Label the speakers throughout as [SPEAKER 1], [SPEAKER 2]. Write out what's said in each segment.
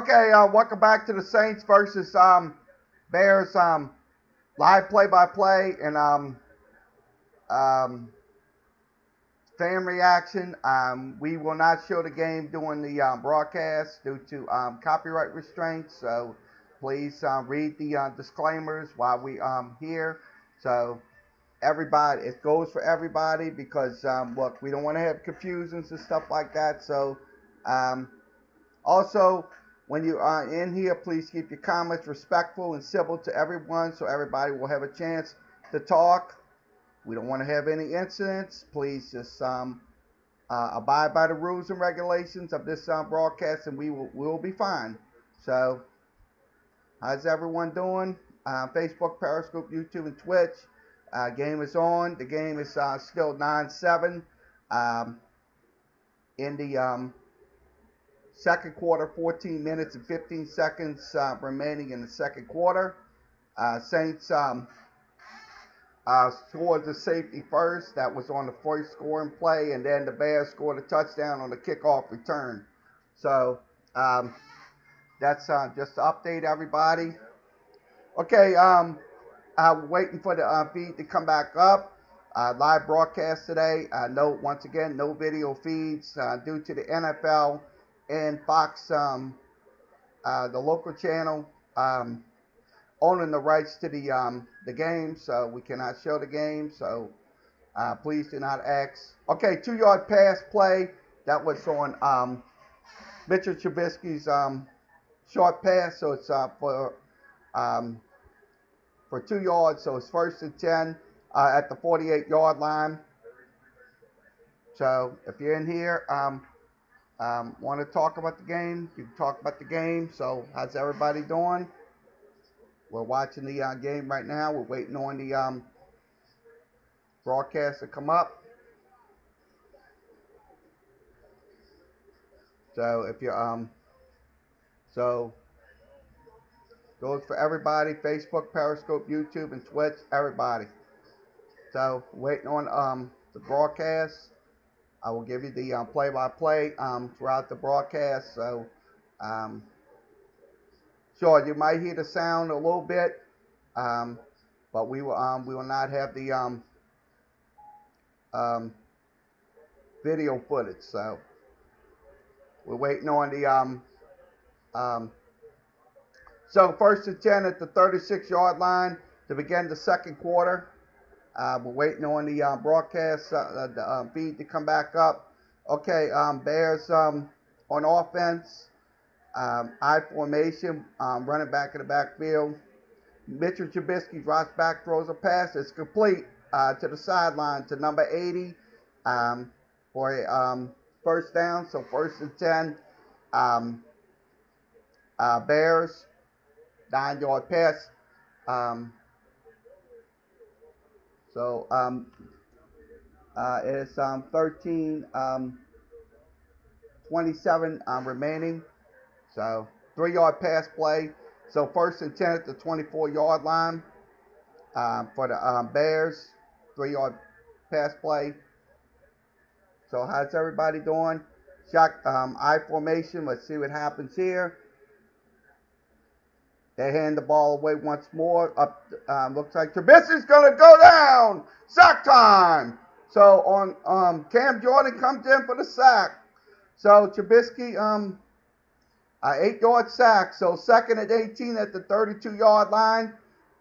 [SPEAKER 1] Okay, welcome back to the Saints versus Bears live play-by-play and um, fan reaction. We will not show the game during the broadcast due to copyright restraints. So please read the disclaimers while we here. So everybody, it goes for everybody because look, we don't want to have confusions and stuff like that. So um, also, when you are in here, please keep your comments respectful and civil to everyone so everybody will have a chance to talk. We don't want to have any incidents. Please just abide by the rules and regulations of this broadcast, and we'll be fine. So, how's everyone doing? Facebook, Periscope, YouTube, and Twitch. Game is on. The game is still 9-7 in the second quarter, 14 minutes and 15 seconds remaining in the second quarter. Saints scored the safety first. That was on the first scoring play, and then the Bears scored a touchdown on the kickoff return. So that's just to update everybody. Okay, waiting for the feed to come back up. Live broadcast today. Once again, no video feeds due to the NFL and Fox, the local channel, owning the rights to the game, so we cannot show the game. So please do not ask. Okay, 2-yard pass play that was on Mitchell Trubisky's short pass, so it's for 2 yards. So it's 1st and 10 at the 48-yard line. So if you're in here, want to talk about the game, you can talk about the game. So how's everybody doing? We're watching the game right now. We're waiting on the broadcast to come up. So if you so goes for everybody: Facebook, Periscope, YouTube, and Twitch. Everybody. So waiting on the broadcast. I will give you the play-by-play throughout the broadcast. So sure, you might hear the sound a little bit, but we will not have the video footage. So we're waiting on the so 1st and 10 at the 36-yard line to begin the second quarter. We're waiting on the broadcast the feed to come back up. Okay, Bears on offense. I formation, running back in the backfield. Mitchell Trubisky drops back, throws a pass. It's complete to the sideline to number 80 for a first down. So 1st and 10. Bears, 9-yard pass. So it's 13-27 remaining. So 3-yard pass play. So 1st and 10 at the 24-yard line for the Bears. 3-yard pass play. So how's everybody doing? I formation. Let's see what happens here. They hand the ball away once more. Looks like Trubisky's going to go down. Sack time. So on Cam Jordan comes in for the sack. So Trubisky 8-yard sack. So 2nd and 18 at the 32-yard line.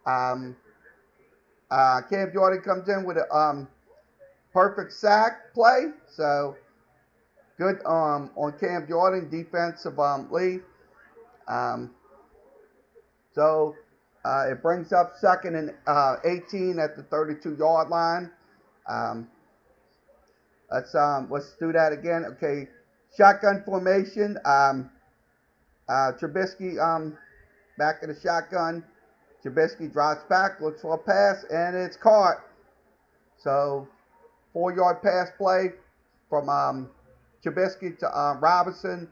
[SPEAKER 1] Cam Jordan comes in with a perfect sack play. So good on Cam Jordan, defensively. So it brings up 2nd and 18 at the 32-yard line. Let's do that again. Okay, shotgun formation. Trubisky back in the shotgun. Trubisky drops back, looks for a pass, and it's caught. So 4-yard pass play from Trubisky to Robinson.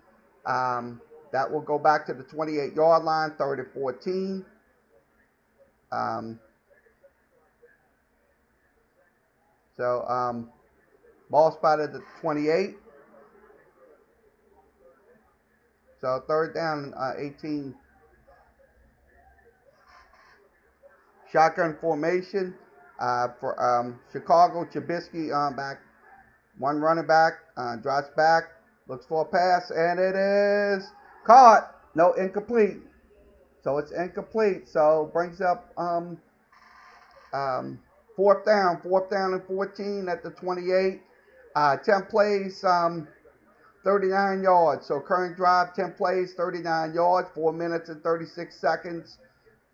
[SPEAKER 1] That will go back to the 28-yard line, 3rd and 14. Ball spotted at the 28. So third down, 18. Shotgun formation for Chicago. Trubisky back. One running back drops back, looks for a pass, and it is caught. No, incomplete. So it's incomplete. So brings up fourth down and 14 at the 28. 10 plays, 39 yards. So current drive, 10 plays, 39 yards, 4 minutes and 36 seconds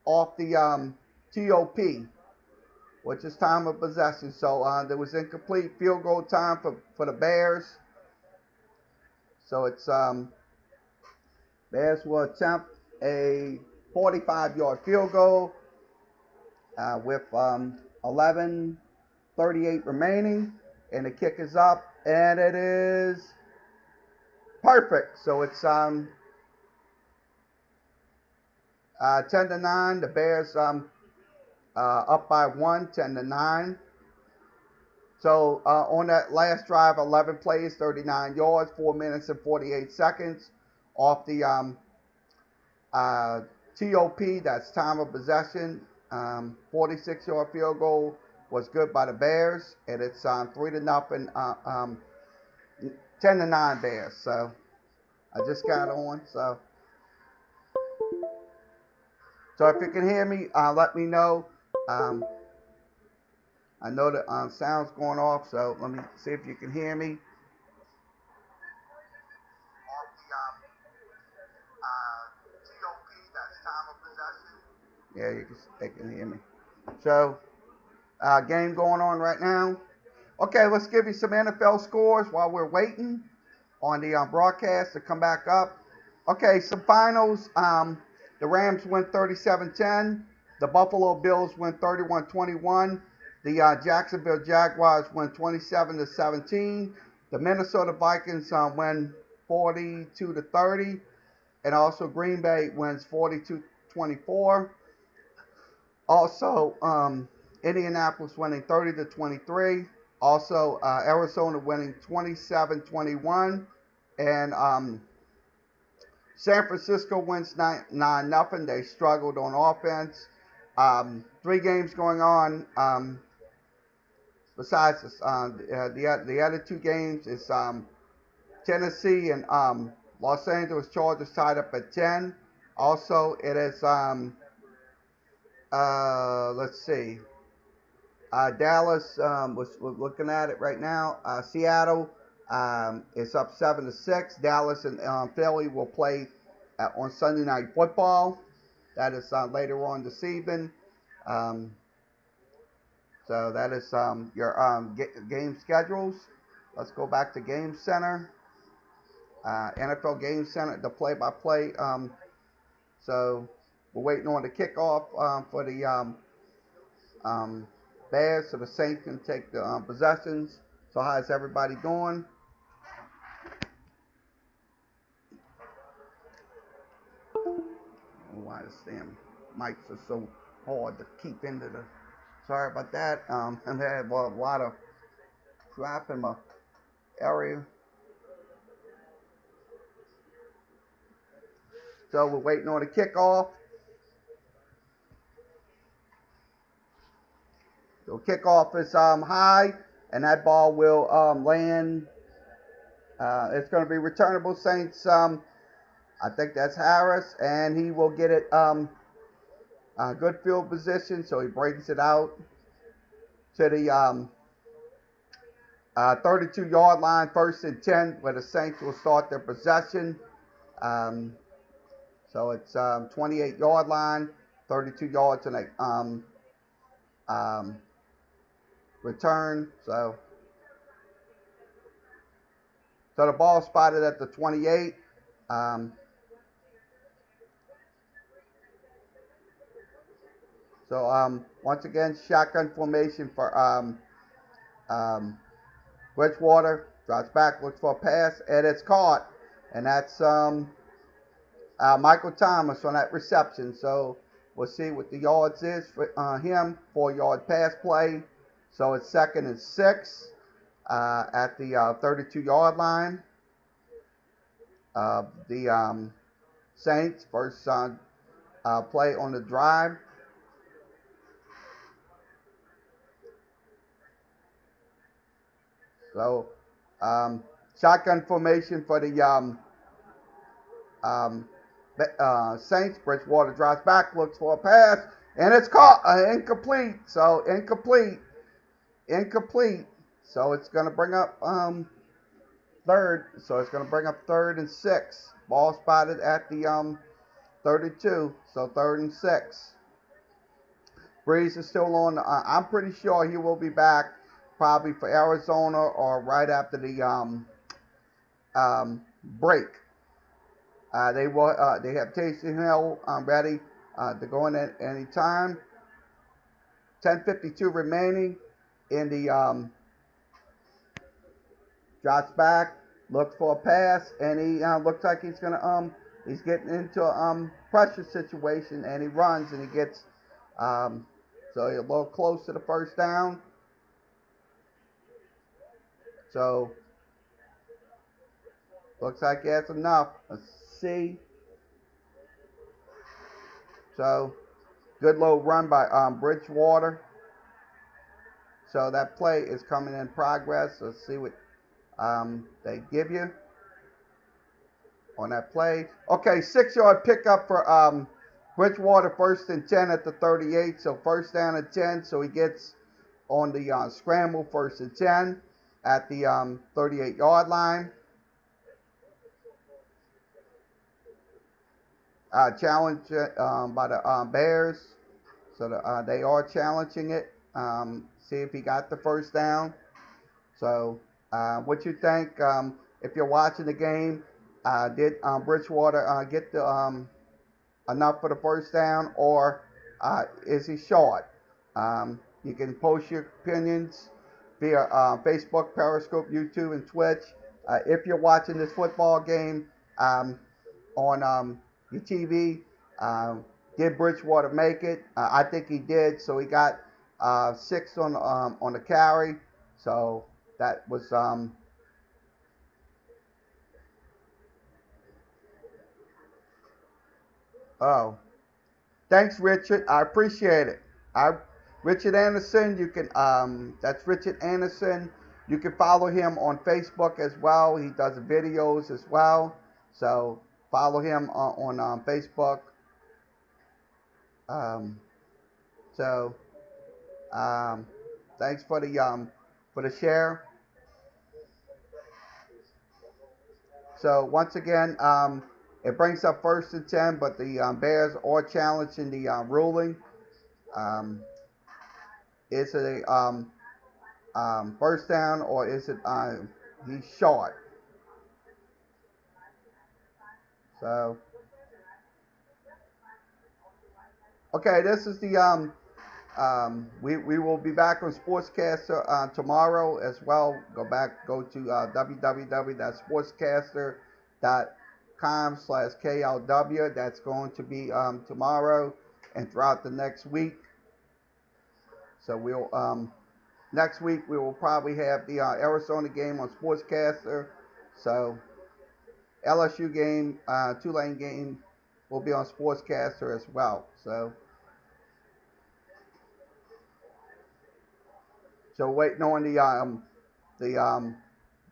[SPEAKER 1] off the TOP, which is time of possession. So there was incomplete field goal time for the Bears. So it's Bears will attempt a 45-yard field goal with 11:38 remaining, and the kick is up, and it is perfect. So it's 10-9. The Bears up by 1, 10-9. So on that last drive, 11 plays, 39 yards, 4 minutes and 48 seconds off the TOP. That's time of possession. 46-yard field goal was good by the Bears, and it's 3-0, 10-9 Bears. So I just got on. So if you can hear me, let me know. I know the sound's going off, so let me see if you can hear me. Off the TOP, that's time of possession. Yeah, they can hear me. So, game going on right now. Okay, let's give you some NFL scores while we're waiting on the broadcast to come back up. Okay, some finals. The Rams win 37-10. The Buffalo Bills win 31-21. The Jacksonville Jaguars win 27-17. The Minnesota Vikings win 42-30. And also Green Bay wins 42-24. Also, Indianapolis winning 30-23. Also, Arizona winning 27-21. And San Francisco wins 9-0. They struggled on offense. 3 games going on. Besides this, the other 2 games is Tennessee and Los Angeles Chargers tied up at 10. Also, it is let's see. Dallas we're looking at it right now. Seattle is up 7-6. Dallas and Philly will play on Sunday Night Football. That is later on this evening. So that is your game schedules. Let's go back to Game Center. NFL Game Center, the play-by-play. So we're waiting on the kickoff for the Bears, so the Saints can take the possessions. So how's everybody doing? Why the damn mics are so hard to keep into the. Sorry about that. And I have a lot of crap in my area. So we're waiting on the kickoff. So kickoff is high, and that ball will land. It's going to be returnable. Saints. I think that's Harris, and he will get it. Good field position, so he brings it out to the 32-yard line, 1st and 10, where the Saints will start their possession. So it's 28-yard line, 32 yards and a return. So the ball spotted at the 28. So once again, shotgun formation for Bridgewater. Drops back, looks for a pass, and it's caught. And that's Michael Thomas on that reception. So we'll see what the yards is for him. 4-yard pass play. So it's 2nd and 6 at the 32-yard line. of the Saints. First play on the drive. So shotgun formation for the um, Saints. Bridgewater drops back, looks for a pass, and it's caught. Incomplete. So incomplete. So it's going to bring up third. So it's going to bring up 3rd and 6. Ball spotted at the 32. So 3rd and 6. Brees is still on. I'm pretty sure he will be back probably for Arizona or right after the break. They have Taysom Hill ready to go in at any time. 10:52 remaining in the drops back, looks for a pass, and he looks like he's gonna he's getting into a pressure situation, and he runs and he gets so he's a little close to the first down. So looks like he has enough. Let's see. So good little run by Bridgewater. So that play is coming in progress. Let's see what they give you on that play. Okay, 6-yard pickup for Bridgewater, 1st and 10 at the 38. So first down and 10. So he gets on the scramble, 1st and 10 at the 38-yard line. Challenge by the Bears. So they are challenging it. See if he got the first down. So what you think? If you're watching the game, did Bridgewater get the enough for the first down, or is he short? You can post your opinions via Facebook, Periscope, YouTube, and Twitch. If you're watching this football game on your TV, did Bridgewater make it? I think he did. So he got 6 on the carry. So that was oh, thanks, Richard. I appreciate it. Richard Anderson. You can that's Richard Anderson. You can follow him on Facebook as well. He does videos as well. So follow him on Facebook. So thanks for the share. So once again, it brings up 1st and 10, but the Bears are challenging the ruling. Is it a first down, or is it he's short? So okay, this is the we will be back on Sportscaster tomorrow as well. Go to www.sportscaster.com/KLW. That's going to be tomorrow and throughout the next week. So we'll next week we will probably have the Arizona game on Sportscaster. So LSU game, Tulane game will be on Sportscaster as well. So waiting on the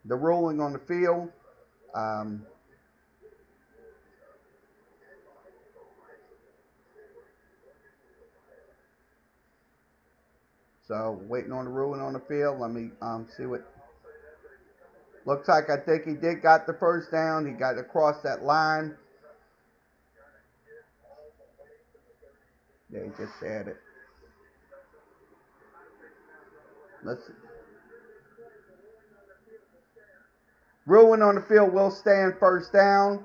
[SPEAKER 1] ruling on the field. So waiting on the ruling on the field. Let me see what looks like. I think he did got the first down. He got across that line. Yeah, he just had it. Let's see. Ruling on the field will stand first down.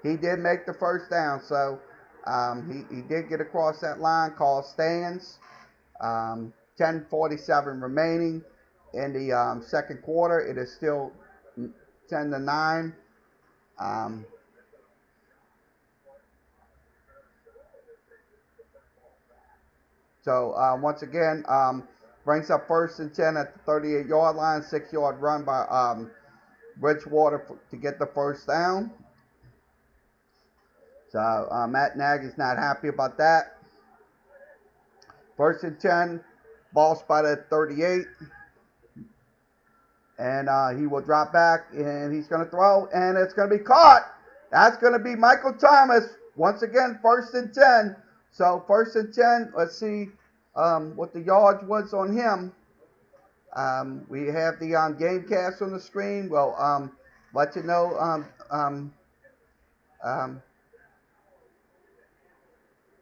[SPEAKER 1] He did make the first down, so he did get across that line. Call stands. 10:47 remaining in the second quarter. It is still 10-9. So once again, brings up 1st and 10 at the 38-yard line. 6-yard run by Bridgewater to get the first down. So Matt Nagy's not happy about that. 1st and 10, ball spotted at 38. And he will drop back, and he's going to throw, and it's going to be caught. That's going to be Michael Thomas. Once again, 1st and 10. So 1st and 10, let's see what the yards was on him. We have the Gamecast on the screen. We'll let you know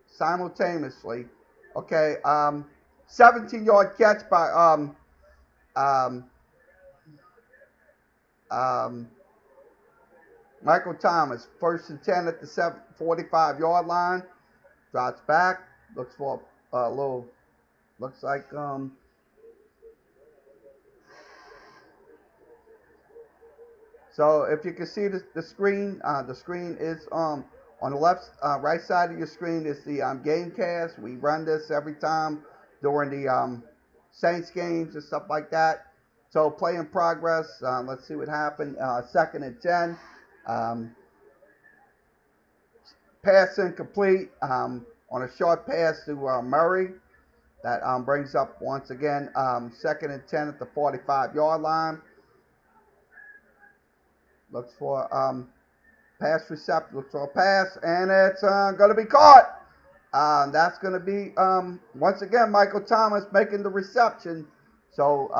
[SPEAKER 1] simultaneously. Okay, 17-yard catch by Michael Thomas. 1st and 10 at the 45-yard line. Drops back. Looks for a little. Looks like So if you can see the screen is on the left, right side of your screen is the Gamecast. We run this every time during the Saints games and stuff like that. So play in progress. Let's see what happened. 2nd and 10. Pass incomplete on a short pass to Murray. That brings up once again 2nd and 10 at the 45-yard line. Looks for pass receptor. Looks for a pass, and it's going to be caught. That's going to be once again Michael Thomas making the reception. So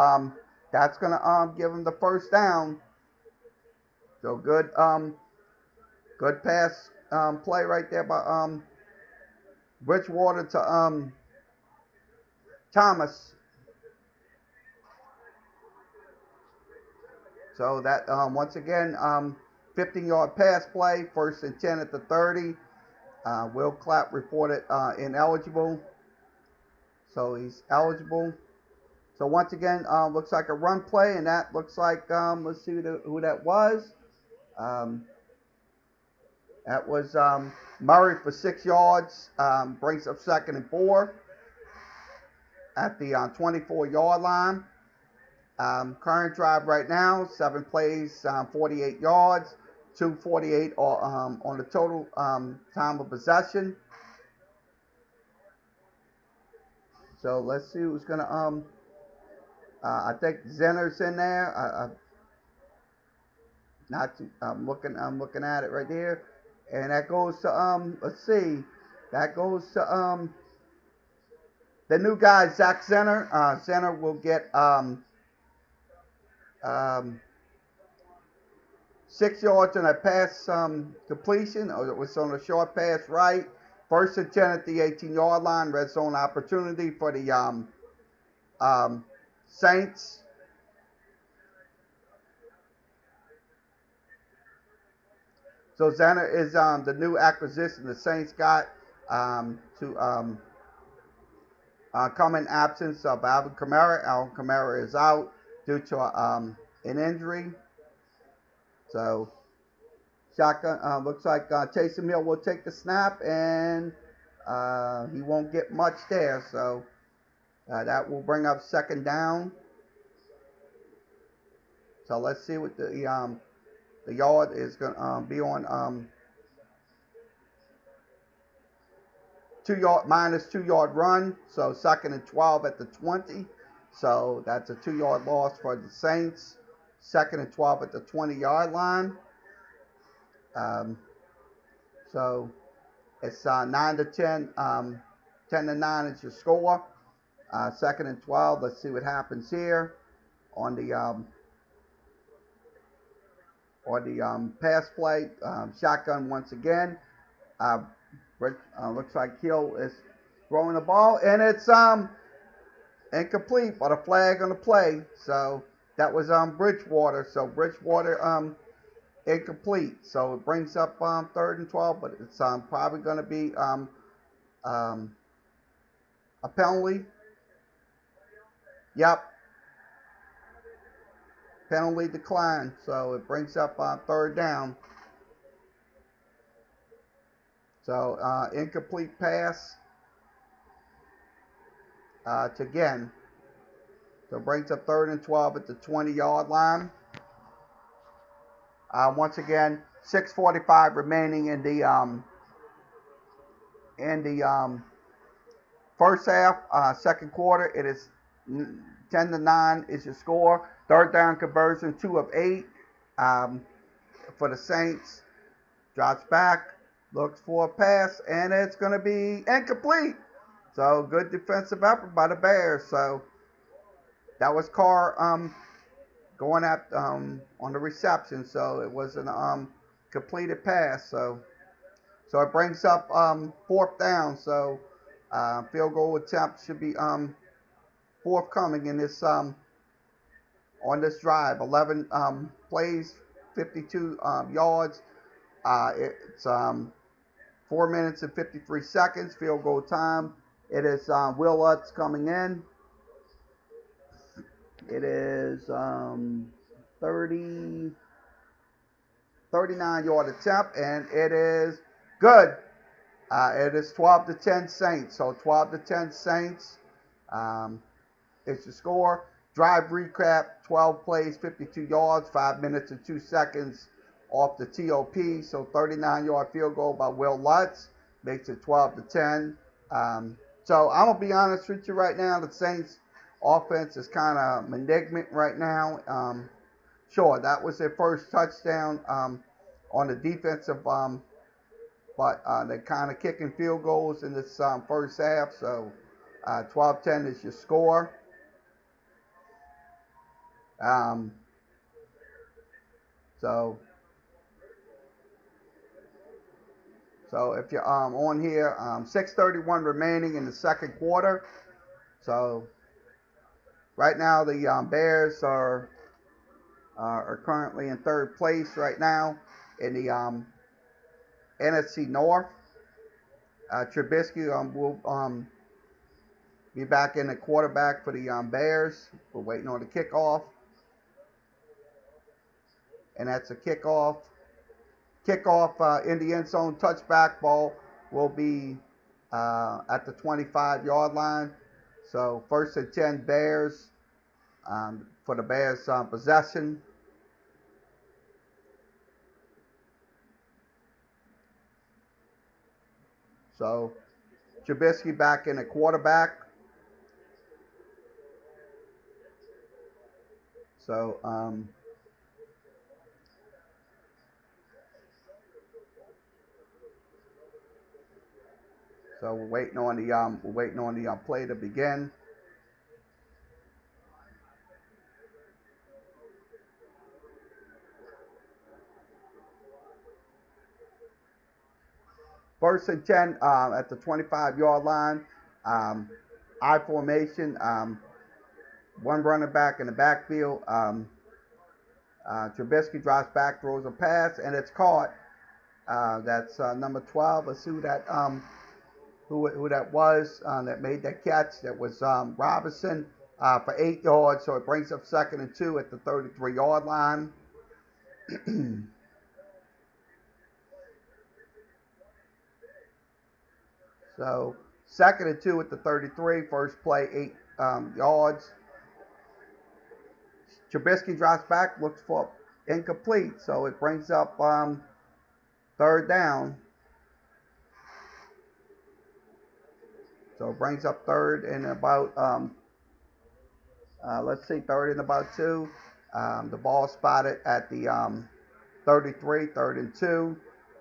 [SPEAKER 1] that's going to give him the first down. So good pass play right there by Bridgewater to Thomas. So that once again 15-yard pass play. 1st and 10 at the 30. Will Clapp reported ineligible. So he's eligible. So once again, looks like a run play, and that looks like, let's see who that was. That was Murray for 6 yards. Brings up 2nd and 4 at the 24-yard line. Current drive right now, 7 plays, 48 yards, 248 on the total time of possession. So let's see who's gonna I think Zenner's in there. I'm looking at it right there, and that goes to let's see, that goes to the new guy Zach Zenner. Zenner will get 6 yards on a pass completion. It was on a short pass right. 1st and 10 at the 18-yard line. Red zone opportunity for the Saints. So Zenner is the new acquisition the Saints got to come in absence of Alvin Kamara. Alvin Kamara is out due to an injury. So shotgun looks like Taysom Hill will take the snap, and he won't get much there. So that will bring up 2nd down. So let's see what the yard is going to be on. 2 yard run. So 2nd and 12 at the 20. So that's a 2-yard loss for the Saints. 2nd and 12 at the 20-yard line. So it's 9 to 10. 10 to 9 is your score. 2nd and 12. Let's see what happens here on the pass play. Shotgun once again. Looks like Hill is throwing the ball, and it's incomplete, but a flag on the play. So that was Bridgewater. So Bridgewater incomplete. So it brings up 3rd and 12, but it's probably going to be a penalty. Yep. Penalty declined. So it brings up 3rd down. So incomplete pass to Ginn. So it brings up 3rd and 12 at the 20-yard line. Once again, 6:45 remaining in the first half, second quarter. It is 10-9 is your score. Third down conversion, 2 of 8 for the Saints. Drops back, looks for a pass, and it's going to be incomplete. So good defensive effort by the Bears. So that was Carr going at on the reception. So it was an completed pass. So it brings up fourth down. So field goal attempt should be forthcoming in this on this drive. 11 plays, 52 yards. It's 4 minutes and 53 seconds. Field goal time. It is Will Lutz coming in. It is 39-yard attempt, and it is good. It is 12-10 Saints. So 12-10 Saints. It's the score. Drive recap, 12 plays, 52 yards, 5 minutes and 2 seconds off the TOP. So 39-yard field goal by Will Lutz makes it 12-10. So I'm going to be honest with you right now. The Saints offense is kind of malignant right now. Sure, that was their first touchdown on the defensive, but they're kind of kicking field goals in this first half. So 12-10 is your score. So if you're on here, 6:31 remaining in the second quarter. So right now the Bears are currently in third place right now in the NFC North. Trubisky will be back in the quarterback for the Bears. We're waiting on the kickoff. And that's a kickoff. Kickoff in the end zone touchback ball will be at the 25-yard line. So 1st and 10 Bears for the Bears possession. So Trubisky back in the quarterback. So we're waiting on the play to begin. First and 10 at the 25-yard line. I formation. One running back in the backfield. Trubisky drops back, throws a pass, and it's caught. That's number 12. Let's see who that was that made that catch. That was Robinson for 8 yards. So it brings up 2nd and 2 at the 33-yard line. So 2nd and 2 at the 33. First play, 8 yards. Trubisky drops back, looks for incomplete. So it brings up 3rd down. So it brings up 3rd and about, 3rd and about 2. The ball spotted at the 33, 3rd and 2.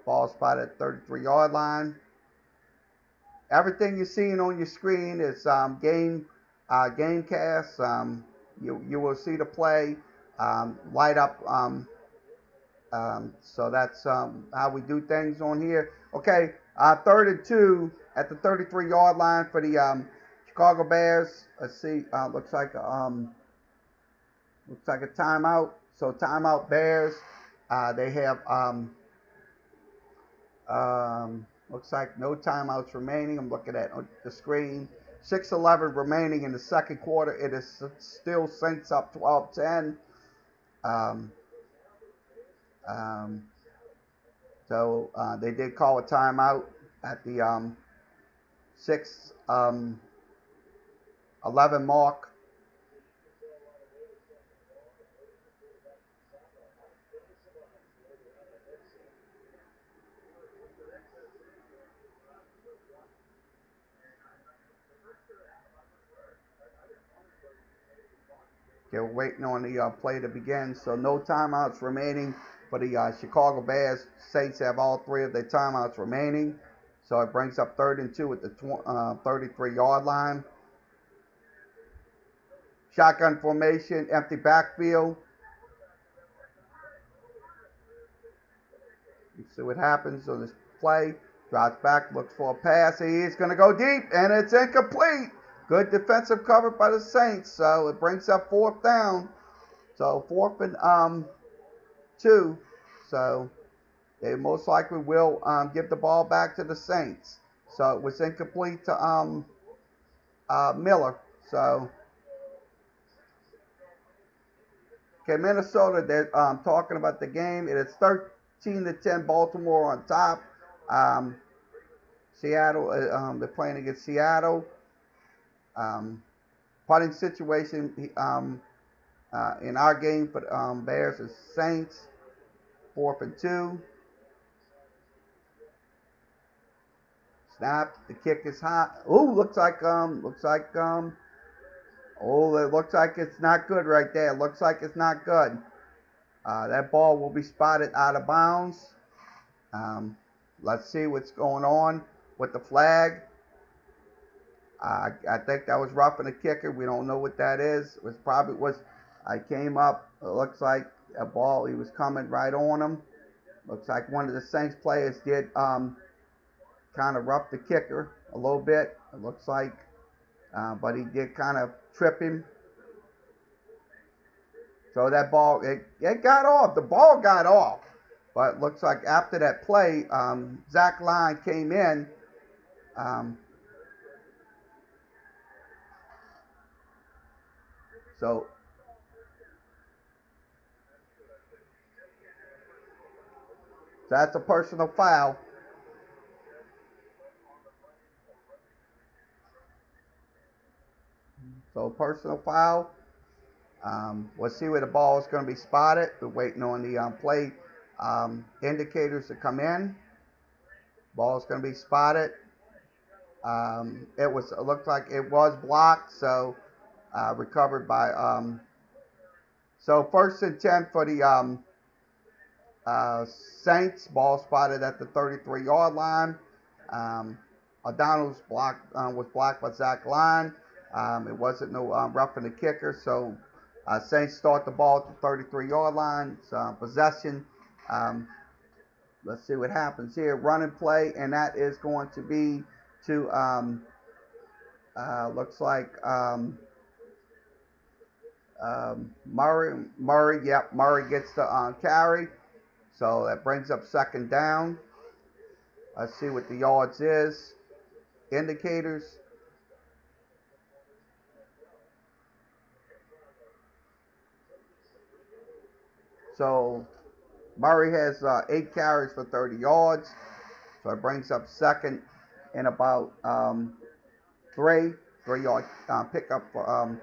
[SPEAKER 1] Ball spotted at 33-yard line. Everything you're seeing on your screen is Gamecast. You will see the play light up. So that's how we do things on here. Okay, 3rd and 2 at the 33-yard line for the Chicago Bears. Let's see. Looks like a timeout. So timeout Bears. They have looks like no timeouts remaining. I'm looking at the screen. 6:11 remaining in the second quarter. It is still Saints up 12-10. So they did call a timeout at the 6:11 mark. Okay, we're waiting on the play to begin. So no timeouts remaining for the Chicago Bears. Saints have all 3 of their timeouts remaining. So it brings up 3rd and 2 at the 33-yard line. Shotgun formation, empty backfield. You see what happens on this play. Drops back, looks for a pass. He's going to go deep, and it's incomplete. Good defensive cover by the Saints. So it brings up 4th down. So 4th and 2. So they most likely will give the ball back to the Saints. So it was incomplete to Miller. So, okay, Minnesota, they're talking about the game. It is 13-10 Baltimore on top. Seattle, they're playing against Seattle. Punting situation in our game for Bears is Saints. 4th and 2. Snap. The kick is hot. Ooh, looks like oh, it looks like it's not good right there. It looks like it's not good. That ball will be spotted out of bounds. Let's see what's going on with the flag. I think that was roughing the kicker. We don't know what that is. It was probably I came up. It looks like a ball. He was coming right on him. Looks like one of the Saints players did kind of rough the kicker a little bit. It looks like, but he did kind of trip him. So that ball, it got off. The ball got off. But it looks like after that play, Zach Line came in. So that's a personal foul. So personal foul. We'll see where the ball is going to be spotted. We're waiting on the play indicators to come in. Ball is going to be spotted. It looked like it was blocked, so recovered by. So 1st and 10 for the Saints. Ball spotted at the 33-yard line. O'Donnell's was blocked by Zach Line. It wasn't no roughing the kicker, so Saints start the ball at the 33-yard line. It's possession. Let's see what happens here. Running play, and that is going to be to looks like Murray. Yep, Murray gets the carry. So that brings up 2nd down. Let's see what the yards is. Indicators. So Murray has 8 carries for 30 yards. So it brings up 2nd and about 3-yard pickup for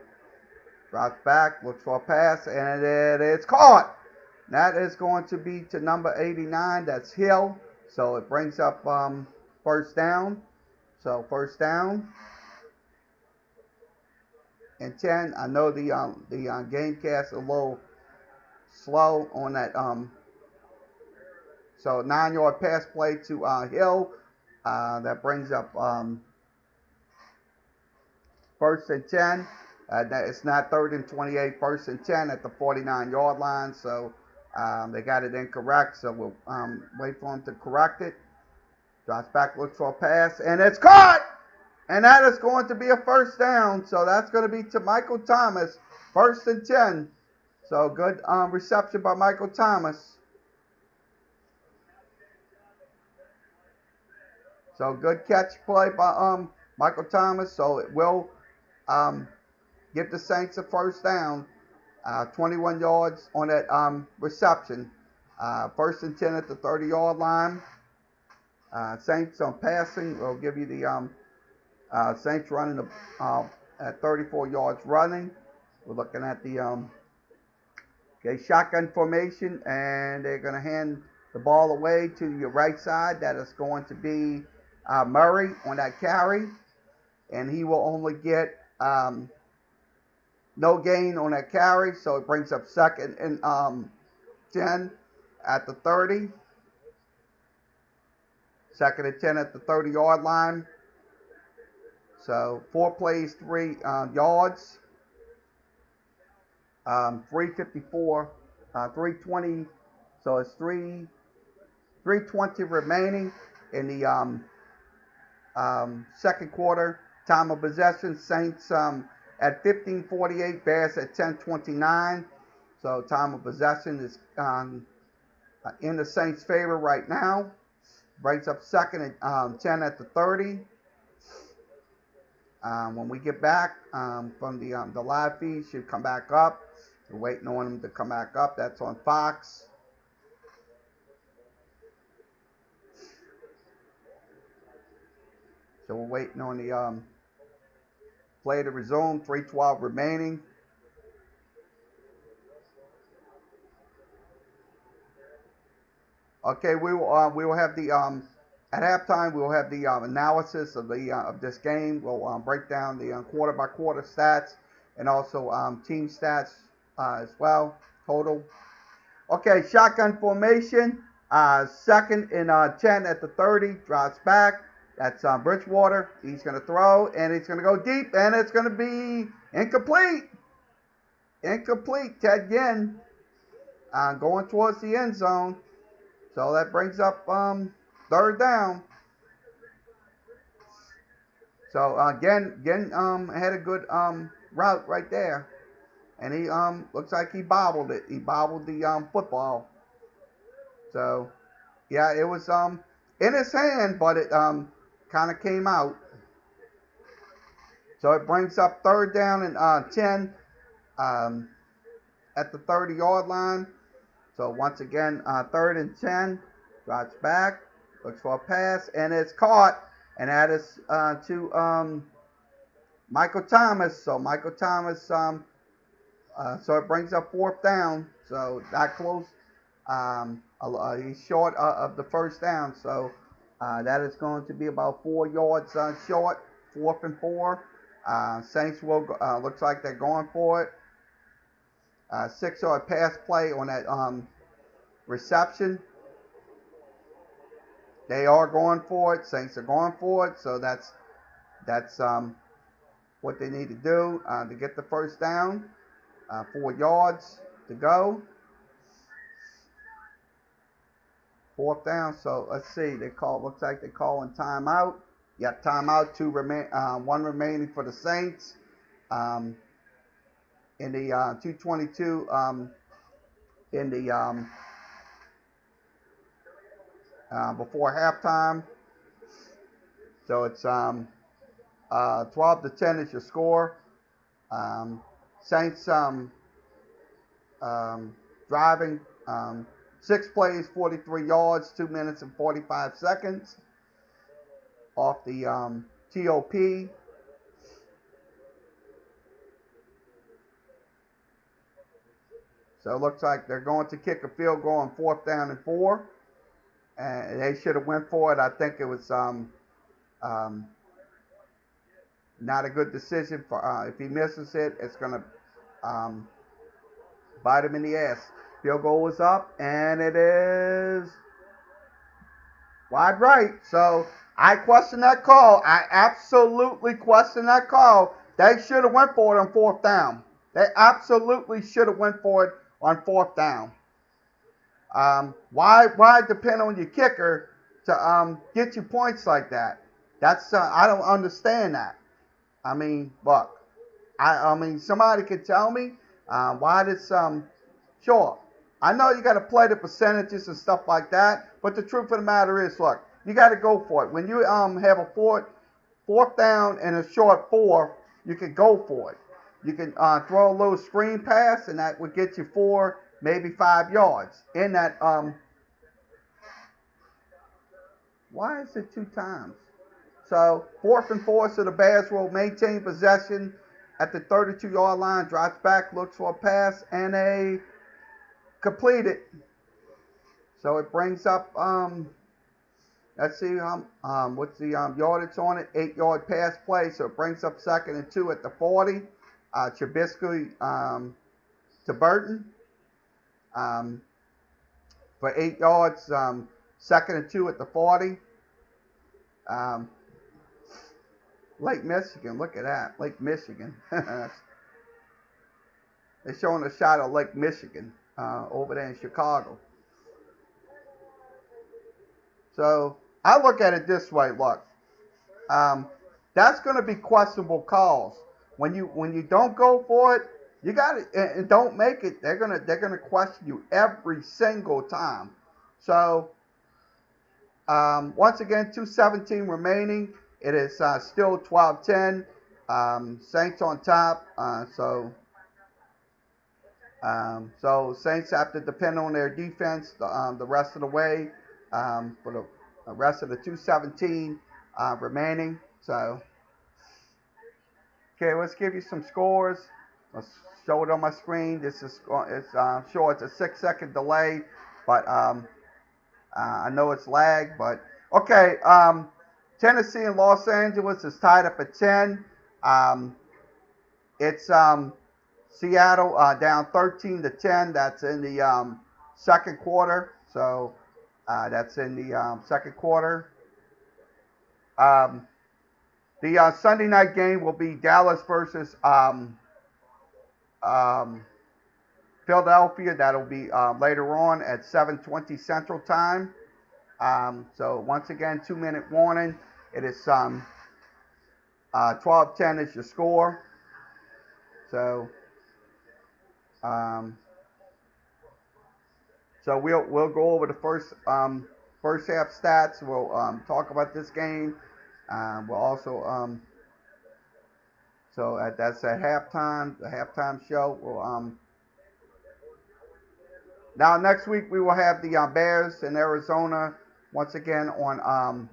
[SPEAKER 1] drops back, looks for a pass, and it's caught. That is going to be to number 89. That's Hill. So it brings up 1st down. So 1st down and 10. I know the Gamecast is a little slow on that. So 9-yard pass play to Hill. That brings up 1st and 10. It's not 3rd and 28. 1st and 10 at the 49-yard line. So they got it incorrect. So we'll wait for them to correct it. Drops back, looks for a pass, and it's caught. And that is going to be a 1st down. So that's going to be to Michael Thomas. 1st and 10. So good reception by Michael Thomas. So good catch play by Michael Thomas. So it will give the Saints a 1st down. 21 yards on that reception. 1st and 10 at the 30-yard line. Saints on passing. We'll give you the Saints running at 34 yards running. We're looking at the shotgun formation, and they're going to hand the ball away to your right side. That is going to be Murray on that carry, and he will only get no gain on that carry, so it brings up second and 10 at the 30. Second and 10 at the 30-yard line. So 4 plays, 3 yards. 354, 320. So it's 320 remaining in the second quarter. Time of possession, Saints at 15:48, Bears at 10:29. So time of possession is in the Saints' favor right now. Brings up second and 10 at the 30. When we get back from the live feed, should come back up. We're waiting on them to come back up. That's on Fox. So we're waiting on the play to resume. 3:12 remaining. Okay, we will have the at halftime. We will have the analysis of the of this game. We'll break down the quarter by quarter stats and also team stats as well. Total. Okay, shotgun formation. Second and 10 at the 30. Drops back. That's Bridgewater. He's going to throw, and it's going to go deep, and it's going to be incomplete. Incomplete. Ted Ginn going towards the end zone. So that brings up third down. So Ginn had a good route right there. And he looks like he bobbled it. He bobbled the football. So, yeah, it was in his hand, but it kind of came out. So it brings up third down and 10 at the 30-yard line. So once again, third and 10. Drops back. Looks for a pass. And it's caught. And that is to Michael Thomas. So Michael Thomas, so it brings up fourth down. So that close. He's short of the first down. So that is going to be about 4 yards short. 4th and 4. Saints will looks like they're going for it. 6-yard pass play on that reception. They are going for it. Saints are going for it. So that's what they need to do to get the first down. 4 yards to go. 4th down. So let's see. Looks like they're calling timeout. Yeah, timeout. 1 remaining for the Saints. In the 2:22 in the before halftime. So it's 12-10 is your score. Saints driving 6 plays, 43 yards, 2 minutes and 45 seconds off the TOP. So it looks like they're going to kick a field goal on 4th down and 4. And they should have went for it. I think it was not a good decision. For if he misses it, it's going to bite him in the ass. Field goal is up, and it is wide right. So I question that call. I absolutely question that call. They should have went for it on 4th down. They absolutely should have went for it on 4th down. Why depend on your kicker to get you points like that? That's I don't understand that. I mean, look, I mean somebody could tell me why this sure. I know you got to play the percentages and stuff like that, but the truth of the matter is, look, you got to go for it. When you have a 4th down and a short 4, you can go for it. You can throw a little screen pass, and that would get you 4, maybe 5 yards. In that, why is it 2 times? So 4th and 4, so the Bears will maintain possession at the 32-yard line. Drops back, looks for a pass, and a completed. So it brings up, let's see, what's the yardage on it? 8-yard pass play. So it brings up 2nd and 2 at the 40. Trubisky to Burton for 8 yards. 2nd and 2 at the 40. Lake Michigan, look at that. Lake Michigan. They're showing a shot of Lake Michigan over there in Chicago. So I look at it this way. Look, that's going to be questionable calls. When you don't go for it, you got it and don't make it. They're gonna question you every single time. So once again, 2:17 remaining. It is still 12-10. Saints on top. So Saints have to depend on their defense the rest of the way for the rest of the 2:17 remaining. So, okay, let's give you some scores. Let's show it on my screen. This is sure it's a 6-second delay, but I know it's lag. But okay, Tennessee and Los Angeles is tied up at 10. It's Seattle down 13-10. That's in the second quarter. So that's in the second quarter. The Sunday night game will be Dallas versus Philadelphia. That'll be later on at 7:20 Central Time. So once again, 2-minute warning. It is 12-10 is your score. So so we'll go over the first half stats. We'll talk about this game. We'll also so that's at halftime, the halftime show. We'll now next week we will have the Bears in Arizona once again on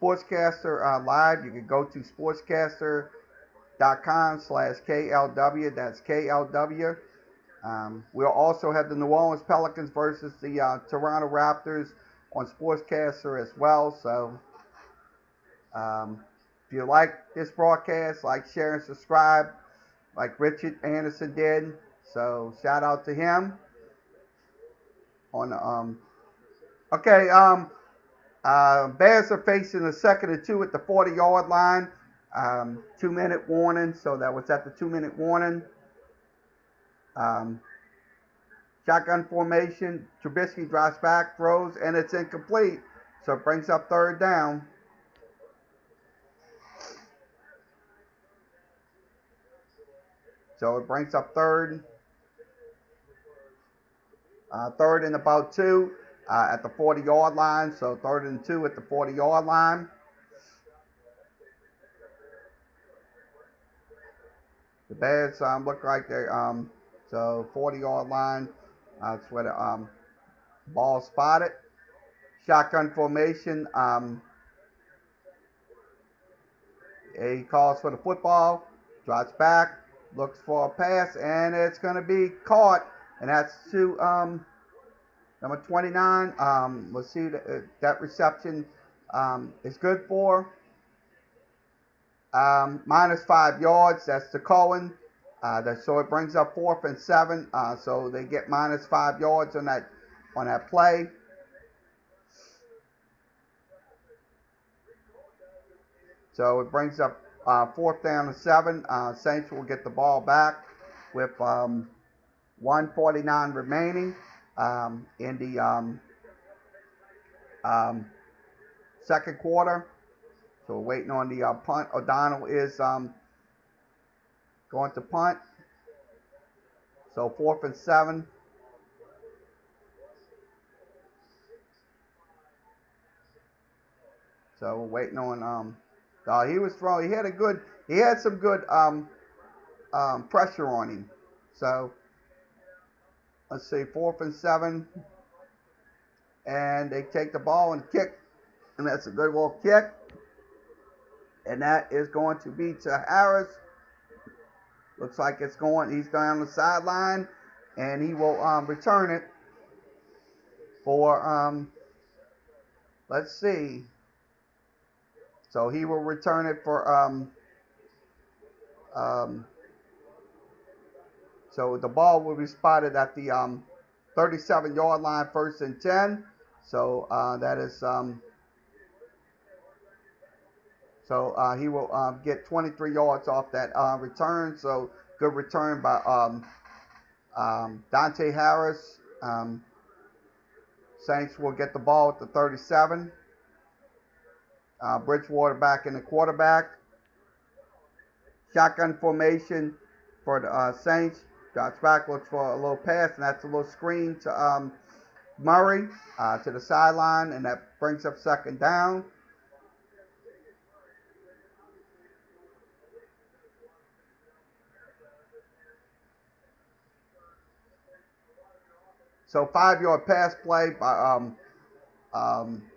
[SPEAKER 1] Sportscaster Live. You can go to sportscaster.com/KLW. That's KLW. We'll also have the New Orleans Pelicans versus the Toronto Raptors on Sportscaster as well. So if you like this broadcast, like, share, and subscribe, like Richard Anderson did. So shout out to him. On okay, Bears are facing a 2nd and 2 at the 40-yard line. 2-minute warning. So that was at the 2-minute warning. Shotgun formation. Trubisky drops back, throws, and it's incomplete. So it brings up 3rd down. So it brings up 3rd. 3rd and about 2 at the 40-yard line. So 3rd and 2 at the 40-yard line. The Bears look like they're so 40-yard line. That's where the ball spotted. Shotgun formation. He calls for the football, drops back, looks for a pass, and it's going to be caught. And that's to number 29. We'll see that reception is good for. Minus 5 yards. That's to Cohen. So it brings up 4th and 7. So they get minus 5 yards on that play. So it brings up 4th down and 7. Saints will get the ball back with 1:49 remaining in the second quarter. So we're waiting on the punt. O'Donnell is going to punt. So 4th and 7. So we're waiting on he was throwing. He had some good pressure on him. So let's see, 4th and 7, and they take the ball and kick, and that's a good little kick, and that is going to be to Harris. Looks like it's going. He's down the sideline, and he will return it for let's see. So he will return it for So the ball will be spotted at the 37-yard line, 1st and 10. So that is he will get 23 yards off that return. So good return by Dante Harris. Saints will get the ball at the 37. Bridgewater back in the quarterback. Shotgun formation for the Saints. Drops back, looks for a little pass, and that's a little screen to Murray to the sideline, and that brings up 2nd down. So 5-yard pass play by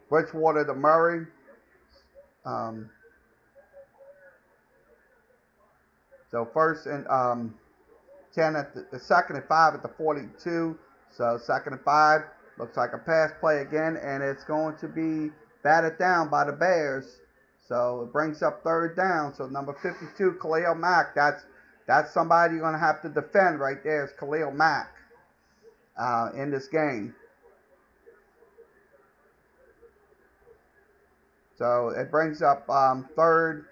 [SPEAKER 1] Bridgewater to Murray. So 1st and 10 at the 2nd and 5 at the 42. So 2nd and 5 looks like a pass play again, and it's going to be batted down by the Bears. So it brings up 3rd down. So number 52, Khalil Mack. That's somebody you're going to have to defend right there. Is Khalil Mack in this game. So it brings up 3rd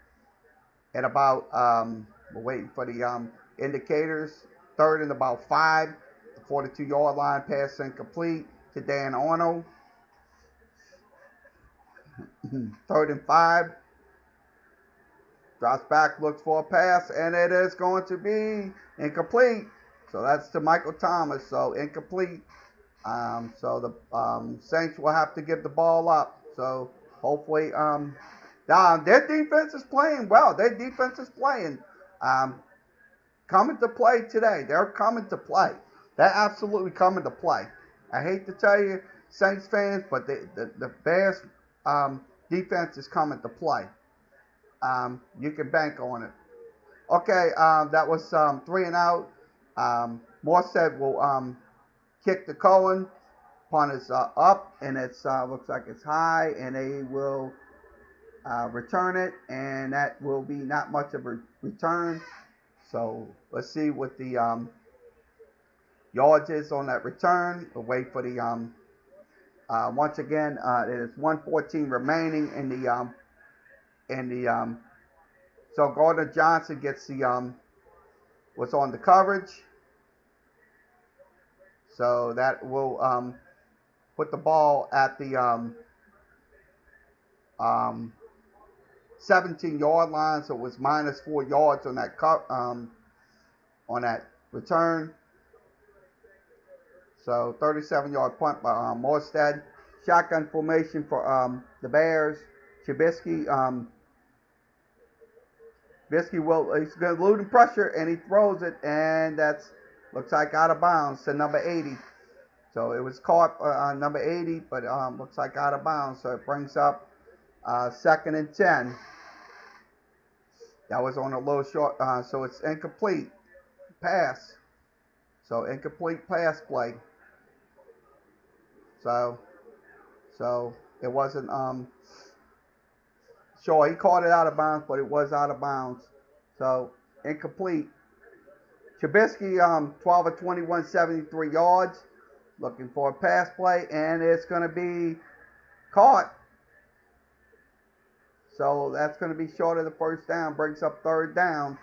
[SPEAKER 1] and about we're waiting for the indicators. 3rd and about 5. The 42-yard line, pass incomplete to Dan Arnold. 3rd and 5. Drops back, looks for a pass, and it is going to be incomplete. So that's to Michael Thomas. So incomplete. So the Saints will have to give the ball up. So hopefully, their defense is playing well. Their defense is playing. Coming to play today. They're coming to play. They're absolutely coming to play. I hate to tell you, Saints fans, but the Bears defense is coming to play. You can bank on it. Okay, that was 3 and out. Morstead will kick to Cohen. Punt is up, and it's looks like it's high, and they will return it, and that will be not much of a return. So let's see what the yards is on that return. We'll wait for the once again it is 1:14 remaining in the so Gardner Johnson gets the what's on the coverage. So that will put the ball at the 17-yard line. So it was minus 4 yards on that return. So 37-yard punt by Morstead. Shotgun formation for the Bears. Trubisky. He's going to elude pressure, and he throws it, and that's looks like out of bounds to number 80. So it was caught on number 80, but looks like out of bounds. So it brings up 2nd and 10. That was on a little short, so it's incomplete pass. So incomplete pass play. So it wasn't sure he caught it out of bounds, but it was out of bounds. So incomplete. Trubisky 12 of 21, 73 yards. Looking for a pass play, and it's going to be caught. So that's going to be short of the 1st down. Brings up 3rd down.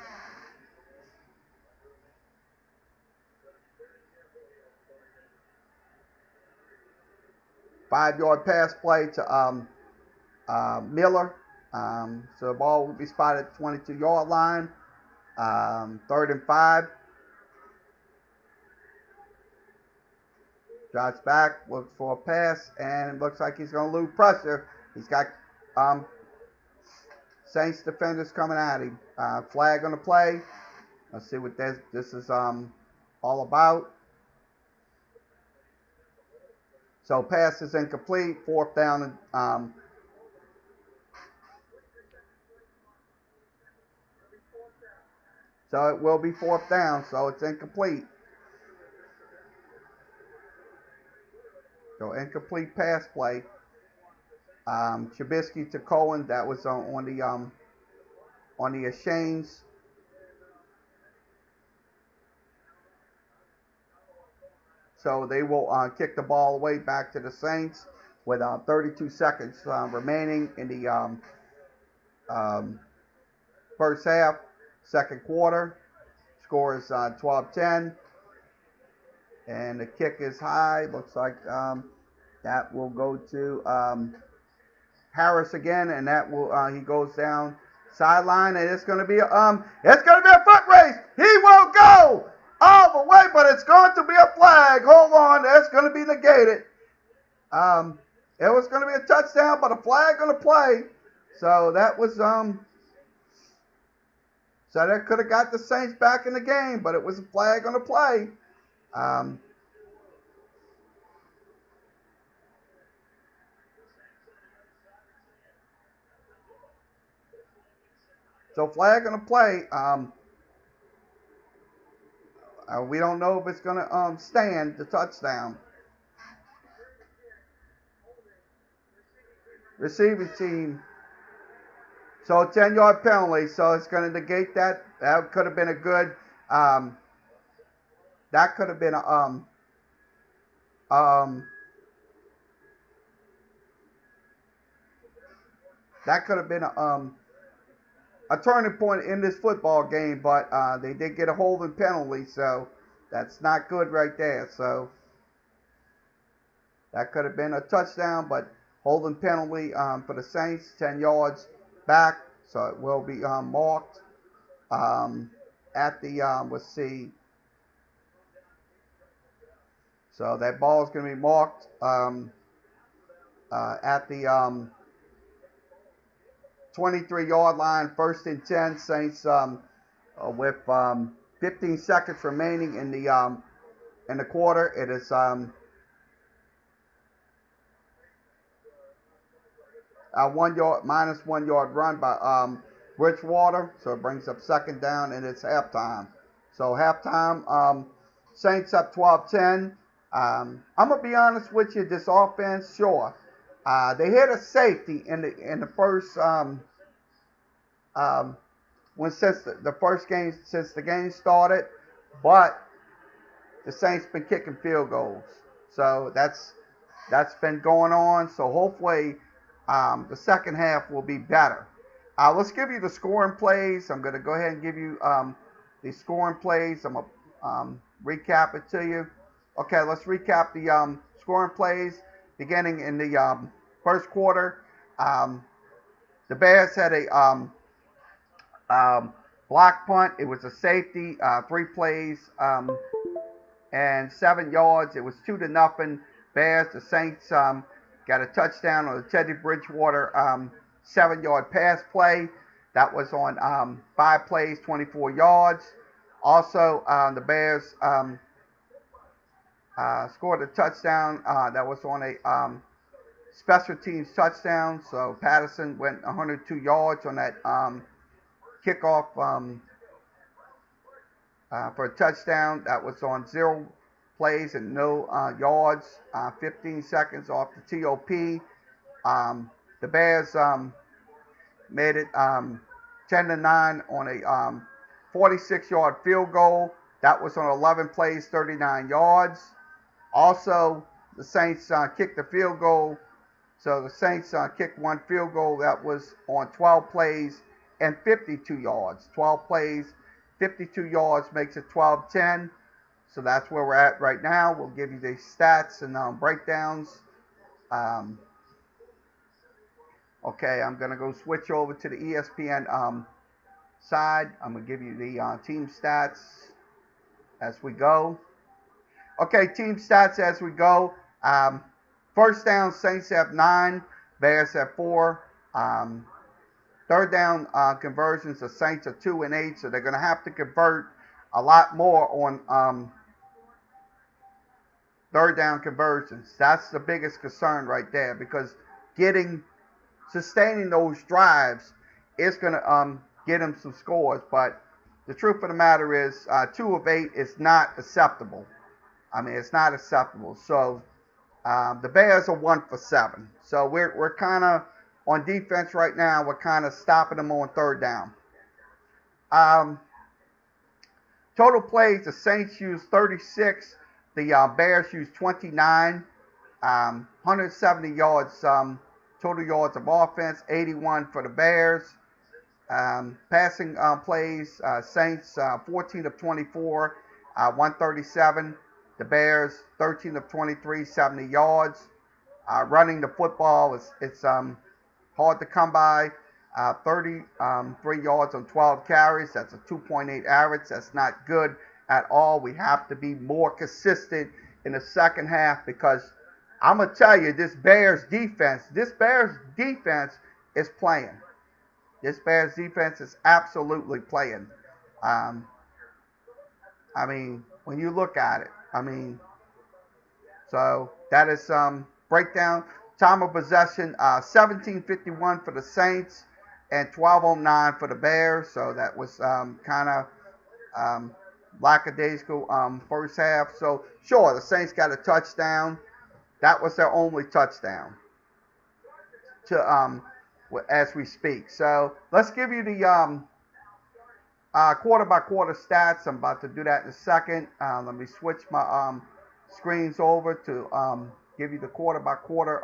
[SPEAKER 1] Five-yard pass play to Miller. So the ball will be spotted at the 22-yard line. 3rd and 5. Drops back, looks for a pass, and it looks like he's going to lose pressure. He's got Saints defenders coming at him. Flag on the play. Let's see what this is all about. So pass is incomplete. 4th down. So it will be 4th down. So it's incomplete. So incomplete pass play. Trubisky to Cohen. That was on the exchange. So they will kick the ball away back to the Saints with 32 seconds remaining in the um, first half, second quarter. Score is 12-10. And the kick is high. Looks like that will go to Harris again, and that will he goes down sideline, and it's going to be a foot race. He will go all the way, but it's going to be a flag. Hold on, that's going to be negated. It was going to be a touchdown, but a flag going to play. So that was so that could have got the Saints back in the game, but it was a flag on the play. So flag on the play. We don't know if it's going to stand the touchdown. Receiving team. So 10-yard penalty. So it's going to negate that. That could have been a good. That could have been a that could have been a turning point in this football game, but they did get a holding penalty, so that's not good right there. So that could have been a touchdown, but holding penalty for the Saints, 10 yards back, so it will be marked at the, let's see. So that ball is going to be marked at the 23-yard line, 1st and 10. Saints with 15 seconds remaining in the quarter. It is a minus 1 yard run by Bridgewater, so it brings up 2nd down, and it's halftime. So halftime, Saints up 12-10. I'm gonna be honest with you. This offense, sure, they hit a safety in the first since the first game since the game started, but the Saints been kicking field goals, so that's been going on. So hopefully the second half will be better. Let's give you the scoring plays. I'm gonna go ahead and give you the scoring plays. I'm gonna recap it to you. Okay, let's recap the scoring plays beginning in the first quarter. The Bears had a block punt. It was a safety, 3 plays and 7 yards. It was 2-0 Bears. The Saints got a touchdown on the Teddy Bridgewater 7-yard pass play. That was on 5 plays, 24 yards. Also, the Bears scored a touchdown that was on a special teams touchdown. So Patterson went 102 yards on that kickoff for a touchdown. That was on 0 plays and no yards. 15 seconds off the TOP. The Bears made it 10-9 on a 46-yard field goal. That was on 11 plays, 39 yards. Also, the Saints kicked the field goal. So the Saints kicked 1 field goal. That was on 12 plays and 52 yards. 12 plays, 52 yards makes it 12-10. So that's where we're at right now. We'll give you the stats and breakdowns. Okay, I'm going to go switch over to the ESPN side. I'm going to give you the team stats as we go. Okay, team stats as we go. First down, Saints have 9. Bears have 4. Third down conversions, the Saints are 2 and 8, so they're going to have to convert a lot more on third down conversions. That's the biggest concern right there, because sustaining those drives is going to get them some scores. But the truth of the matter is, 2 of 8 is not acceptable. I mean, it's not acceptable. So the Bears are 1 for 7. So we're kind of on defense right now. We're kind of stopping them on third down. Total plays, the Saints used 36 The Bears used 29, 170 yards, total yards of offense, 81 for the Bears. Passing plays, Saints 14 of 24, 137. The Bears 13 of 23, 70 yards. Running the football, it's hard to come by. 33 yards on 12 carries. That's a 2.8 average. That's not good at all. We have to be more consistent in the second half because I'm going to tell you, this Bears defense is playing. This Bears defense is absolutely playing. Um, I mean, when you look at it, so that is breakdown. Time of possession, 17:51 for the Saints and 12:09 for the Bears. So that was kind of lackadaisical first half. So sure, the Saints got a touchdown. That was their only touchdown to as we speak. So let's give you the quarter by quarter stats. I'm about to do that in a second. Let me switch my screens over to give you the quarter by quarter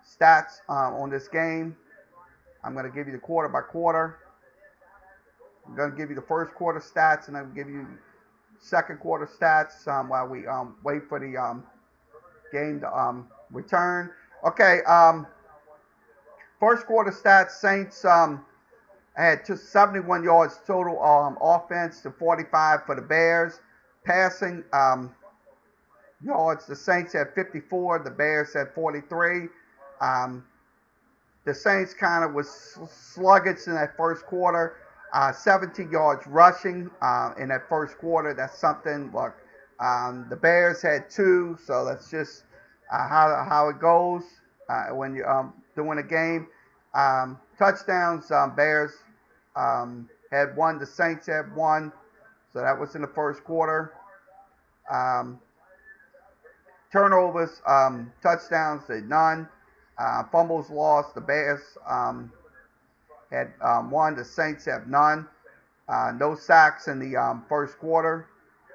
[SPEAKER 1] stats on this game. I'm going to give you the quarter by quarter. I'm going to give you the first quarter stats, and I'm going to give you second quarter stats while we wait for the game to return. Okay, first quarter stats, Saints had just 71 yards total offense to 45 for the Bears. Passing yards, the Saints had 54, the Bears had 43. The Saints kind of was sluggish in that first quarter. 17 yards rushing in that first quarter. That's something. Look, the Bears had 2, so that's just how it goes when you're doing a game. Touchdowns, Bears had 1, the Saints had 1, so that was in the first quarter. Turnovers, touchdowns, they none. Fumbles lost, the Bears had 1, the Saints have none. No sacks in the first quarter.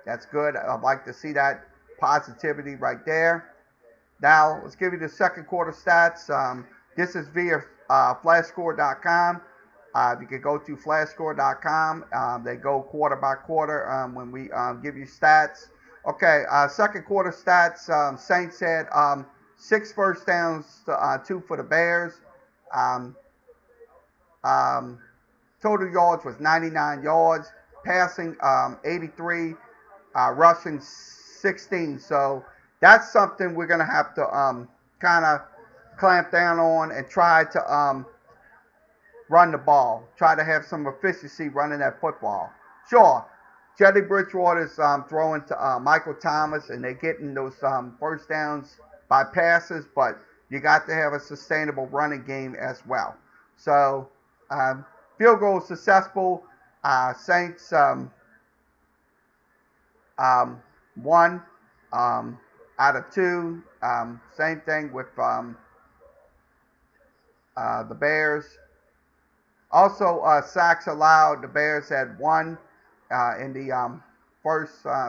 [SPEAKER 1] That's good. I'd like to see that positivity right there. Now, let's give you the second quarter stats. This is via flashscore.com. You can go to flashscore.com. They go quarter by quarter when we give you stats. Okay, second quarter stats. Saints had 6 first downs to 2 for the Bears. Total yards was 99 yards. Passing 83. Rushing 16. So that's something we're going to have to kind of clamp down on and try to run the ball. Try to have some efficiency running that football. Sure, Teddy Bridgewater's throwing to Michael Thomas, and they're getting those first downs by passes, but you got to have a sustainable running game as well. So, field goal successful. Saints 1 out of 2. Same thing with the Bears. Also, sacks allowed. The Bears had 1 in the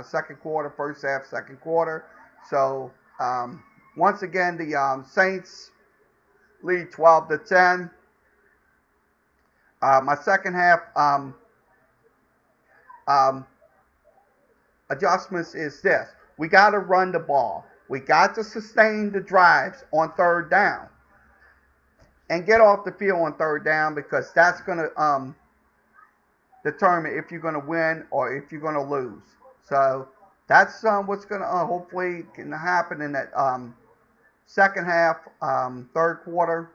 [SPEAKER 1] second quarter, first half, second quarter. So, once again, the Saints lead 12-10. My second half adjustments is this. We got to run the ball. We got to sustain the drives on third down. And get off the field on third down, because that's going to determine if you're going to win or if you're going to lose. So that's what's going to hopefully can happen in that second half, third quarter.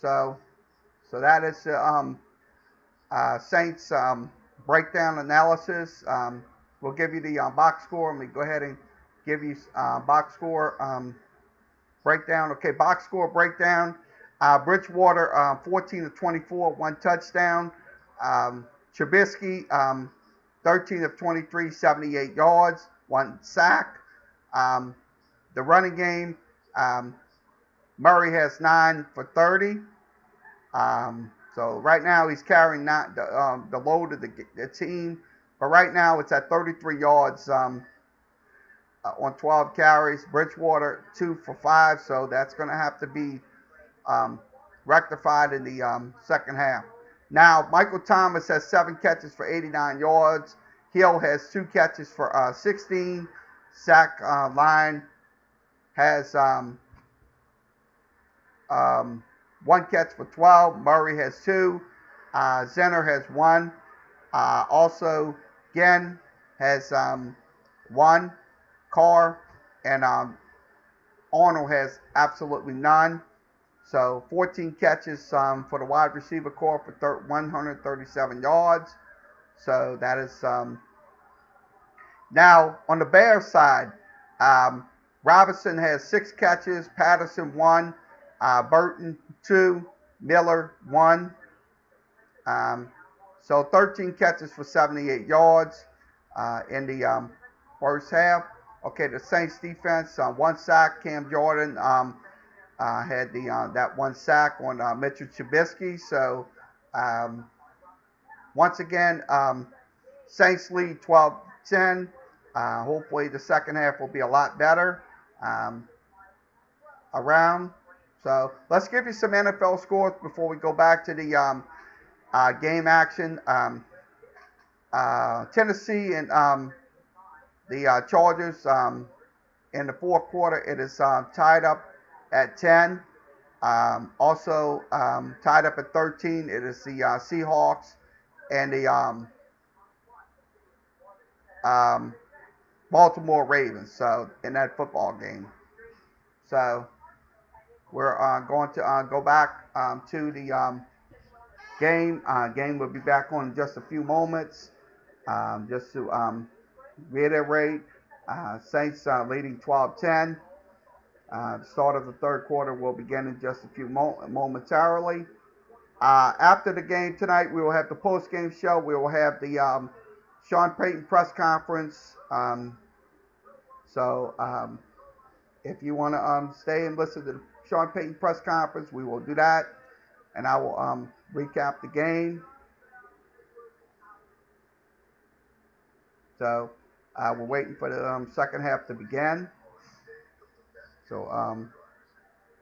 [SPEAKER 1] So that is Saints breakdown analysis. We'll give you the box score. Let me go ahead and give you box score breakdown. Okay, box score breakdown. Bridgewater 14 of 24, 1 touchdown. Trubisky 13 of 23, 78 yards, 1 sack. The running game, Murray has 9 for 30. So right now he's carrying the load of the team. But right now it's at 33 yards on 12 carries. Bridgewater 2 for 5, so that's going to have to be um, rectified in the second half. Now, Michael Thomas has 7 catches for 89 yards. Hill has 2 catches for 16. Zach Line has 1 catch for 12. Murray has 2. Zenner has 1. Also, Ginn has 1. Carr and Arnold has absolutely none. So 14 catches for the wide receiver core for 137 yards. So that is now on the Bears side. Robinson has 6 catches, Patterson 1, Burton 2, Miller 1. So 13 catches for 78 yards in the first half. Okay, the Saints defense, 1 sack. Cam Jordan had that 1 sack on Mitchell Trubisky. So once again, Saints lead 12-10. Hopefully the second half will be a lot better around. So let's give you some NFL scores before we go back to the game action. Tennessee and the Chargers in the fourth quarter, it is tied up at 10. Also tied up at 13, it is the Seahawks and the Baltimore Ravens. So in that football game. So we're going to go back to the game. Game will be back on in just a few moments. Just to reiterate, Saints leading 12-10. The start of the third quarter will begin in just a few momentarily. After the game tonight, we will have the post-game show. We will have the Sean Payton press conference. So if you want to stay and listen to the Sean Payton press conference, we will do that. And I will recap the game. So we're waiting for the second half to begin. So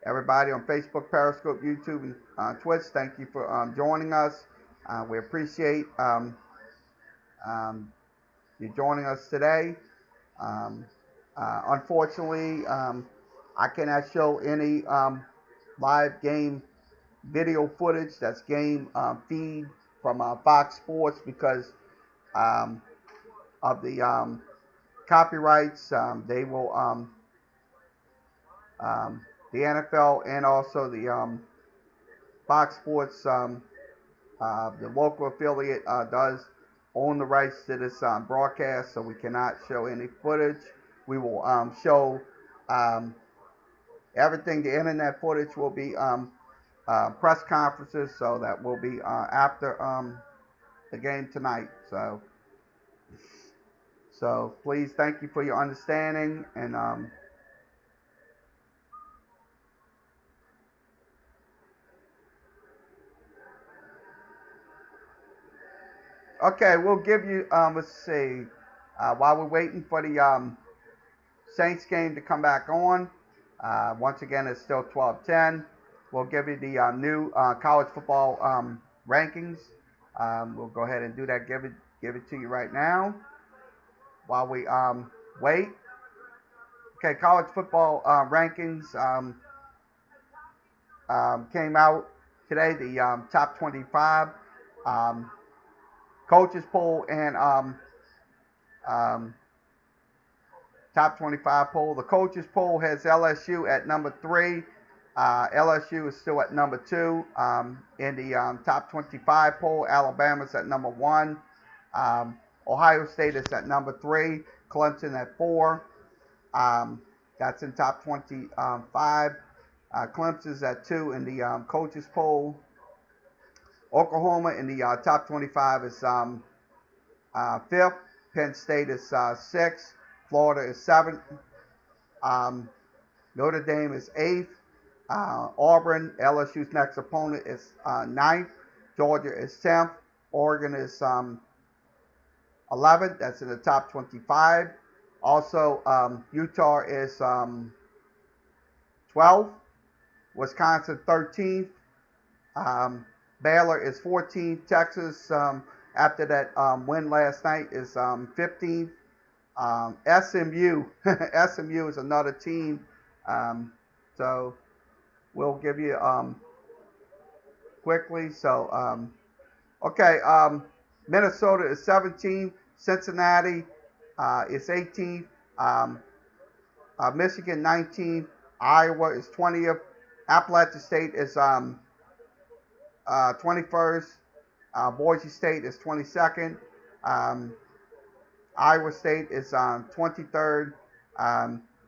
[SPEAKER 1] everybody on Facebook, Periscope, YouTube, and Twitch, thank you for joining us. We appreciate you joining us today. Unfortunately, I cannot show any live game video footage. That's game feed from Fox Sports because of the copyrights. They will the NFL and also the Fox Sports, the local affiliate, does own the rights to this broadcast, so we cannot show any footage. We will show everything. The internet footage will be press conferences, so that will be after the game tonight. So please, thank you for your understanding and okay, we'll give you, let's see, while we're waiting for the Saints game to come back on, once again, it's still 12-10. We'll give you the new college football rankings. We'll go ahead and do that, give it to you right now while we wait. Okay, college football rankings came out today, the top 25. Coaches poll and top 25 poll. The coaches poll has LSU at number 3. LSU is still at number 2. In the top 25 poll, Alabama's at number 1. Ohio State is at number 3. Clemson at 4. That's in top 25. Clemson's at 2 in the coaches poll. Oklahoma in the top 25 is 5th. Penn State is 6th. Florida is 7th. Notre Dame is 8th. Auburn, LSU's next opponent, is 9th. Georgia is 10th. Oregon is 11th. That's in the top 25. Also, Utah is 12th, Wisconsin 13th, Baylor is 14th, Texas after that win last night is 15th. SMU SMU is another team, so we'll give you quickly. So okay, Minnesota is 17th, Cincinnati is 18th, Michigan 19th, Iowa is 20th, Appalachian State is 21st, Boise State is 22nd, Iowa State is 23rd,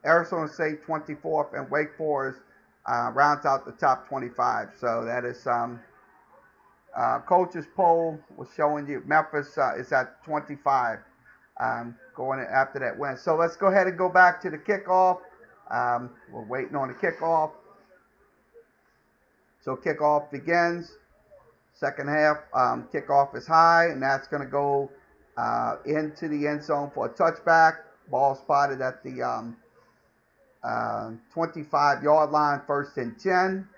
[SPEAKER 1] Arizona State 24th, and Wake Forest rounds out the top 25. So that is coaches poll was showing you Memphis is at 25 going after that win. So let's go ahead and go back to the kickoff. We're waiting on the kickoff. So kickoff begins. Second half, kickoff is high, and that's going to go into the end zone for a touchback. Ball spotted at the 25-yard line, 1st and 10.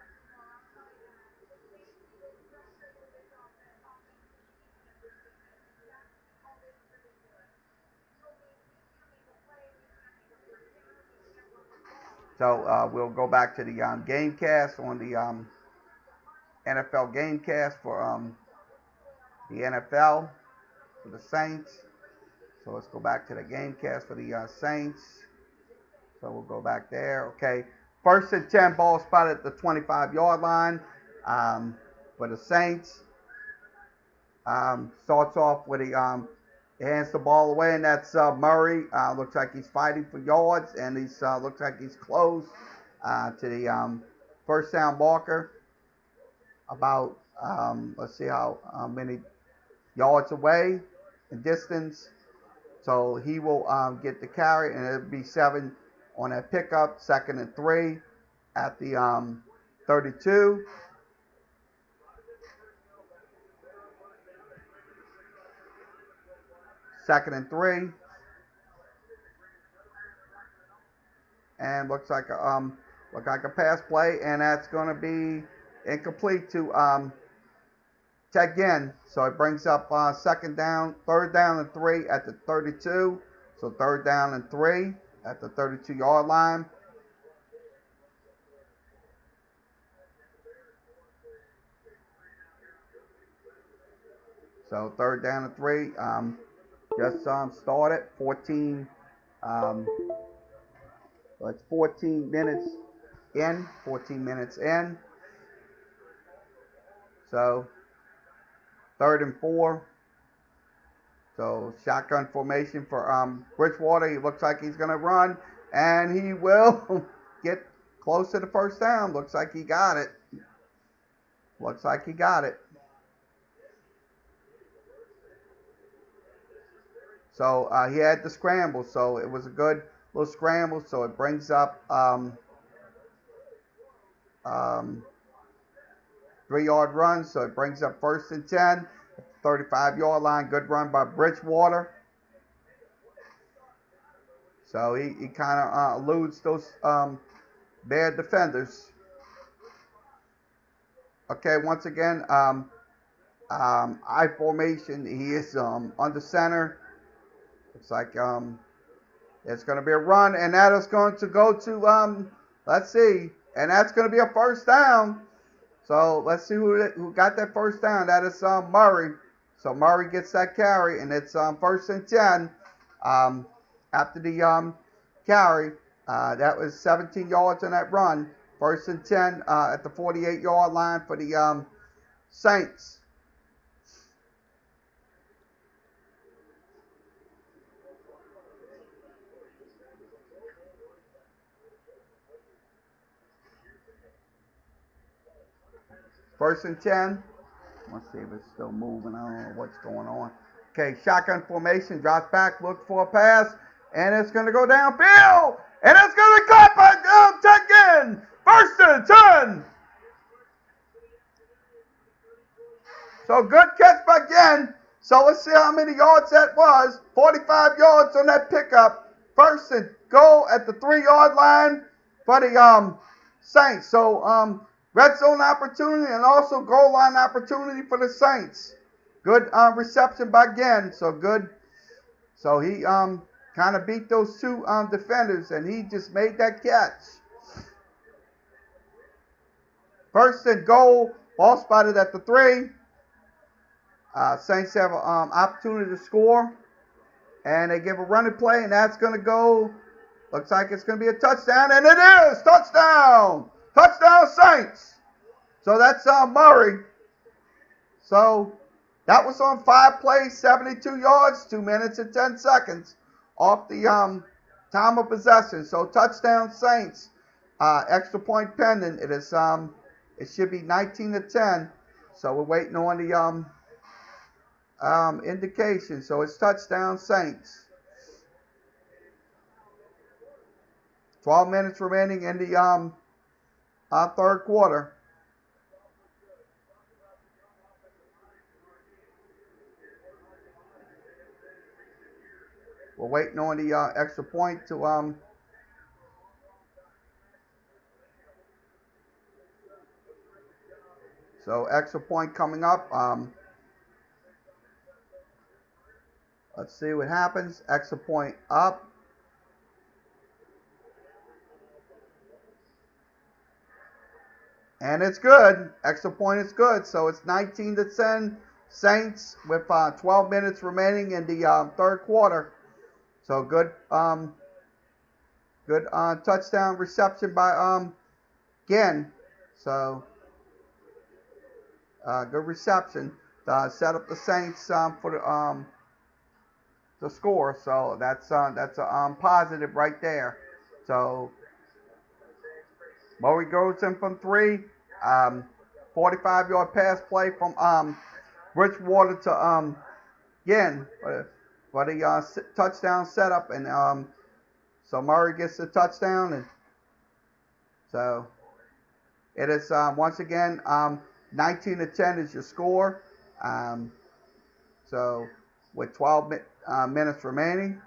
[SPEAKER 1] So we'll go back to the Gamecast on the NFL Gamecast for the NFL for the Saints. So let's go back to the Gamecast for the Saints. So we'll go back there. Okay, 1st and 10, ball spotted at the 25-yard line for the Saints. Starts off with he hands the ball away, and that's Murray. Looks like he's fighting for yards, and he's looks like he's close to the first down marker. About let's see how many yards away in distance. So he will get the carry, and it'll be 7 on that pickup. 2nd and 3 at the 32. Second and 3, and looks like a pass play, and that's going to be incomplete to Ted Ginn. So it brings up 3rd down and 3 at the 32. So 3rd down and 3 at the 32-yard line. So 3rd down and 3. Just started 14. So it's 14 minutes in. 14 minutes in. So 3rd and 4. So shotgun formation for Bridgewater. He looks like he's going to run, and he will get close to the first down. Looks like he got it. Looks like he got it. So he had the scramble, so it was a good little scramble. So it brings up 3-yard run. So it brings up 1st and 10, 35-yard line. Good run by Bridgewater. So he kind of eludes those Bear defenders. Okay, once again, I formation. He is under center. Looks like it's going to be a run, and that is going to go to let's see, and that's going to be a first down. So let's see who got that first down. That is Murray. So Murray gets that carry, and it's 1st and 10. After the carry, that was 17 yards on that run. 1st and 10 at the 48-yard line for the Saints. First and 10. Let's see if it's still moving. I don't know what's going on. Okay, shotgun formation. Drops back, looks for a pass, and it's going to go downfield. And it's going to be caught by Ted Ginn. 1st and 10. So good catch by Ginn. So let's see how many yards that was. 45 yards on that pickup. first and goal at the 3-yard line for the Saints. So red zone opportunity and also goal line opportunity for the Saints. Good reception by Ginn. So good. So he kind of beat those two defenders, and he just made that catch. First and goal, ball spotted at the 3. Saints have an opportunity to score, and they give a running play, and that's going to go. Looks like it's going to be a touchdown, and it is touchdown! Touchdown Saints! So that's Murray. So that was on 5 plays, 72 yards, 2 minutes and 10 seconds off the time of possession. So touchdown Saints. Extra point pending. It is it should be 19-10. So we're waiting on the indication. So it's touchdown Saints. 12 minutes remaining in the third quarter. We're waiting on the extra point to so extra point coming up. Let's see what happens. Extra point up. And it's good. Extra point is good. So it's 19-10 Saints with 12 minutes remaining in the third quarter. So good good touchdown reception by Ginn. So good reception to set up the Saints for the score. So that's a positive right there. So Murray goes in from 3. 45-yard pass play from Bridgewater to Ginn for the touchdown setup, and so Murray gets the touchdown, and so it is once again 19-10 is your score. So with 12 minutes remaining.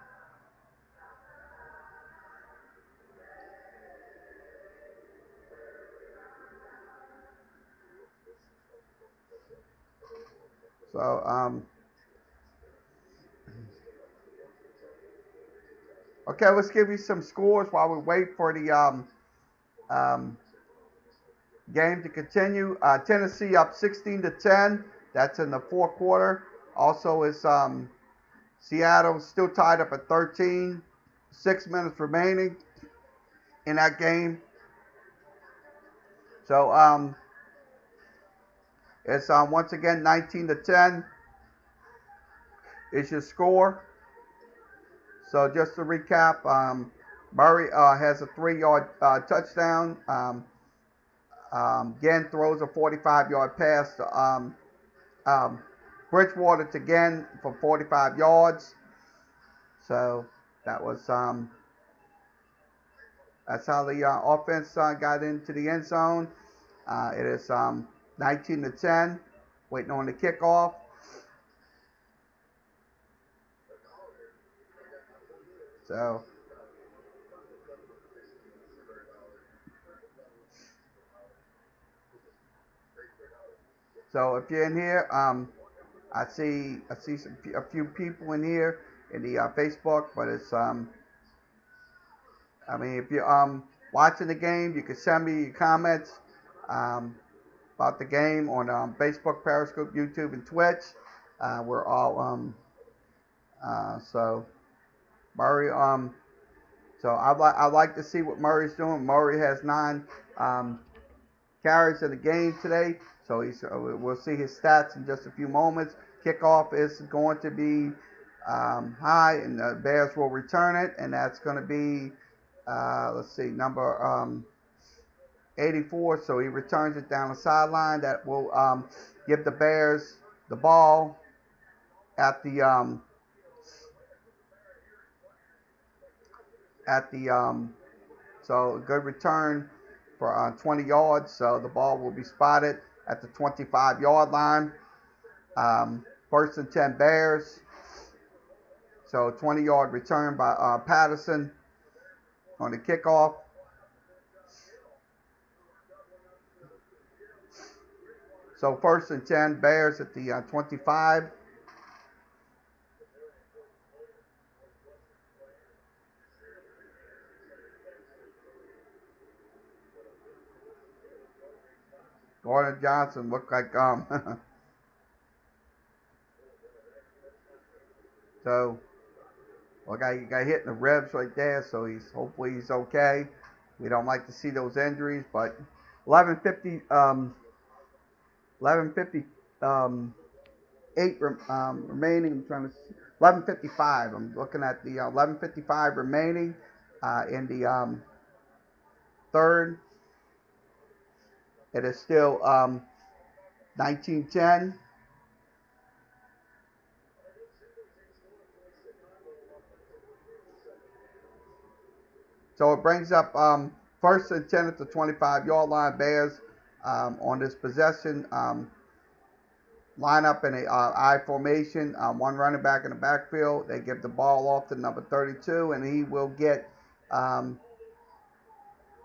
[SPEAKER 1] So okay, let's give you some scores while we wait for the game to continue. Tennessee up 16-10. That's in the fourth quarter. Also is Seattle still tied up at 13. 6 minutes remaining in that game. So it's once again 19-10 is your score. So just to recap, Murray has a 3-yard touchdown. Ginn throws a 45-yard pass to Bridgewater to Ginn for 45 yards. So that was that's how the offense got into the end zone. It is 19-10, waiting on the kickoff. So if you're in here, I see a few people in here in the Facebook, but it's I mean, if you're watching the game, you can send me your comments about the game on Facebook, Periscope, YouTube, and Twitch. We're all so Murray. So I'd like to see what Murray's doing. Murray has 9 carries in the game today. So we'll see his stats in just a few moments. Kickoff is going to be high, and the Bears will return it, and that's going to be, let's see, number 84. So he returns it down the sideline. That will give the Bears the ball at the so good return for 20 yards. So the ball will be spotted at the 25-yard line. First and 10 Bears. So 20-yard return by Patterson on the kickoff. So 1st and 10, Bears at the 25. Gordon Johnson looked like so he got hit in the ribs right there, so hopefully he's okay. We don't like to see those injuries, but 11:50 remaining. I'm trying to 11:55. I'm looking at the 11:55 remaining in the third. It is still 19-10. So it brings up 1st and 10 at the 25-yard line. Bears on this possession line up in a I formation. One running back in the backfield. They give the ball off to number 32, and he will get.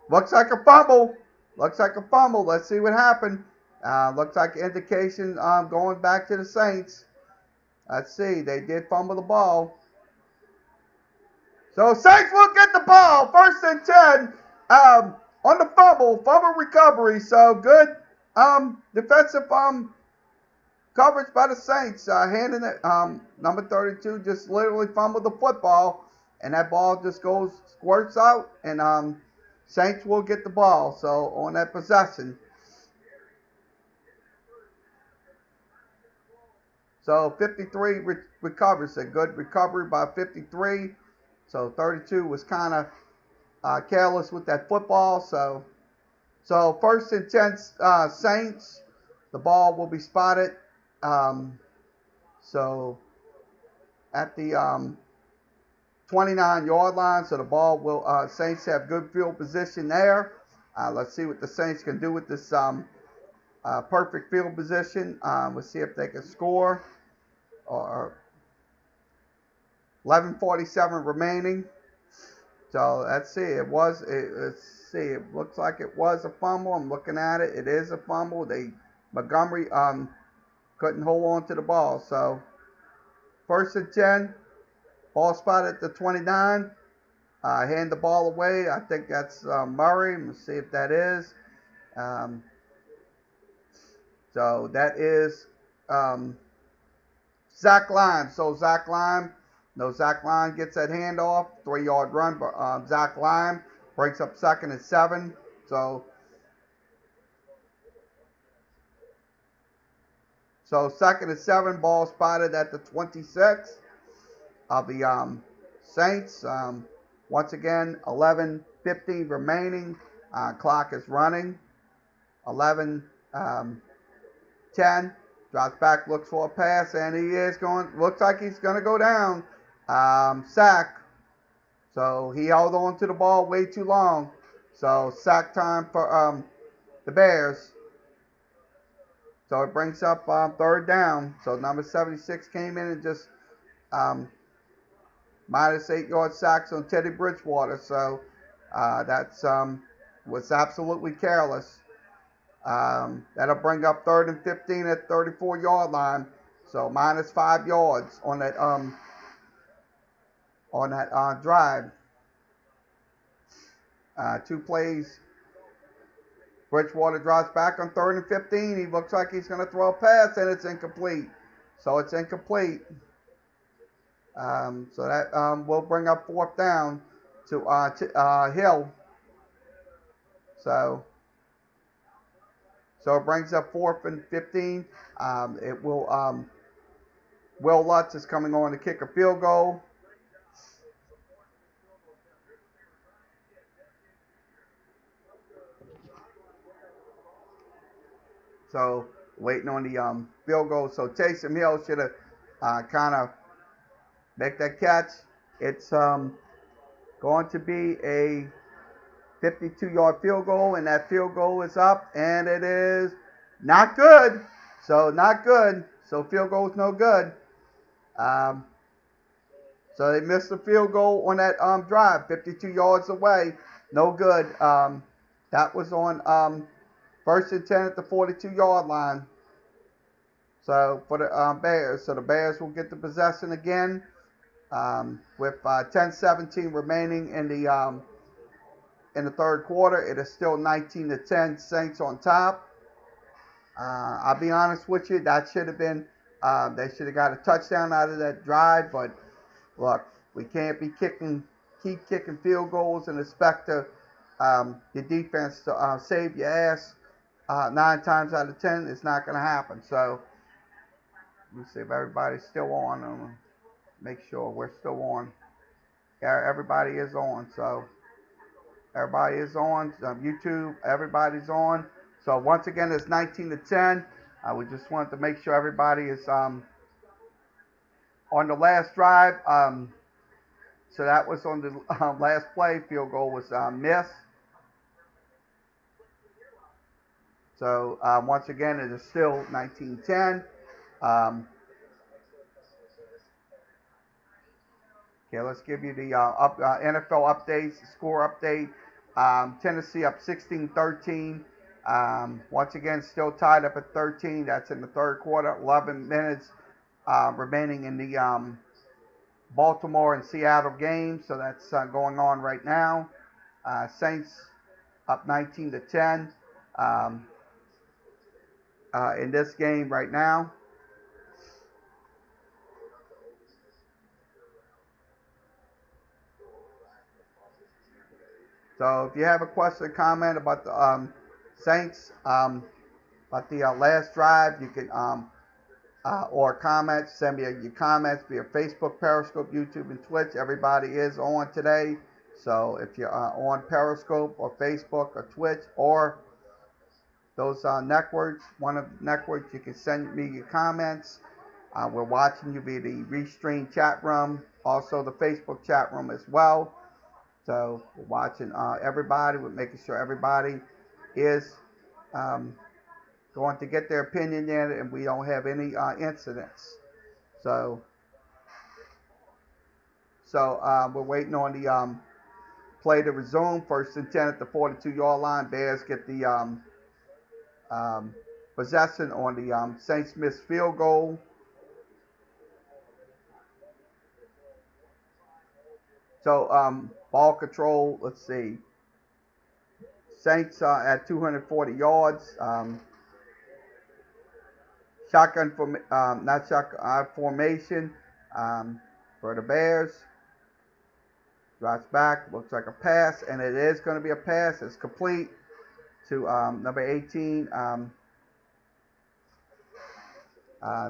[SPEAKER 1] Looks like a fumble. Looks like a fumble. Let's see what happened. Looks like indication going back to the Saints. Let's see. They did fumble the ball. So Saints will get the ball. 1st and 10 on the fumble recovery. So good defensive coverage by the Saints. Handing it, number 32 just literally fumbled the football, and that ball just squirts out, and Saints will get the ball. So on that possession. So 53 recovers. A good recovery by 53. So 32 was kind of careless with that football. So 1st and 10 Saints. The ball will be spotted. So at the 29-yard line. So the ball will Saints have good field position there. Let's see what the Saints can do with this perfect field position. Let's see if they can score. Or 11:47 remaining. So let's see. Let's see. It looks like it was a fumble. I'm looking at it. It is a fumble. Montgomery couldn't hold on to the ball. So 1st and 10. Ball spot at the 29. Hand the ball away. I think that's Murray. Let's see if that is. So that is Zach Line. So Zach Line gets that handoff. 3-yard run, but Zach Line breaks up 2nd and 7. So 2nd and 7, ball spotted at the 26 of the Saints. Once again, 11:15 remaining. Clock is running. 11:10. Drops back, looks for a pass, and he is going. Looks like he's going to go down. Sack. So he held on to the ball way too long. So sack time for the Bears. So it brings up 3rd down. So number 76 came in and just minus 8-yard sacks on Teddy Bridgewater. So that's was absolutely careless. That'll bring up 3rd and 15 at 34-yard line. So minus 5 yards on that drive. 2 plays. Bridgewater drops back on 3rd and 15. He looks like he's going to throw a pass, and it's incomplete. So it's incomplete. So that will bring up 4th down to Hill. So it brings up 4th and 15. It will Will Lutz is coming on to kick a field goal. So waiting on the field goal. So Taysom Hill should have kind of make that catch. It's going to be a 52-yard field goal, and that field goal is up, and it is not good. So not good. So field goal is no good. So they missed the field goal on that drive, 52 yards away. No good. That was on 1st and 10 at the 42-yard line. So for the Bears. So the Bears will get the possession again with 10:17 remaining in the third quarter. It is still 19-10, Saints on top. I'll be honest with you, that should have been, they should have got a touchdown out of that drive, but look, we can't be keep kicking field goals and expect the defense to save your ass 9 times out of 10. It's not going to happen. So let me see if everybody's still on. Make sure we're still on. Yeah, everybody is on. So everybody is on. YouTube, everybody's on. So once again, it's 19-10. We just wanted to make sure everybody is on the last drive. So that was on the last play. Field goal was missed. So once again, it is still 19-10. Okay, let's give you the NFL updates, the score update. Tennessee up 16-13. Once again, still tied up at 13. That's in the third quarter. 11 minutes remaining in the Baltimore and Seattle game. So that's going on right now. Saints up 19-10 in this game right now. So if you have a question or comment about the Saints, about the last drive, you can, or comments, send me your comments via Facebook, Periscope, YouTube, and Twitch. Everybody is on today. So if you're on Periscope or Facebook or Twitch or those networks, one of the networks, you can send me your comments. We're watching you via the Restream chat room, also the Facebook chat room as well. So we're watching everybody. We're making sure everybody is going to get their opinion in, and we don't have any incidents. So we're waiting on the play to resume. 1st and 10 at the 42-yard line. Bears get the possession on the Saints missed field goal. So ball control, let's see. Saints at 240 yards. Shotgun formation for the Bears. Drops back, looks like a pass, and it is going to be a pass. It's complete to number 18.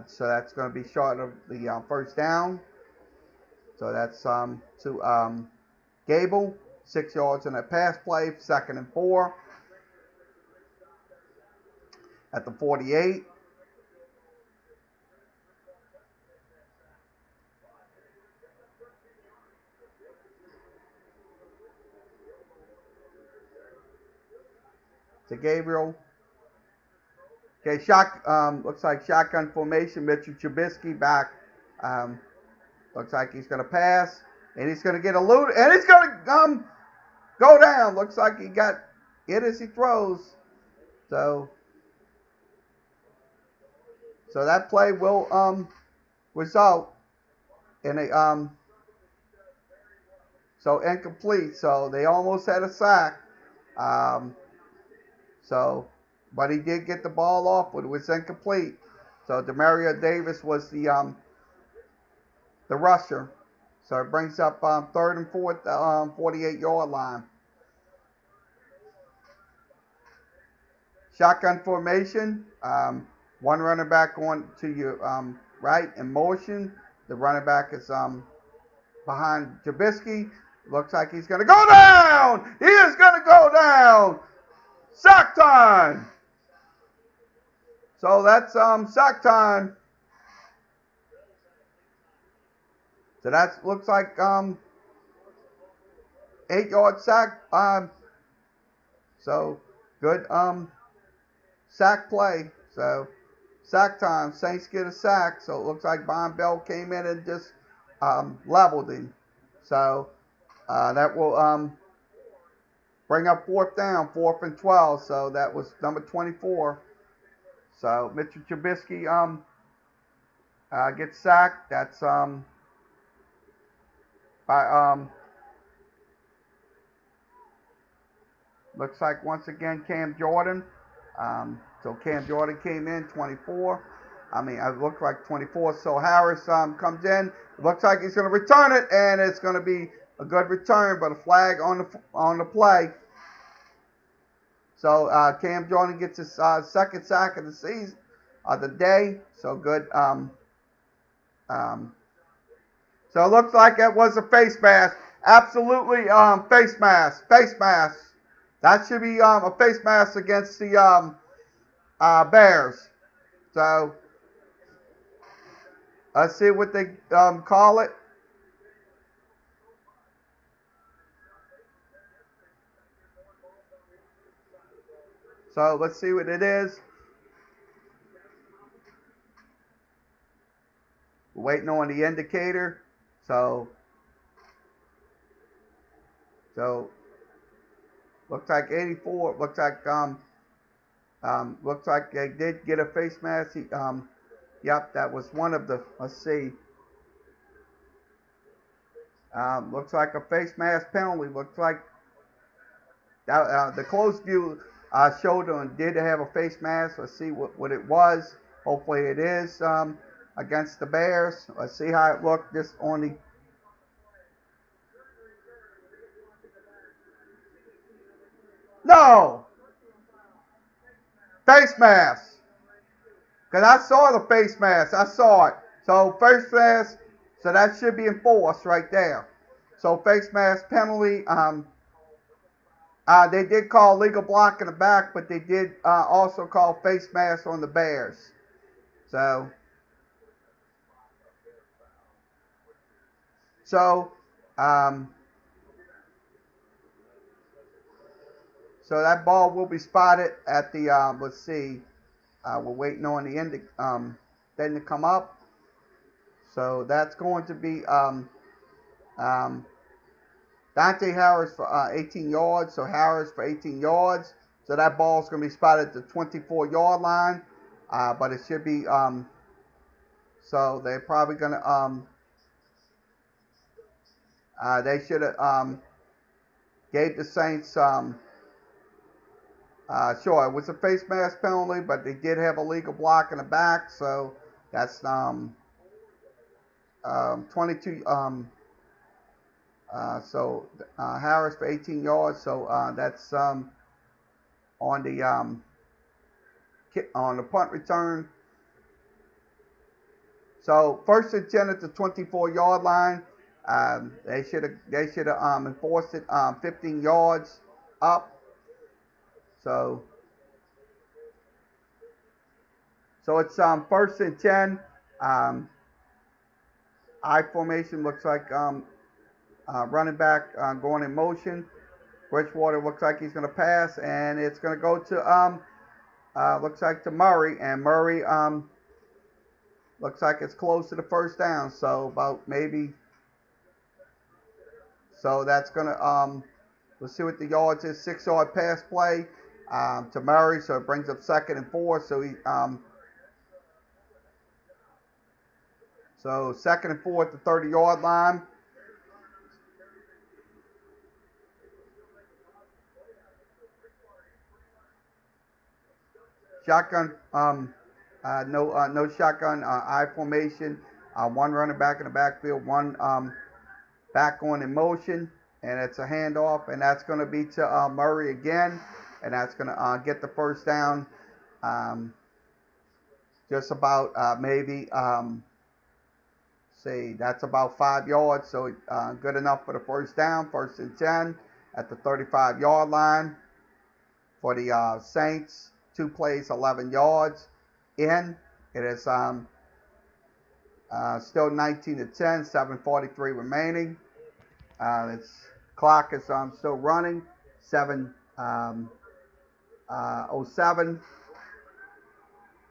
[SPEAKER 1] So that's going to be short of the first down. So that's to Gable. 6 yards in a pass play. 2nd and 4. At the 48. To Gabriel. Okay, looks like shotgun formation. Mitchell Trubisky back. Looks like he's going to pass. And he's going to get eluded. And he's going to go down. Looks like he got it as he throws. So that play will result in a so incomplete. So they almost had a sack. But he did get the ball off, but it was incomplete. So Demario Davis was the rusher. So it brings up 3rd and 4th, 48-yard line. Shotgun formation. One running back on to your right in motion. The running back is behind Trubisky. Looks like he's going to go down. He is going to go down. Sack time. So that's sack time. So that looks like 8-yard sack. So good sack play. So sack time. Saints get a sack. So it looks like Von Bell came in and just leveled him. So that will bring up fourth down, 4th and 12. So that was number 24. So Mitchell Trubisky gets sacked. That's by looks like once again Cam Jordan. So Cam Jordan came in 24. I mean, it looked like 24. So Harris comes in. Looks like he's going to return it, and it's going to be a good return, but a flag on the play. So Cam Jordan gets his second sack of the season, of the day. So good. So it looks like it was a face mask. Absolutely, face mask. Face mask. That should be a face mask against the Bears. So let's see what they call it. So let's see what it is. We're waiting on the indicator. So looks like 84. Looks like they did get a face mask. Yep, that was one of the. Let's see. Looks like a face mask penalty. Looks like the close view showed him did have a face mask. Let's see what it was. Hopefully it is against the Bears. Let's see how it looked. This on the. No! Face mask. Because I saw the face mask. I saw it. So face mask. So that should be enforced right there. So face mask penalty. They did call legal block in the back, but they did also call face mask on the Bears. So that ball will be spotted at the, let's see, we're waiting on the end thing to come up. So that's going to be Dante Harris for 18 yards. So Harris for 18 yards. So that ball's going to be spotted at the 24-yard line. But it should be, so they're probably going to, they should have gave the Saints, sure, it was a face mask penalty, but they did have a legal block in the back. So that's 22, so Harris for 18 yards. So that's on the punt return. So 1st and 10 at the 24-yard line. They should have enforced it 15 yards up. So it's 1st and 10. I formation looks like running back going in motion. Bridgewater looks like he's going to pass, and it's going to go to looks like to Murray, and Murray looks like it's close to the first down. So about maybe. So that's going to let's see what the yards is. 6-yard pass play to Murray, so it brings up 2nd and 4. So he so 2nd and 4 at the 30-yard line. Shotgun, no shotgun, I formation. One running back in the backfield, one back on in motion, and it's a handoff, and that's going to be to Murray again, and that's going to get the first down. Just about maybe, see, that's about 5 yards, so good enough for the first down. 1st and 10 at the 35-yard line for the Saints. 2 plays, 11 yards in. It is still 19-10, 7:43 remaining. Its clock is still running. 7:07.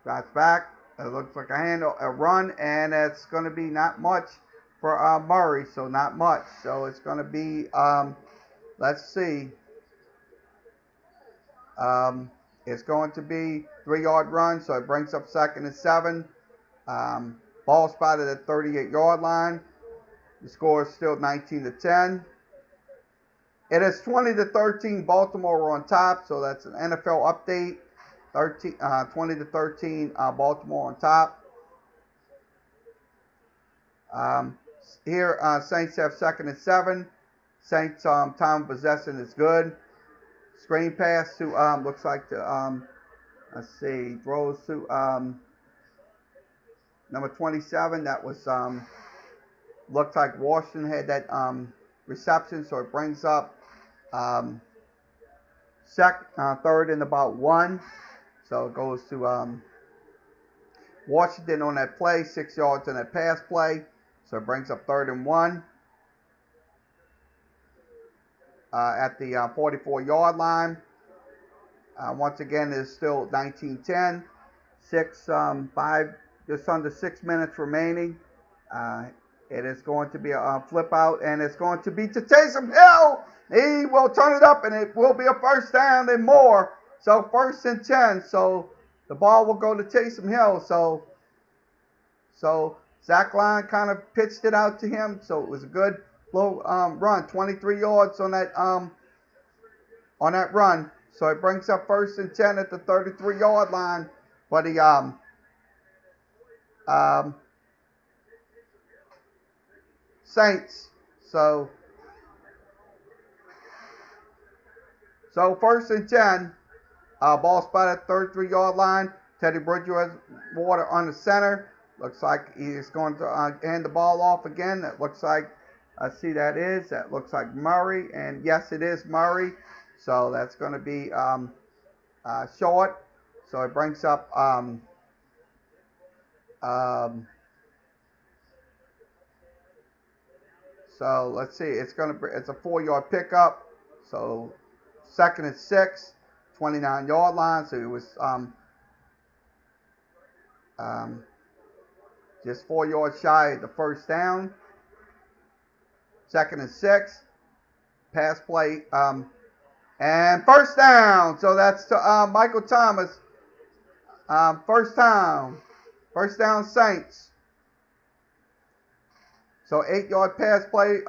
[SPEAKER 1] That's back. It looks like a run, and it's going to be not much for Murray, so not much. So it's going to be, let's see, it's going to be 3-yard run, so it brings up 2nd and 7. Ball spotted at 38-yard line. The score is still 19-10. It is 20-13. Baltimore on top, so that's an NFL update. 20-13. Baltimore on top. Here, Saints have 2nd and 7. Saints time of possession is good. Screen pass to looks like to let's see, throws to number 27. That was looked like Washington had that reception, so it brings up 3rd and about 1. So it goes to Washington on that play, 6 yards on that pass play. So it brings up 3rd and 1 at the 44-yard line. Once again, it's still 19-10. 5, just under 6 minutes remaining. It is going to be a flip out, and it's going to be to Taysom Hill. He will turn it up, and it will be a 1st down and more. So 1st and 10. So the ball will go to Taysom Hill. So Zach Line kind of pitched it out to him. So it was a good low run, 23 yards on that run. So it brings up 1st and 10 at the 33-yard line for the Saints. So 1st and 10. Ball spot at 33-yard line. Teddy Bridgewater on the center. Looks like he's going to hand the ball off again. That looks like, let's see, that looks like Murray. And yes, it is Murray. So that's going to be short. So it brings up so let's see, it's a 4-yard pickup. So 2nd and 6, 29-yard line. So it was just 4 yards shy of the 1st down. 2nd and 6, pass play, and 1st down. So that's to Michael Thomas. 1st down Saints. So 8-yard pass play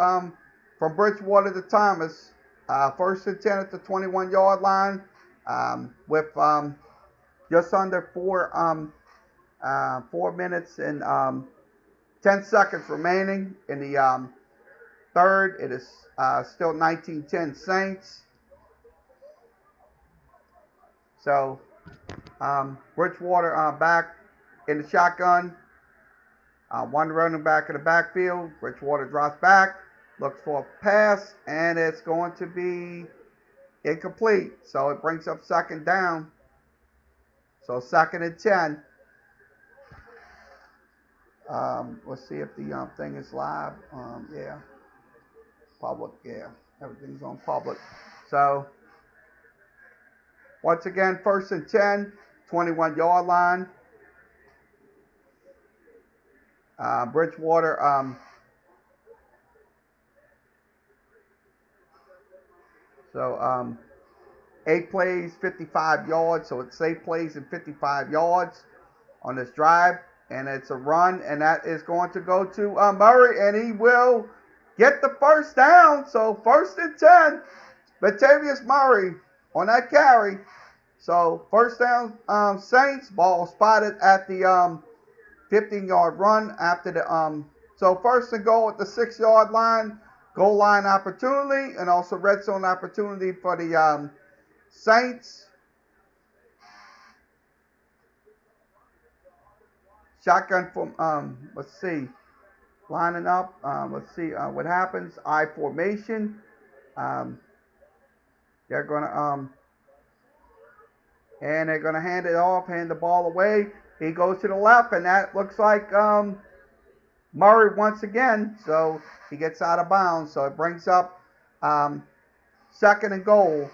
[SPEAKER 1] from Bridgewater to Thomas. 1st and 10 at the 21-yard line with just under 4 minutes and 10 seconds remaining in the 3rd. It is still 19-10 Saints. So Bridgewater back in the shotgun. One running back in the backfield. Bridgewater drops back, looks for a pass, and it's going to be incomplete. So it brings up 2nd down. So 2nd and 10. Let's see if the thing is live. Yeah. Public, yeah. Everything's on public. So once again, 1st and 10, 21-yard line. Bridgewater 8 plays, 55 yards. So it's 8 plays and 55 yards on this drive. And it's a run, and that is going to go to Murray, and he will get the 1st down. So 1st and 10, Latavius Murray on that carry. So 1st down Saints. Ball spotted at the 15-yard run after the so 1st and goal at the 6-yard line. Goal line opportunity, and also red zone opportunity for the Saints. Shotgun from let's see, lining up. Let's see what happens. I formation. They're gonna and they're gonna hand it off, hand the ball away. He goes to the left, and that looks like Murray once again. So he gets out of bounds. So it brings up 2nd and goal.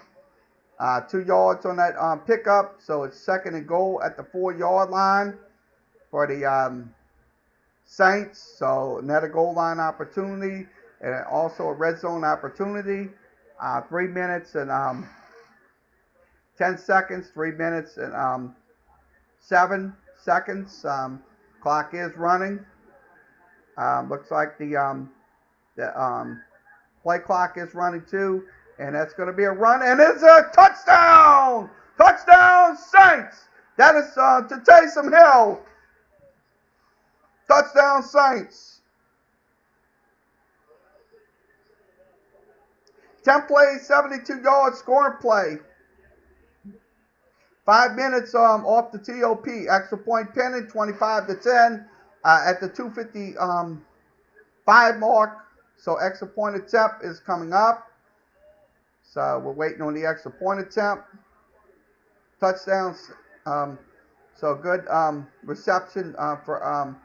[SPEAKER 1] 2 yards on that pickup. So it's 2nd and goal at the 4-yard line for the Saints. So another goal line opportunity and also a red zone opportunity. 3 minutes and 10 seconds. 3 minutes and 7 seconds. Clock is running. Looks like the play clock is running too, and that's going to be a run, and it's a touchdown! Touchdown, Saints! That is to Taysom Hill. Touchdown, Saints. 10 plays, 72 yards, scoring play. 5 minutes off the TOP. Extra point pending, 25-10 at the 2:55 mark. So extra point attempt is coming up. So we're waiting on the extra point attempt. Touchdowns. So good reception for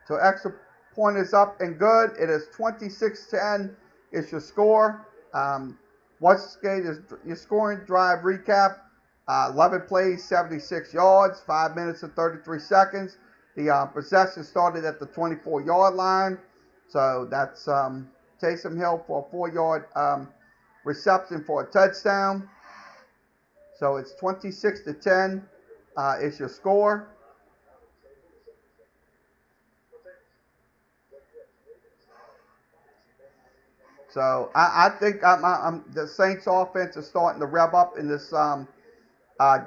[SPEAKER 1] so extra point is up and good. It is 26-10 is your score. What's is your scoring drive recap. 11 plays, 76 yards, 5 minutes and 33 seconds. The possession started at the 24-yard line. So that's Taysom Hill for a 4-yard reception for a touchdown. So it's 26-10 is your score. So I think the Saints offense is starting to rev up in this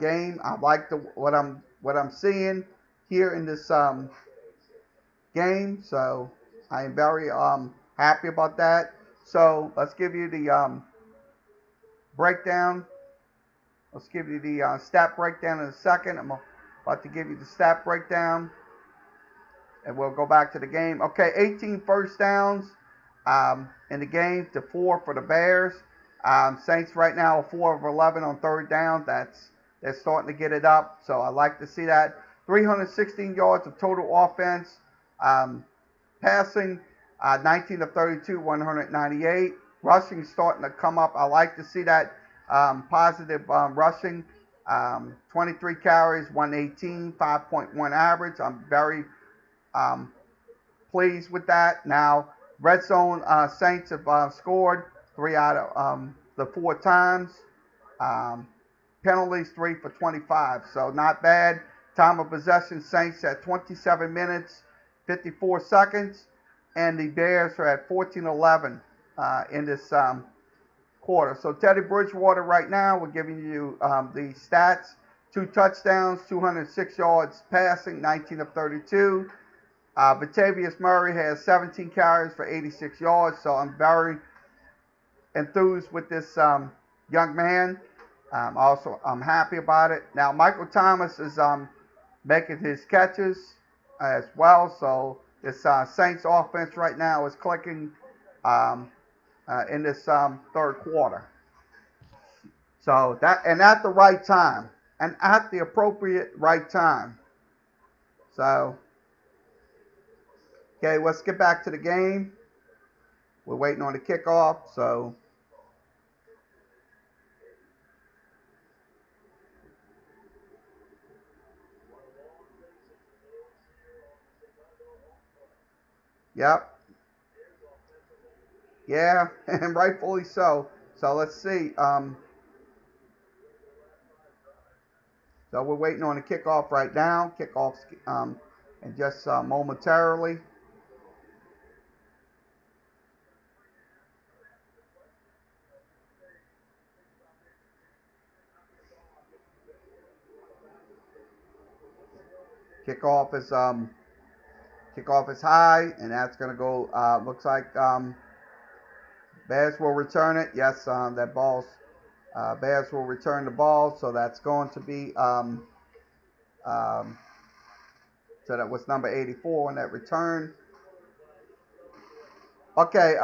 [SPEAKER 1] game. I like what I'm seeing here in this game. So I am very happy about that. So let's give you the breakdown. Let's give you the stat breakdown in a second. I'm about to give you the stat breakdown, and we'll go back to the game. Okay, 18 first downs in the game to 4 for the Bears. Saints right now are 4 of 11 on third down. They're starting to get it up, so I like to see that. 316 yards of total offense. Passing, 19 of 32, 198. Rushing starting to come up. I like to see that positive rushing. 23 carries, 118, 5.1 average. I'm very pleased with that. Now, red zone Saints have scored 3 out of the 4 times. Penalties 3 for 25, so not bad. Time of possession, Saints at 27 minutes, 54 seconds, and the Bears are at 14-11 in this quarter. So Teddy Bridgewater right now, we're giving you the stats. 2 touchdowns, 206 yards passing, 19 of 32. Latavius Murray has 17 carries for 86 yards, so I'm very enthused with this young man. I'm happy about it. Now, Michael Thomas is making his catches as well, so this Saints offense right now is clicking in this third quarter. So and at the right time, and at the appropriate right time. So, okay, let's get back to the game. We're waiting on the kickoff, so. Yep. Yeah, and rightfully so. So let's see. So we're waiting on the kickoff right now. Kickoffs in just momentarily. Kickoff is high, and that's going to go. Looks like Bears will return it. Yes, that ball's. Bears will return the ball, so that's going to be. So that was number 84 on that return. Okay,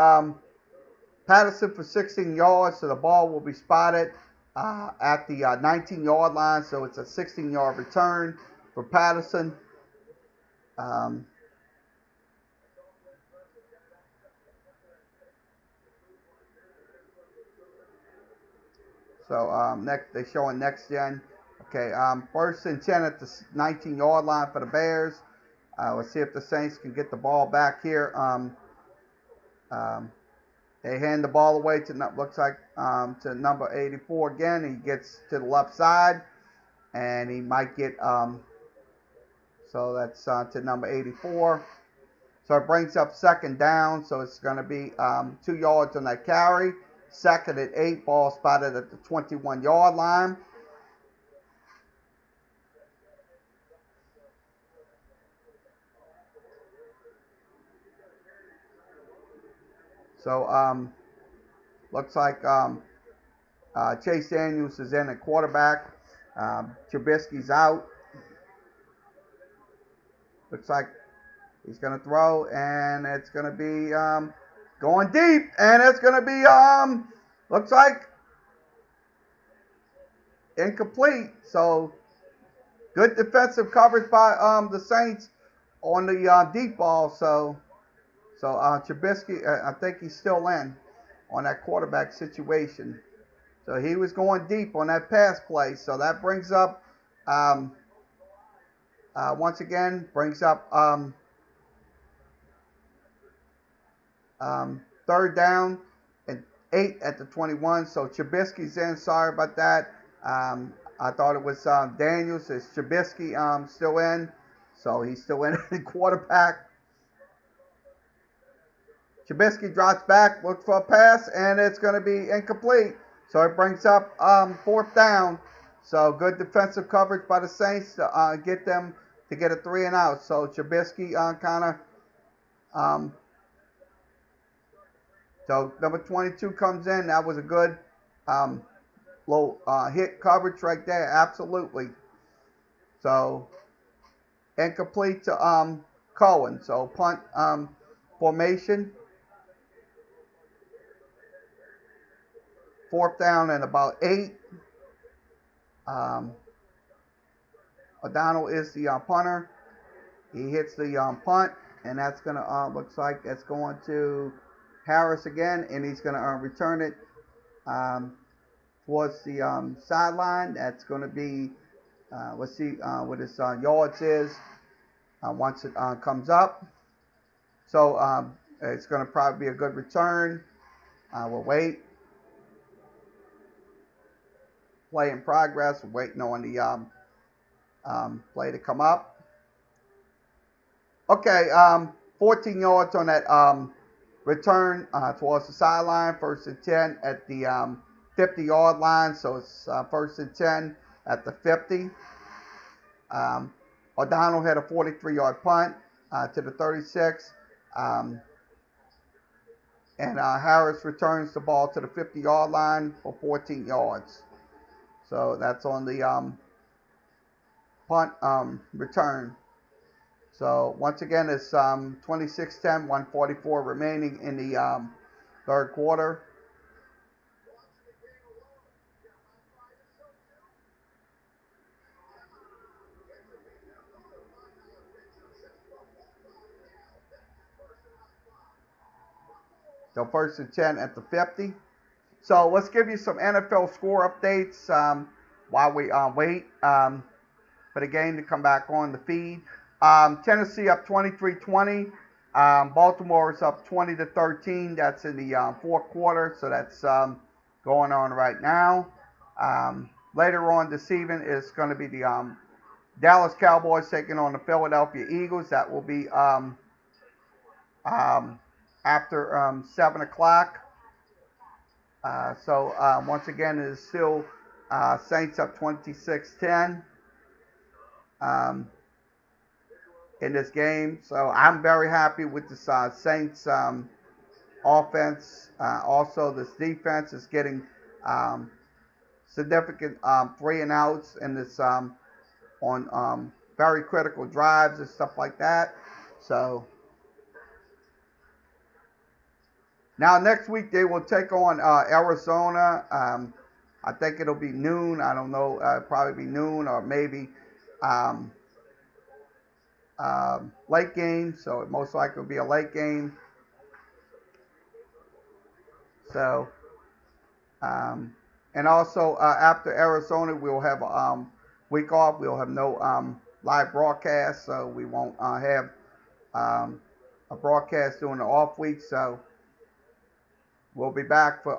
[SPEAKER 1] Patterson for 16 yards, so the ball will be spotted at the 19-yard line, so it's a 16-yard return for Patterson. So next they're showing next gen. Okay, first and 10 at the 19-yard line for the Bears. Let's see if the Saints can get the ball back here. They hand the ball away to looks like to number 84 again. He gets to the left side, and he might get so that's to number 84. So it brings up second down. So it's going to be 2 yards on that carry. Second and 8, ball spotted at the 21-yard line. So looks like Chase Daniels is in at quarterback. Trubisky's out. Looks like he's going to throw, and it's going to be going deep, and it's going to be looks like incomplete. So good defensive coverage by the Saints on the deep ball. So Trubisky, I think he's still in on that quarterback situation. So he was going deep on that pass play. So that brings up, once again, brings up third down and 8 at the 21. So Trubisky's in. Sorry about that. I thought it was Daniels. It's Trubisky still in. So he's still in at quarterback. Trubisky drops back, looks for a pass, and it's going to be incomplete. So it brings up fourth down. So good defensive coverage by the Saints to get them to get a 3 and out. So Trubisky so number 22 comes in. That was a good low hit coverage right there. Absolutely. So incomplete to Cohen. So punt formation. Fourth down and about 8. O'Donnell is the punter. He hits the punt, and that's going to, looks like that's going to Harris again, and he's going to return it towards the sideline. That's going to be, let's see what his yards is once it comes up. So it's going to probably be a good return. We'll wait. Play in progress. We're waiting on the play to come up. Okay, 14 yards on that return towards the sideline. First and 10 at the 50-yard line. So it's first and 10 at the 50. O'Donnell had a 43-yard punt to the 36. And Harris returns the ball to the 50-yard line for 14 yards. So that's on the punt return. So once again, it's 26-10, 144 remaining in the third quarter. So first and 10 at the 50. So let's give you some NFL score updates while we wait for the game to come back on the feed. Tennessee up 23-20. Baltimore is up 20-13. That's in the fourth quarter, so that's going on right now. Later on this evening is going to be the Dallas Cowboys taking on the Philadelphia Eagles. That will be after 7 o'clock. So once again, it is still Saints up 26-10 in this game. So I'm very happy with this Saints offense. Also, this defense is getting significant 3 and outs in this on very critical drives and stuff like that. So now next week they will take on Arizona. I think it'll be noon. I don't know. Probably be noon or maybe late game. So it most likely will be a late game. So and also after Arizona, we'll have a week off. We'll have no live broadcast, so we won't have a broadcast during the off week. So we'll be back for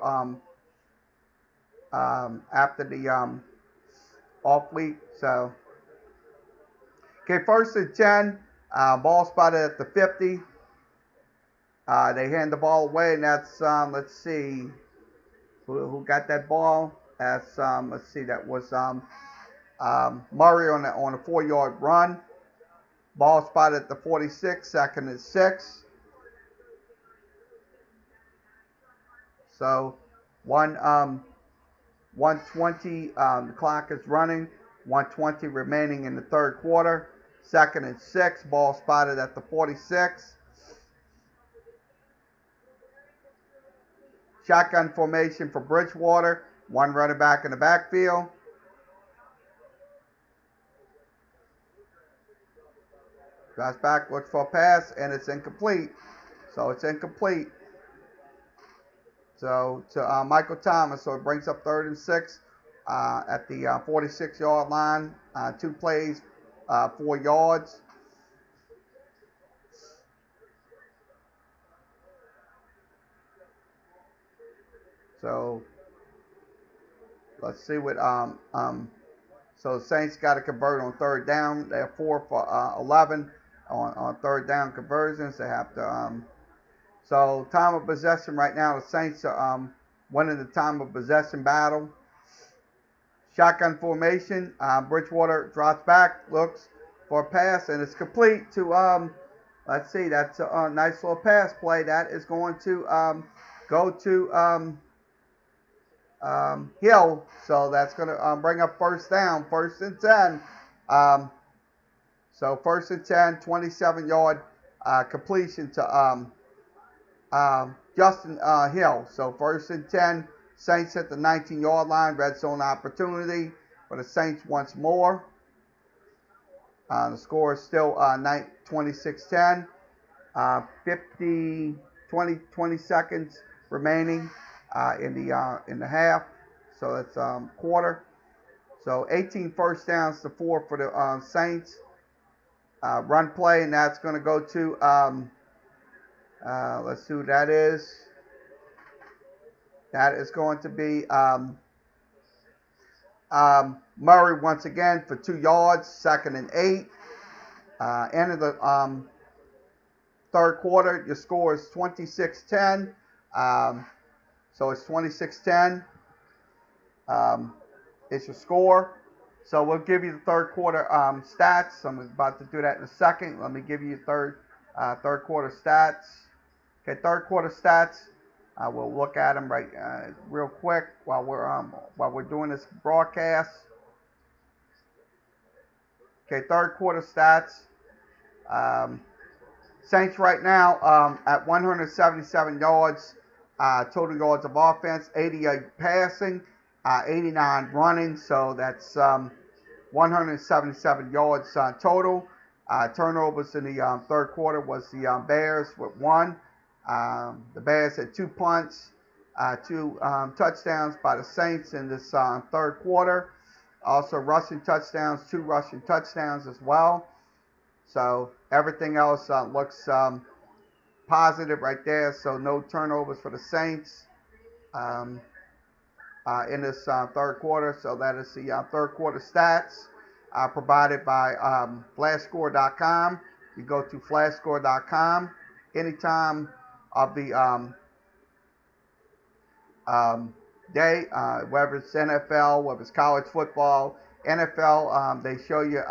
[SPEAKER 1] after the off week. So okay, 1st and 10, ball spotted at the 50. They hand the ball away, and that's let's see who got that ball. That's let's see, that was Murray on a 4-yard run. Ball spotted at the 46, 2nd and 6. So 120, the clock is running. 120 remaining in the 3rd quarter. 2nd and 6. Ball spotted at the 46. Shotgun formation for Bridgewater. 1 running back in the backfield. Drops back, looks for a pass, and it's incomplete. So it's incomplete. So to Michael Thomas. So it brings up 3rd and 6 at the 46-yard line. 2 plays, 4 yards. So let's see what so the Saints got to convert on 3rd down. They're 4 for 11 on 3rd down conversions. They have to so time of possession right now, the Saints are winning the time of possession battle. Shotgun formation. Bridgewater drops back, looks for a pass, and it's complete to let's see, that's a nice little pass play. That is going to go to Hill. So that's going to bring up 1st down, 1st and 10. So 1st and 10, 27-yard completion to Justin Hill. So 1st and 10, Saints at the 19-yard line. Red zone opportunity for the Saints once more. The score is still 26-10. 20 seconds remaining in the half. So that's quarter. So 18 1st downs to 4 for the Saints. Run play, and that's going to go to let's see who that is. That is going to be Murray once again for 2 yards. 2nd and 8. End of the 3rd quarter. Your score is 26-10. So it's 26-10. It's your score. So we'll give you the 3rd quarter stats. I'm about to do that in a second. Let me give you 3rd quarter stats. Okay, 3rd quarter stats. We'll look at them real quick while we're doing this broadcast. Okay, 3rd quarter stats. Saints right now at 177 yards, total yards of offense, 88 passing, 89 running. So that's 177 yards total. Turnovers in the 3rd quarter was the Bears with 1. The Bears had 2 punts, 2 touchdowns by the Saints in this 3rd quarter. Also rushing touchdowns, 2 rushing touchdowns as well. So everything else looks positive right there. So no turnovers for the Saints in this 3rd quarter. So that is the 3rd quarter stats provided by flashscore.com. You go to flashscore.com anytime of the day, whether it's NFL, whether it's college football, NFL, they show you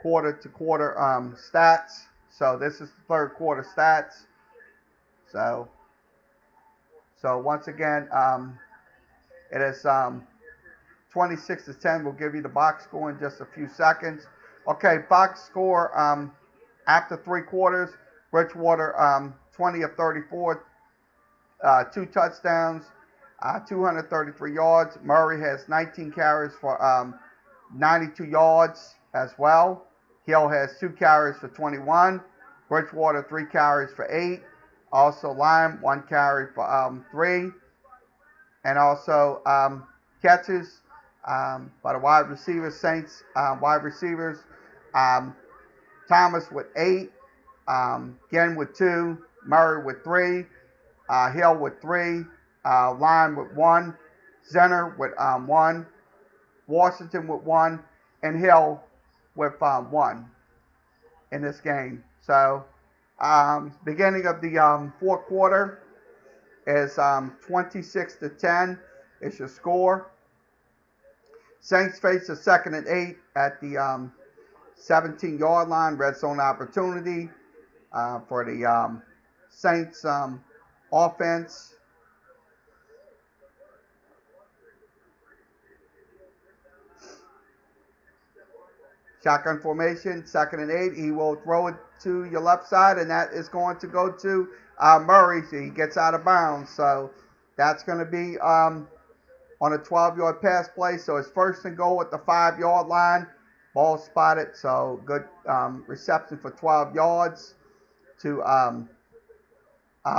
[SPEAKER 1] quarter to quarter stats. So this is the 3rd quarter stats. So once again, it is 26-10. We'll give you the box score in just a few seconds. Okay, box score after 3 quarters. Bridgewater 20 of 34, 2 touchdowns, 233 yards. Murray has 19 carries for 92 yards as well. Hill has 2 carries for 21. Bridgewater 3 carries for 8. Also Lime 1 carry for 3. And also catches by the wide receivers. Saints wide receivers Um, Thomas with 8. Ginn with 2. Murray with 3. Hill with 3. Lyon with 1. Zenner with 1. Washington with 1. And Hill with 1 in this game. So, beginning of the fourth quarter is 26-10. It's your score. Saints face a 2nd and 8 at the 17-yard line. Red zone opportunity for the Saints offense. Shotgun formation, 2nd and 8. He will throw it to your left side, and that is going to go to Murray. So he gets out of bounds. So that's going to be on a 12-yard pass play. So it's 1st and goal at the 5-yard line. Ball spotted. So good reception for 12 yards to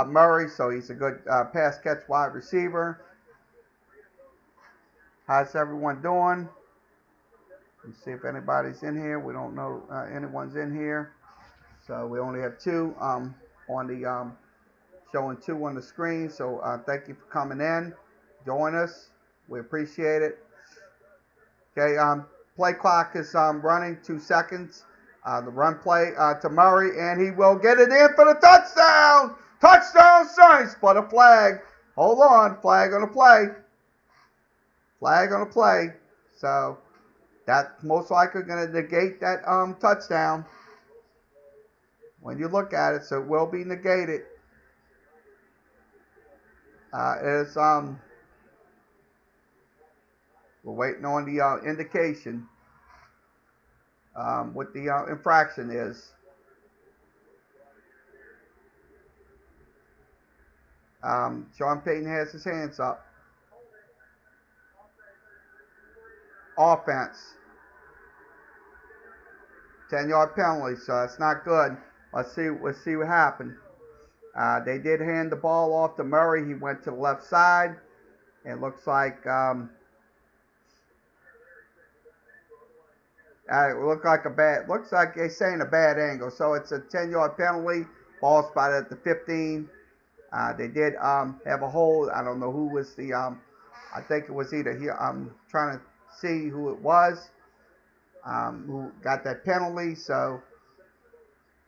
[SPEAKER 1] Murray. So he's a good pass catch wide receiver. How's everyone doing? Let's see if anybody's in here. We don't know anyone's in here. So we only have 2 on the showing 2 on the screen. So thank you for coming in. Join us. We appreciate it. Okay, play clock is running 2 seconds. The run play to Murray, and he will get it in for the touchdown. Touchdown Saints, but a flag. Hold on, flag on the play. Flag on the play. So that's most likely going to negate that touchdown when you look at it. So it will be negated. We're waiting on the indication what the infraction is. Sean Payton has his hands up. Offense. 10-yard penalty, so that's not good. Let's see what happened. They did hand the ball off to Murray. He went to the left side. It looks like looks like they're saying a bad angle. So it's a 10-yard penalty. Ball spotted at the 15. They did have a hold. I don't know who was the I think it was either here. I'm trying to see who it was who got that penalty. So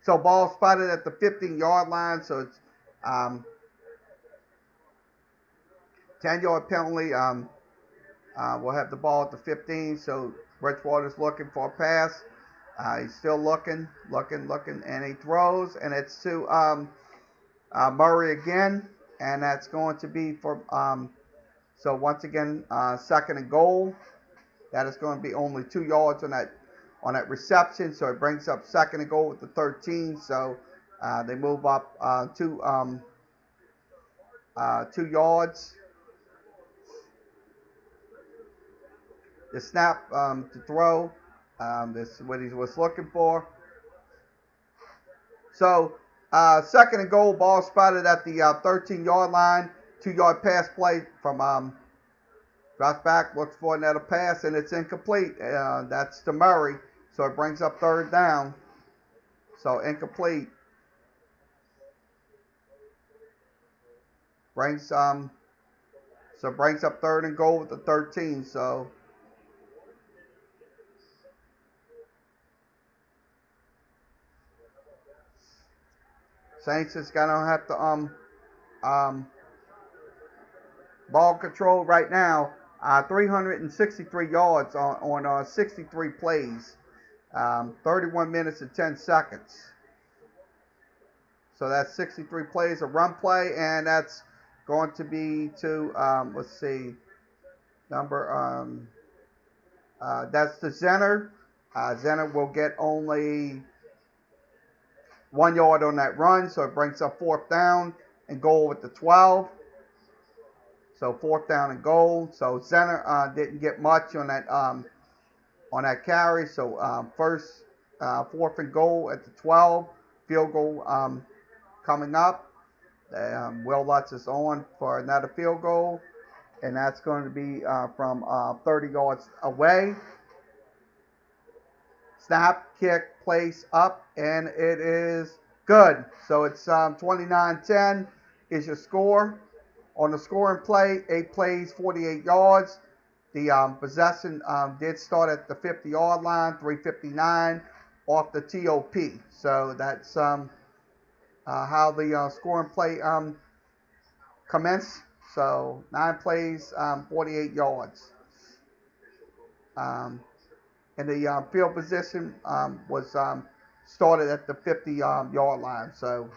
[SPEAKER 1] ball spotted at the 15-yard line. So it's 10-yard penalty. We'll have the ball at the 15. So Bridgewater's looking for a pass. He's still looking, and he throws, and it's to Murray again, and that's going to be for so once again 2nd and goal. That is going to be only 2 yards on that reception, so it brings up 2nd and goal with the 13. So they move up 2 yards. The snap to throw. This is what he was looking for. So 2nd and goal, ball spotted at the 13-yard line. 2-yard pass play from drops back, looks for another pass, and it's incomplete. That's to Murray. So it brings up 3rd down. So incomplete. Brings up 3rd and goal with the 13. So Saints is gonna have to ball control right now. 363 yards on 63 plays. 31 minutes and 10 seconds. So that's 63 plays, a run play, and that's going to be to let's see, number that's the Zenner. Zenner will get only 1 yard on that run, so it brings up 4th down and goal with the 12. So 4th down and goal. So Zenner didn't get much on that carry. So 4th and goal at the 12. Field goal coming up. Will Lutz is on for another field goal, and that's going to be from 30 yards away. Snap, kick, place, up, and it is good. So it's 29-10 is your score. On the scoring play, 8 plays, 48 yards. The possession did start at the 50-yard line, 3:59 off the TOP. So that's how the scoring play commenced. So 9 plays, 48 yards. And the field position was started at the 50-yard line. So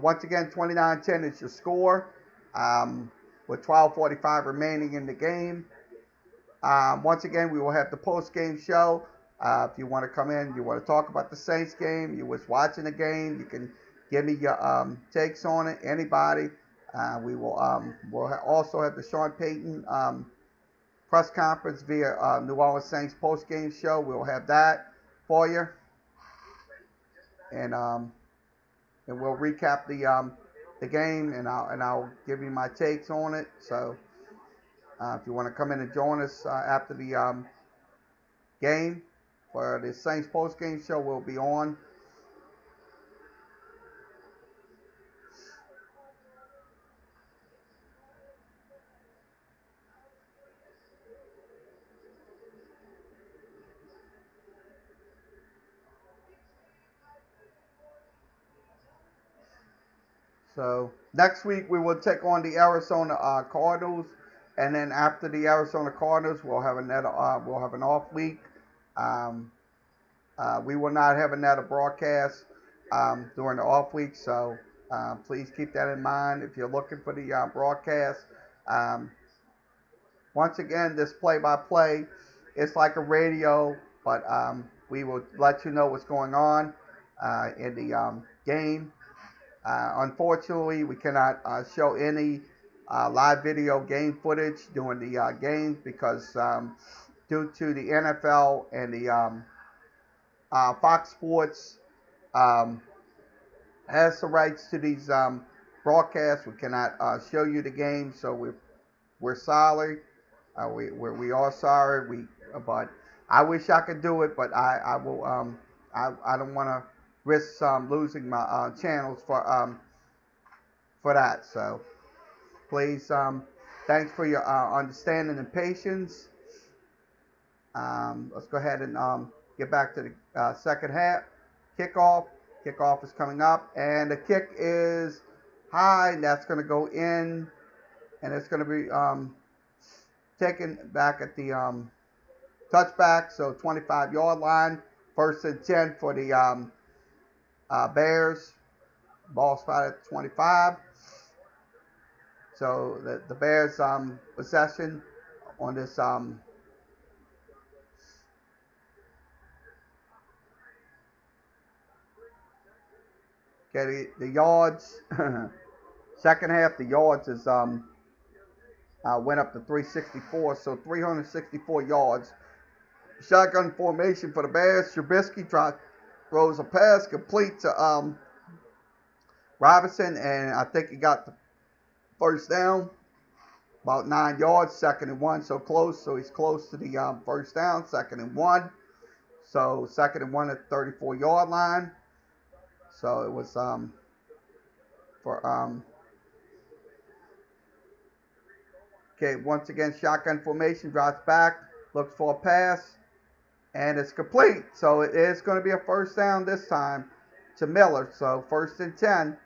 [SPEAKER 1] once again, 29-10 is your score, with 12:45 remaining in the game. Once again, we will have the post-game show. If you want to come in, you want to talk about the Saints game, you was watching the game, you can give me your takes on it. Anybody. We will we'll also have the Sean Payton press conference via New Orleans Saints post-game show. We'll have that for you, and we'll recap the game, and I'll give you my takes on it. So if you want to come in and join us after the game for the Saints post-game show, we'll be on. So next week we will take on the Arizona Cardinals, and then after the Arizona Cardinals, we'll have an off week. We will not have another broadcast during the off week, so please keep that in mind if you're looking for the broadcast. Once again, this play-by-play, it's like a radio, but we will let you know what's going on in the game. Unfortunately, we cannot show any live video game footage during the games because due to the NFL and the Fox Sports has the rights to these broadcasts, we cannot show you the game. So we're sorry. We are sorry. But I wish I could do it, but I will. I don't want to risk losing my channels for that. So please, thanks for your understanding and patience. Let's go ahead and get back to the second half. Kickoff. Kickoff is coming up, and the kick is high. And that's going to go in, and it's going to be taken back at the touchback. So 25-yard line. 1st and 10 for the Bears. Ball spotted at 25. So the Bears possession on this okay, the yards second half, the yards is went up to 364, so 364 yards. Shotgun formation for the Bears. Trubisky throws a pass complete to Robinson, and I think he got the first down, about 9 yards. 2nd and 1, so close. So he's close to the first down. 2nd and 1. So 2nd and 1 at the 34-yard line. So it was for okay, once again, shotgun formation, drops back, looks for a pass, and it's complete. So it is going to be a first down this time to Miller. So 1st and 10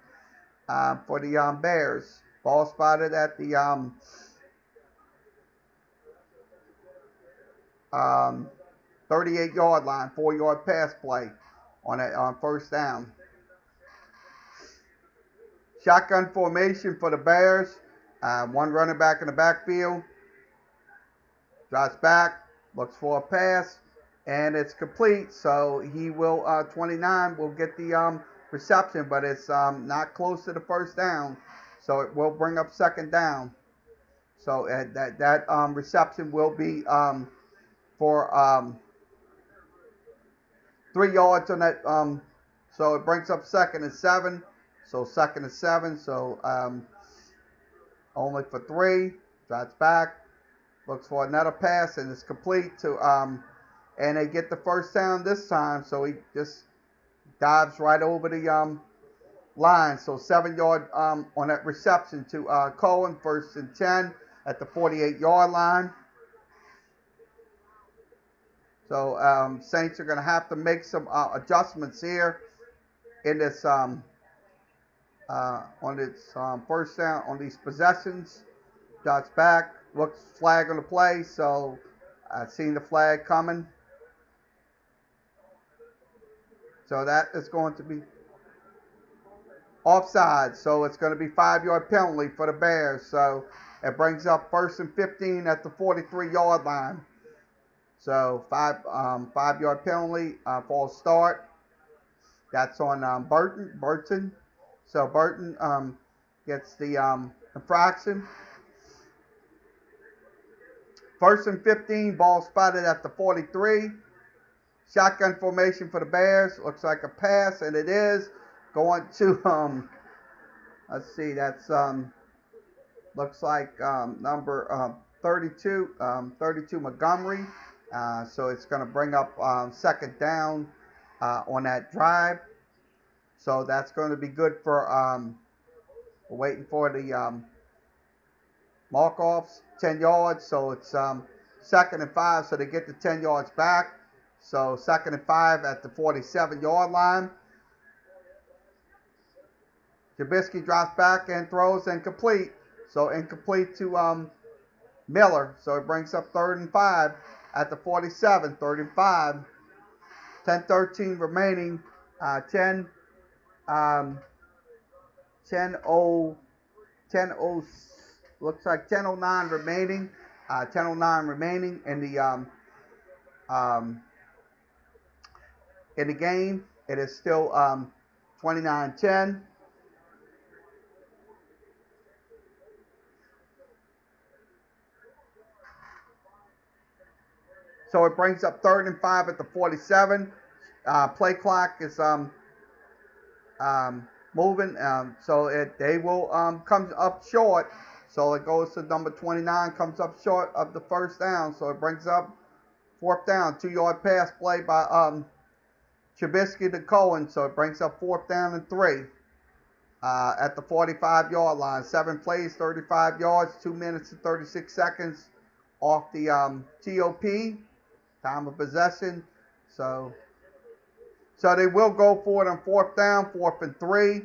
[SPEAKER 1] for the Bears. Ball spotted at the 38-yard line. 4-yard pass play on 1st down. Shotgun formation for the Bears. One running back in the backfield. Drops back, looks for a pass, and it's complete. So he will 29 will get the reception, but it's not close to the first down. So it will bring up 2nd down. So that reception will be for 3 yards on that. So it brings up 2nd and 7. So 2nd and 7. So only for 3. Drops back. Looks for another pass, and it's complete to and they get the first down this time. So he just dives right over the line. So 7 yard on that reception to Cohen. 1st and 10 at the 48-yard line. So Saints are going to have to make some adjustments here in this on its first down on these possessions. Jots back, looks flag on the play, so I've seen the flag coming. So that is going to be offside. So it's going to be 5-yard penalty for the Bears. So it brings up 1st and 15 at the 43-yard line. So 5-yard penalty, false start. That's on Burton. So Burton gets the infraction. 1st and 15, ball spotted at the 43. Shotgun formation for the Bears. Looks like a pass, and it is going to let's see. That's looks like number 32 Montgomery. So it's going to bring up 2nd down on that drive. So that's going to be good for we're waiting for the Markoffs, 10 yards. So it's 2nd and 5. So they get the 10 yards back. So 2nd and 5 at the 47-yard line. Trubisky drops back and throws incomplete. So incomplete to Miller. So it brings up 3rd and 5 at the 47. 3rd and 5. 10-13 remaining. 10 looks like 10:09 remaining. 10:09 remaining in the game. It is still 29-10. So it brings up 3rd and 5 at the 47. Play clock is moving, so they will come up short. So it goes to number 29, comes up short of the 1st down. So it brings up 4th down, 2-yard pass play by Trubisky to Cohen. So it brings up 4th down and 3 at the 45-yard line. 7 plays, 35 yards, 2 minutes and 36 seconds off the TOP, time of possession. So they will go for it on 4th down, 4th and 3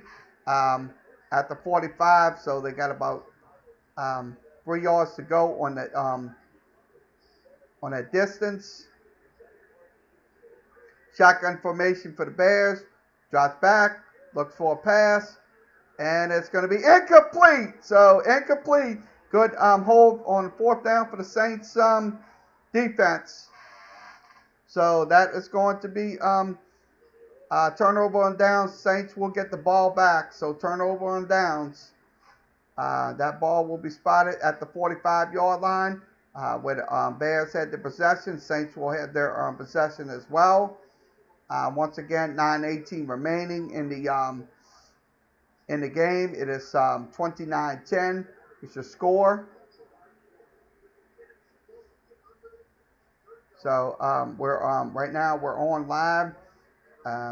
[SPEAKER 1] at the 45. So they got about 3 yards to go on that distance. Shotgun formation for the Bears. Drops back, looks for a pass, and it's going to be incomplete. So incomplete. Good hold on 4th down for the Saints defense. So that is going to be turnover on downs. Saints will get the ball back. So turnover on downs. That ball will be spotted at the 45-yard line where the Bears had the possession. Saints will have their possession as well. Once again, 9:18 remaining in the game. It is 29-10. It's your score. So we're right now we're on live.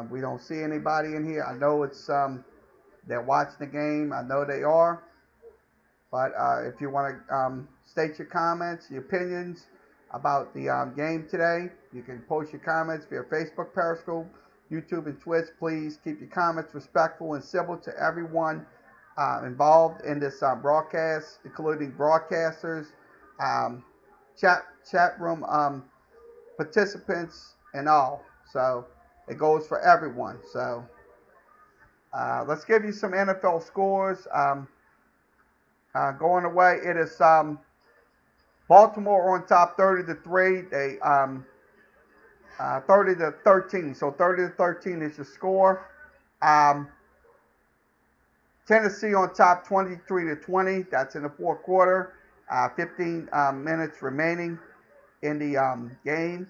[SPEAKER 1] We don't see anybody in here. I know it's they're watching the game. I know they are. But if you want to state your comments, your opinions about the game today, you can post your comments via Facebook, Periscope, YouTube, and Twitch. Please keep your comments respectful and civil to everyone involved in this broadcast, including broadcasters, chat room participants, and all. So it goes for everyone. So let's give you some NFL scores. Going away, it is Baltimore on top 30-3. They 30-13. So 30-13 is your score. Tennessee on top 23-20. That's in the 4th quarter. 15 minutes remaining in the game.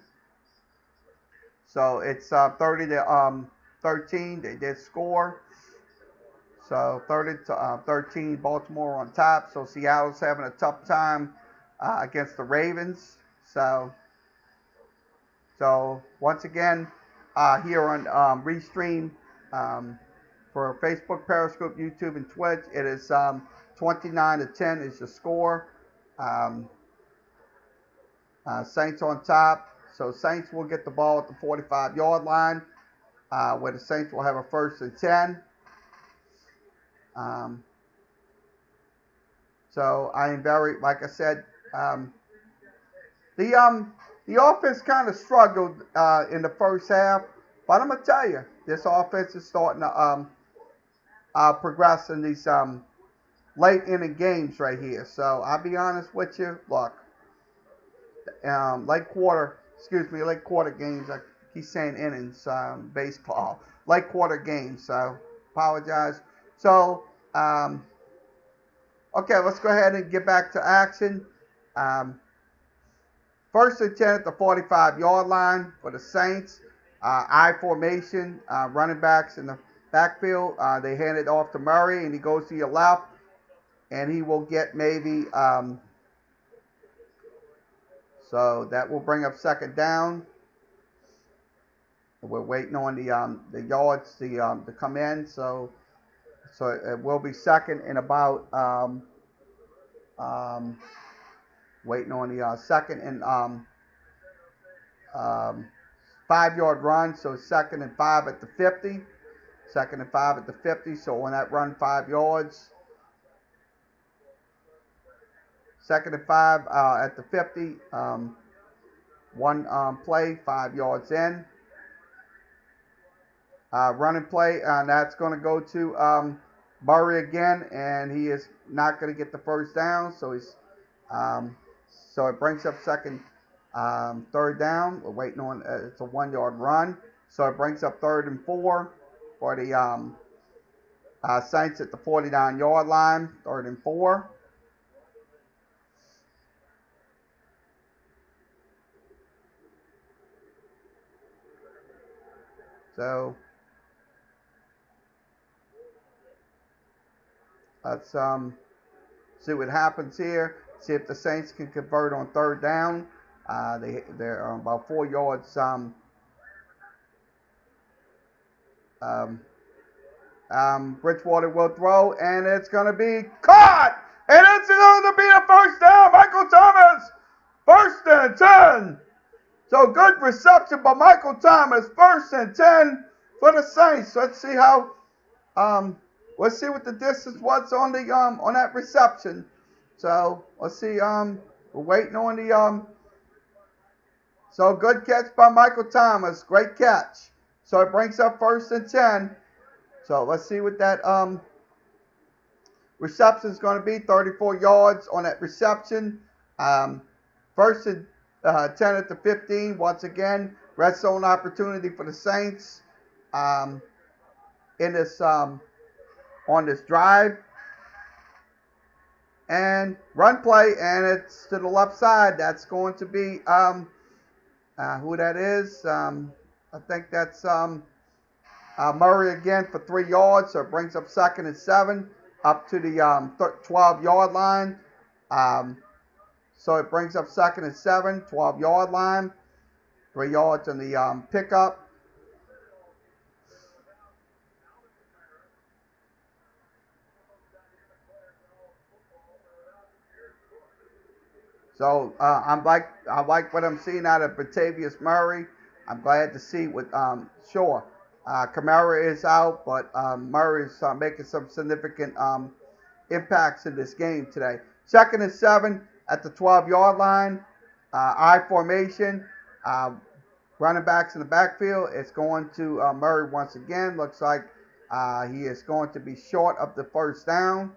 [SPEAKER 1] So it's 30-13. They did score. So 30-13, Baltimore on top. So Seattle's having a tough time against the Ravens. So once again, here on Restream for Facebook, Periscope, YouTube, and Twitch, it is 29-10 is the score. Um, Saints on top. So Saints will get the ball at the 45-yard line, where the Saints will have a 1st and 10. So I am very, like I said, the offense kind of struggled in the first half, but I'm gonna tell you, this offense is starting to progress in these late inning games right here. So I'll be honest with you. Look, late quarter games. I keep saying innings, baseball. Late quarter games. So apologize. So okay, let's go ahead and get back to action. 1st and 10 at the 45-yard line for the Saints. I formation, running backs in the backfield. They hand it off to Murray, and he goes to your left, and he will get maybe. So that will bring up 2nd down. We're waiting on the yards to come in. So it will be 2nd and about. Waiting on the 2nd and 5-yard run. So 2nd and 5 at the 50. 2nd and 5 at the 50. So on that run, 5 yards. 2nd and 5 at the 50. One play, 5 yards in. Running play, and that's going to go to Murray again, and he is not going to get the 1st down. So he's so it brings up 2nd, 3rd down. We're waiting on it's a 1-yard run, so it brings up 3rd and 4 for the Saints at the 49-yard line. 3rd and 4. So let's see what happens here. See if the Saints can convert on 3rd down. They're about 4 yards. Bridgewater will throw, and it's going to be caught. And it's going to be a 1st down. Michael Thomas, 1st and 10. So good reception by Michael Thomas, 1st and 10 for the Saints. Let's see how. Let's see what the distance was on the on that reception. So let's see. We're waiting on the So good catch by Michael Thomas. Great catch. So it brings up 1st and 10. So let's see what that reception is going to be. 34 yards on that reception. 1st and 10 at the 15. Once again, red zone opportunity for the Saints in this on this drive. And run play, and it's to the left side. That's going to be who that is. I think that's Murray again for 3 yards. So it brings up 2nd and 7 up to the 12-yard line. So it brings up 2nd and 7, 12-yard line. 3 yards on the pickup. So I like what I'm seeing out of Batavius Murray. I'm glad to see what sure Kamara is out, but Murray is making some significant impacts in this game today. 2nd and 7 at the 12-yard line. I formation. Running backs in the backfield. It's going to Murray once again. Looks like he is going to be short of the 1st down.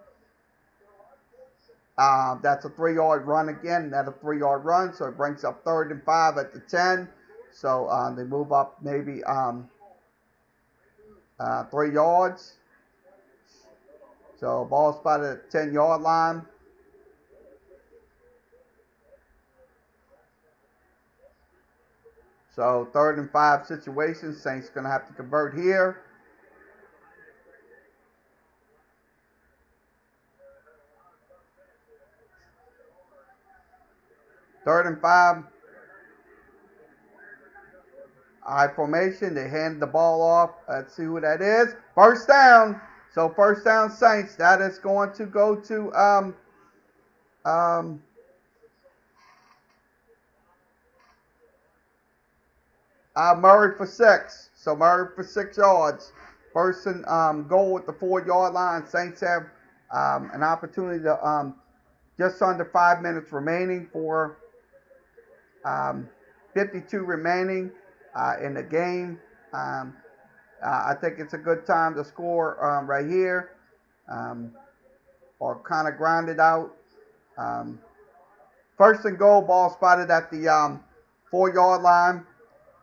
[SPEAKER 1] That's a 3-yard run again. Another 3-yard run. So it brings up 3rd and 5 at the 10. So they move up maybe 3 yards. So ball spotted at the 10-yard line. So 3rd and 5 situation. Saints going to have to convert here. 3rd and 5. I formation. They hand the ball off. Let's see who that is. First down. So first down, Saints. That is going to go to Murray for 6. So Murray for 6 yards. First and goal at the 4-yard line. Saints have an opportunity to just under 5 minutes remaining for 52 remaining in the game. I think it's a good time to score right here, or kind of grind it out. First and goal, ball spotted at the 4-yard line.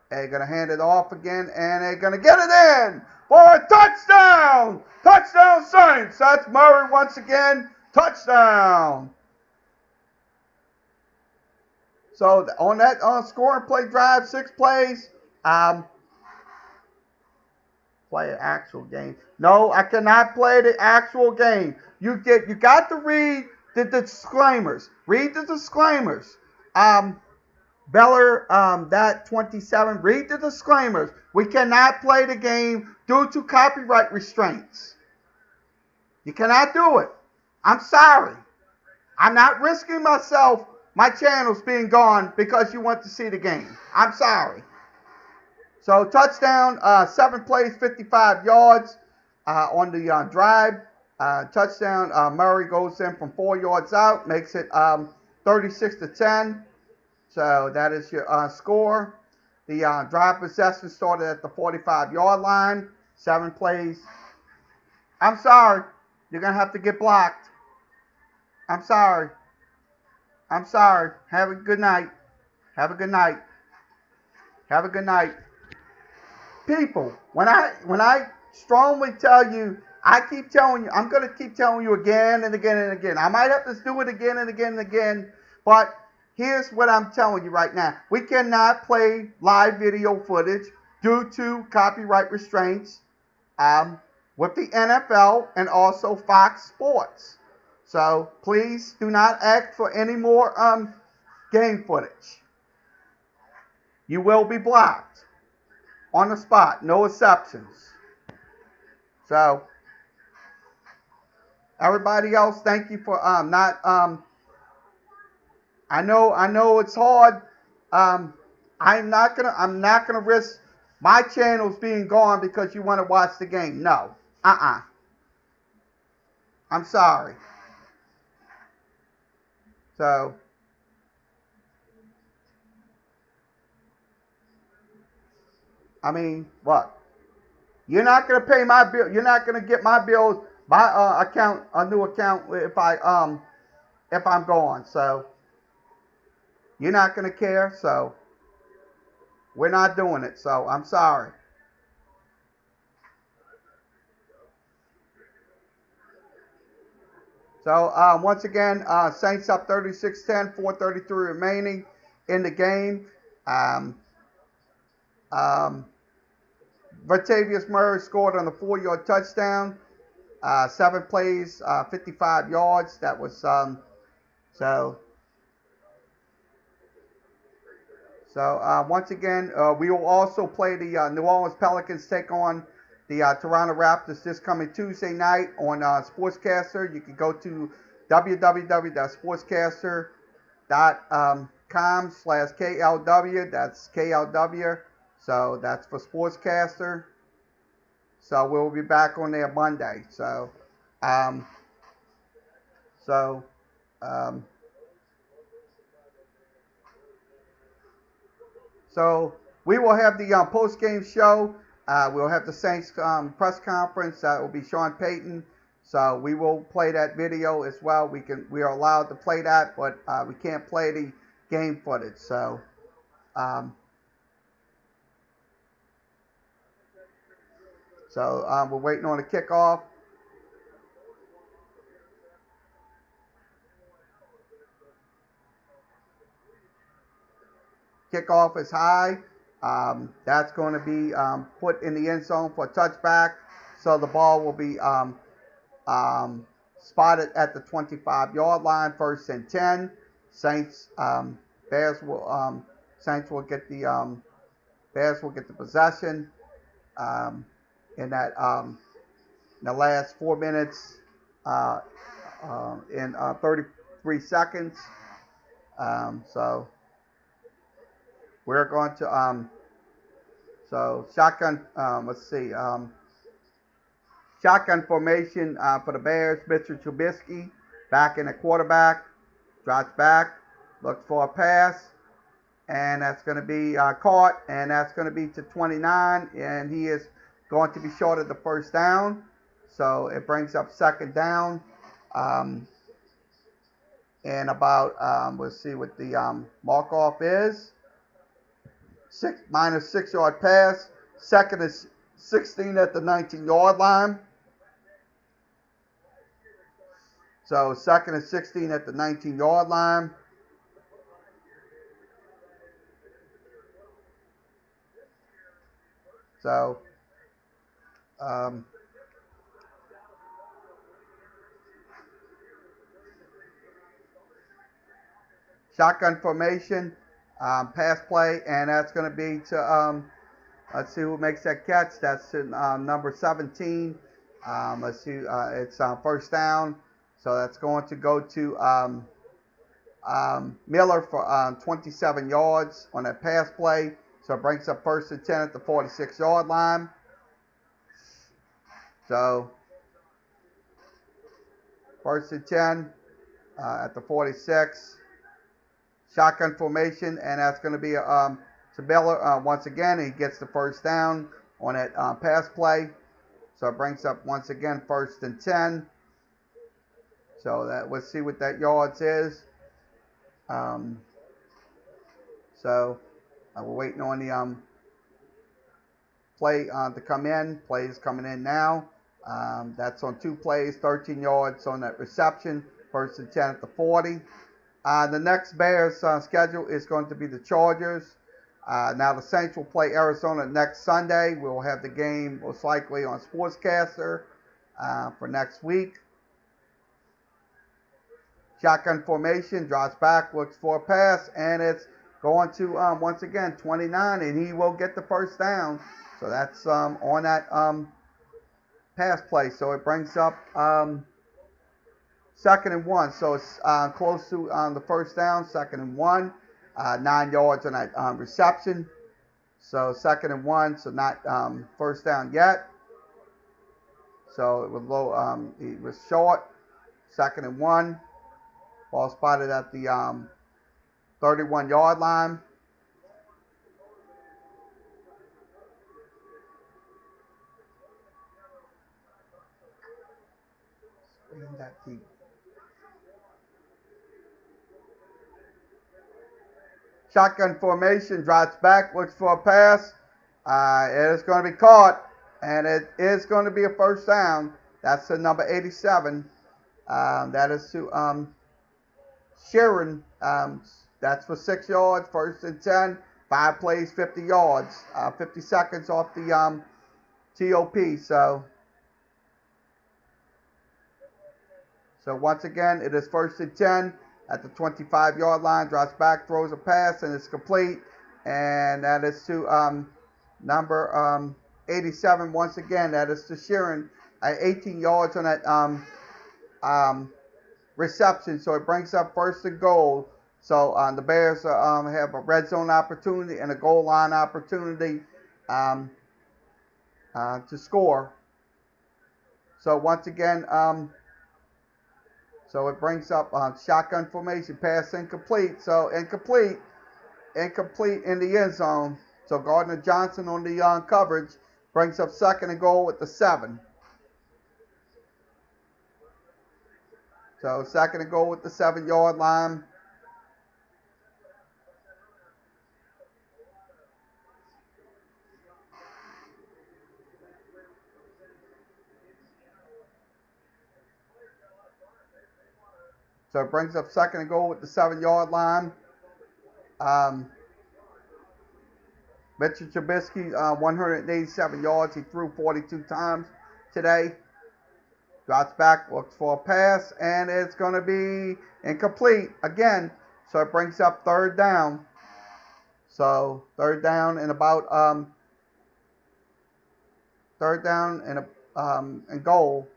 [SPEAKER 1] They're going to hand it off again, and they're going to get it in for a touchdown! Touchdown, Saints! That's Murray once again. Touchdown! So on that scoring play drive, 6 plays, play an actual game. No, I cannot play the actual game. You got to read the disclaimers. Read the disclaimers. Beller, that 27. Read the disclaimers. We cannot play the game due to copyright restraints. You cannot do it. I'm sorry. I'm not risking my channels being gone because you want to see the game. I'm sorry. So touchdown, 7 plays, 55 yards on the drive. Touchdown, Murray goes in from 4 yards out, makes it 36-10. So that is your score. The drive possession started at the 45-yard line. 7 plays. I'm sorry. You're going to have to get blocked. I'm sorry. I'm sorry. Have a good night. Have a good night. Have a good night. People, when I strongly tell you, I keep telling you, I'm going to keep telling you again and again and again. I might have to do it again and again and again, but here's what I'm telling you right now. We cannot play live video footage due to copyright restraints with the NFL and also Fox Sports. So please do not ask for any more game footage. You will be blocked on the spot, no exceptions. So everybody else, thank you for not. I know it's hard. I'm not gonna risk my channels being gone because you want to watch the game. No, I'm sorry. So. I mean, what? You're not gonna pay my bill. You're not gonna get my bills, my account, a new account if I'm gone. So you're not gonna care. So we're not doing it. So I'm sorry. So once again, Saints up 36-10, 4:33 remaining in the game. Vertavius Murray scored on the 4-yard touchdown. 7 plays, 55 yards. That was so. Once again, we will also play the New Orleans Pelicans take on the Toronto Raptors this coming Tuesday night on Sportscaster. You can go to www.sportscaster.com/KLW. That's KLW. So that's for Sportscaster. So we'll be back on there Monday. So we will have the post-game show. We'll have the Saints press conference. That will be Sean Payton. So we will play that video as well. We are allowed to play that, but we can't play the game footage. So we're waiting on the kickoff. Kickoff is high. That's going to be put in the end zone for a touchback. So the ball will be spotted at the 25-yard line, 1st and 10. Saints Bears will Saints will get the Bears will get the possession um, in that in the last 4 minutes uh, in 33 seconds. So we're going to so shotgun. Let's see. Shotgun formation for the Bears. Mitchell Trubisky back in the quarterback. Drops back. Looks for a pass. And that's going to be caught. And that's going to be to 29. And he is going to be short of the first down. So it brings up second down. And about, we'll see what the mark off is. Minus 6 yard pass. Second is 16 at the 19-yard line. So second and 16 at the 19-yard line. So shotgun formation, pass play, and that's going to be to, let's see who makes that catch. That's to, number 17. Let's see, it's first down. So that's going to go to Miller for 27 yards on that pass play. So it brings up first and 10 at the 46-yard line. So first and 10 at the 46. Shotgun formation, and that's going to be to Miller once again. He gets the first down on that pass play. So it brings up once again first and 10. So that let's see what that yards is. So we're waiting on the play to come in. Play is coming in now. That's on 2 plays, 13 yards on that reception. First and 10 at the 40. The next Bears schedule is going to be the Chargers. Now the Saints will play Arizona next Sunday. We'll have the game most likely on Sportscaster for next week. Shotgun formation, drops back, looks for a pass, and it's going to, once again, 29, and he will get the first down. So that's on that pass play. So it brings up second and 1. So it's close to the first down, second and 1. 9 yards on that reception. So second and 1, so not first down yet. So it was low. He was short. Second and 1. Ball spotted at the 31-yard line. That deep. Shotgun formation, drops back, looks for a pass. It is going to be caught, and it is going to be a first down. That's the number 87. That is to Sheeran. That's for 6 yards, first and 10. 5 plays, 50 yards. 50 seconds off the TOP. So once again, it is first and 10 at the 25-yard line. Drops back, throws a pass, and it's complete. And that is to number 87 once again. That is to Sheeran at 18 yards on that reception. So it brings up first and goal. So the Bears have a red zone opportunity and a goal line opportunity to score. So once again, so it brings up shotgun formation, pass incomplete. So incomplete in the end zone. So Gardner Johnson on the coverage brings up second and goal with the 7. So second and goal with the 7-yard line. So it brings up second and goal with the 7-yard line. Mitchell Trubisky, 187 yards. He threw 42 times today. Drops back, looks for a pass, and it's going to be incomplete. Again, So it brings up third down. So third down and about third down and goal.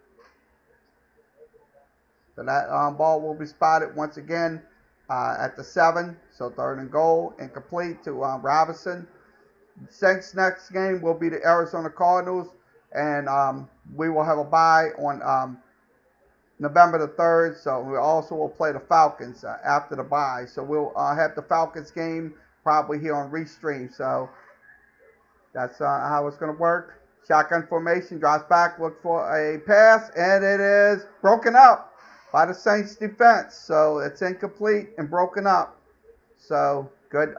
[SPEAKER 1] So that ball will be spotted once again at the 7. So third and goal, incomplete to Robinson. Saints' next game will be the Arizona Cardinals, and we will have a bye on November the 3rd. So we also will play the Falcons after the bye. So we'll have the Falcons game probably here on Restream. So that's how it's going to work. Shotgun formation, drops back, look for a pass, and it is broken up by the Saints defense. So it's incomplete and broken up. So good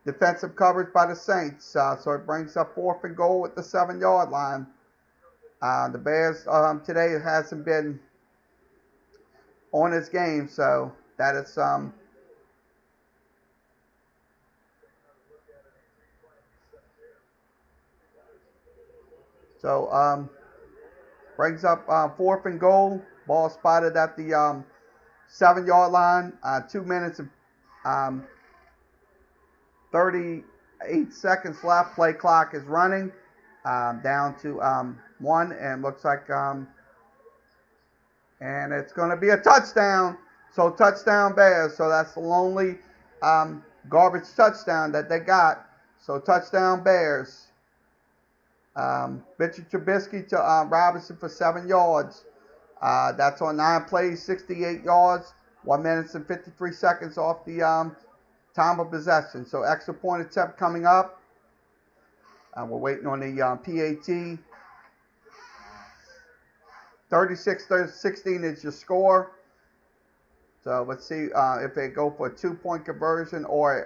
[SPEAKER 1] defensive coverage by the Saints. So it brings up 4th and goal at the 7-yard line. The Bears today hasn't been on this game, so that is brings up 4th and goal. Ball spotted at the 7-yard line. 2 minutes and 38 seconds left. Play clock is running down to 1, and looks like and it's going to be a touchdown. So touchdown Bears. So that's the only garbage touchdown that they got. So touchdown Bears. Richard Trubisky to Robinson for 7 yards. That's on 9 plays, 68 yards, 1 minute and 53 seconds off the time of possession. So extra point attempt coming up. We're waiting on the PAT. 36-16 is your score. So let's see if they go for a 2-point conversion or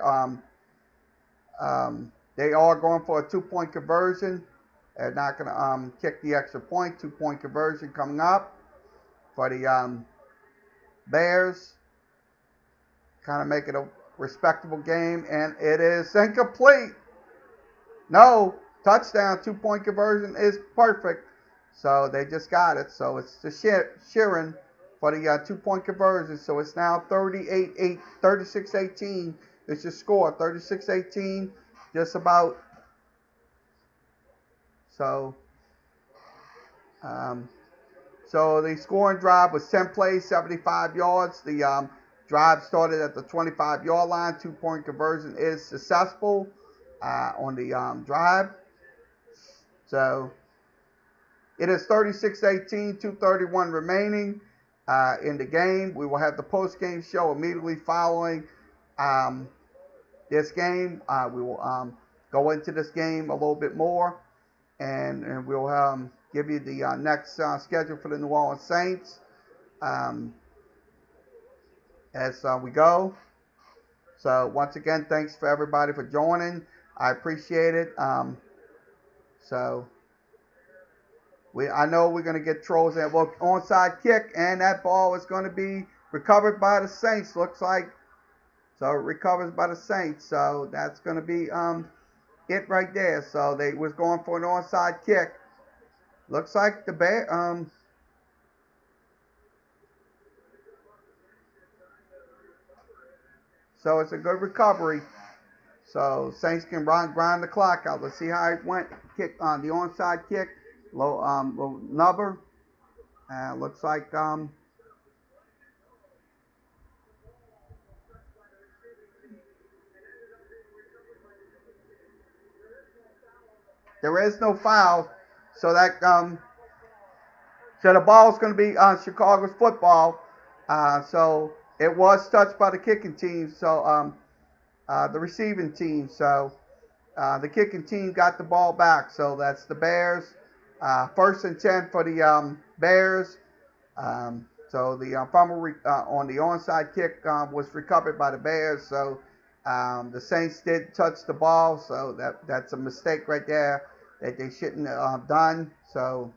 [SPEAKER 1] they are going for a 2-point conversion. They're not going to kick the extra point. 2-point conversion coming up for the Bears. Kind of make it a respectable game, and it is incomplete. No, touchdown. 2-point conversion is perfect. So they just got it. So it's to Sheeran for the 2-point conversion. So it's now 36-18. It's your score. 36-18. Just about. So the scoring drive was 10 plays, 75 yards. The drive started at the 25-yard line. 2-point conversion is successful on the drive. So it is 36-18, 2:31 remaining in the game. We will have the post-game show immediately following this game. We will go into this game a little bit more, and we'll give you the next schedule for the New Orleans Saints as we go. So once again, thanks for everybody for joining. I appreciate it. I know we're going to get trolls in. Well, onside kick, and that ball is going to be recovered by the Saints, looks like. So it recovers by the Saints. So that's going to be it right there. So they was going for an onside kick. Looks like the Bear. So it's a good recovery. So Saints can grind the clock out. Let's see how it went. Kick on the onside kick. Low number. Looks like there is no foul. So that so the ball is going to be on Chicago's football. So it was touched by the kicking team. So the receiving team. So the kicking team got the ball back. So that's the Bears. 1st and 10 for the Bears. So the fumble on the onside kick was recovered by the Bears. So the Saints did touch the ball. So that's a mistake right there that they shouldn't have done. So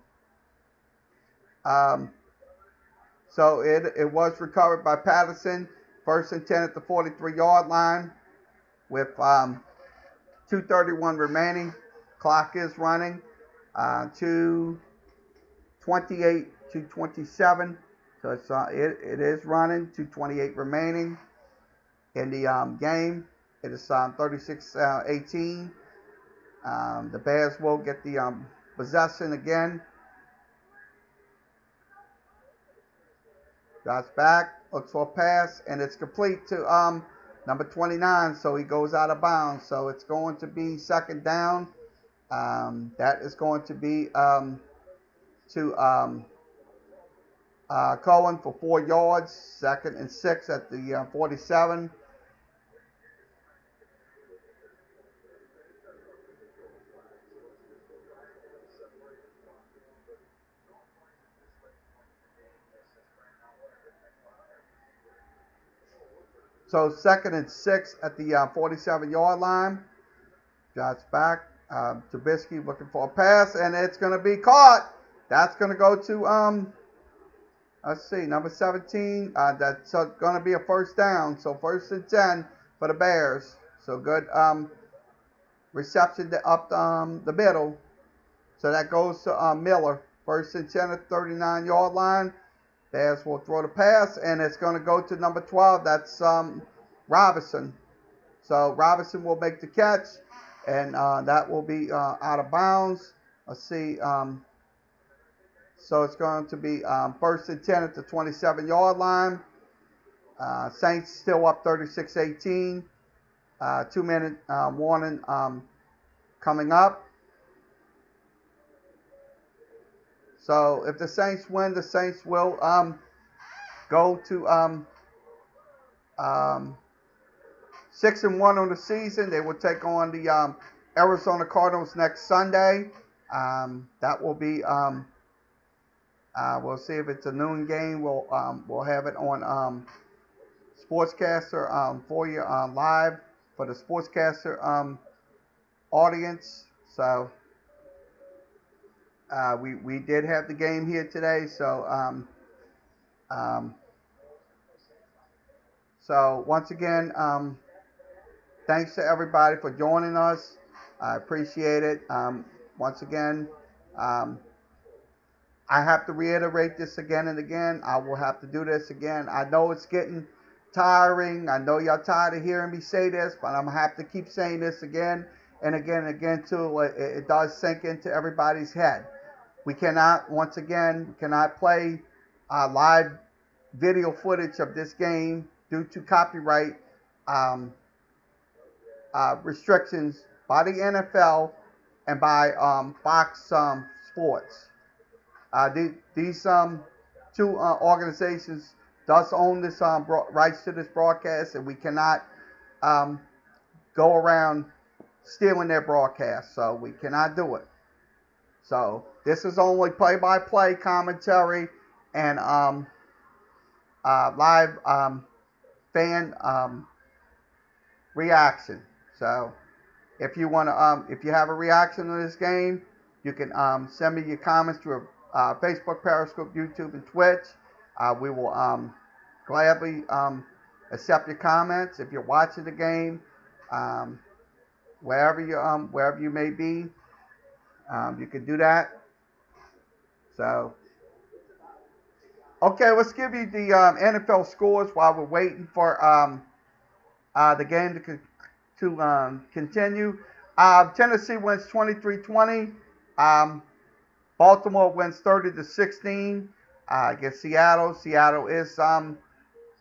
[SPEAKER 1] it was recovered by Patterson. 1st and 10 at the 43-yard line with 2:31 remaining. Clock is running. 2:28, 2:27. So it is running. 2:28 remaining. in the game. It is 36-18. The Bears will get the possession again. Drops back, looks for a pass, and it's complete to number 29. So he goes out of bounds. So it's going to be second down. That is going to be to Cohen for 4 yards. 2nd and 6 at the 47. So 2nd and 6 at the 47-yard line. Drops back. Trubisky looking for a pass, and it's going to be caught. That's going to go to let's see, number 17. That's going to be a first down. So 1st and 10 for the Bears. So good reception up the middle. So that goes to Miller. 1st and 10 at 39-yard line. Bears will throw the pass, and it's going to go to number 12. That's Robinson. So Robinson will make the catch, and that will be out of bounds. Let's see. So it's going to be 1st and 10 at the 27-yard line. Saints still up 36-18. 2-minute warning coming up. So if the Saints win, the Saints will go to 6-1 on the season. They will take on the Arizona Cardinals next Sunday. That will be we'll see if it's a noon game. We'll have it on Sportscaster for you live for the Sportscaster audience. So we did have the game here today. So so once again, thanks to everybody for joining us. I appreciate it. Once again, I have to reiterate this again and again. I will have to do this again. I know it's getting tiring. I know y'all tired of hearing me say this, but I'm going to have to keep saying this again and again and again till it does sink into everybody's head. We cannot, once again, play live video footage of this game due to copyright restrictions by the NFL and by Fox Sports. These two organizations does own this rights to this broadcast, and we cannot go around stealing their broadcast. So we cannot do it. So this is only play-by-play commentary and live fan reaction. So if you want to, if you have a reaction to this game, you can send me your comments through Facebook, Periscope, YouTube, and Twitch. We will gladly accept your comments. If you're watching the game, wherever you may be, you can do that. So, okay, let's give you the NFL scores while we're waiting for the game to continue. Tennessee wins 23-20. Baltimore wins 30-16 against Seattle. Seattle is kind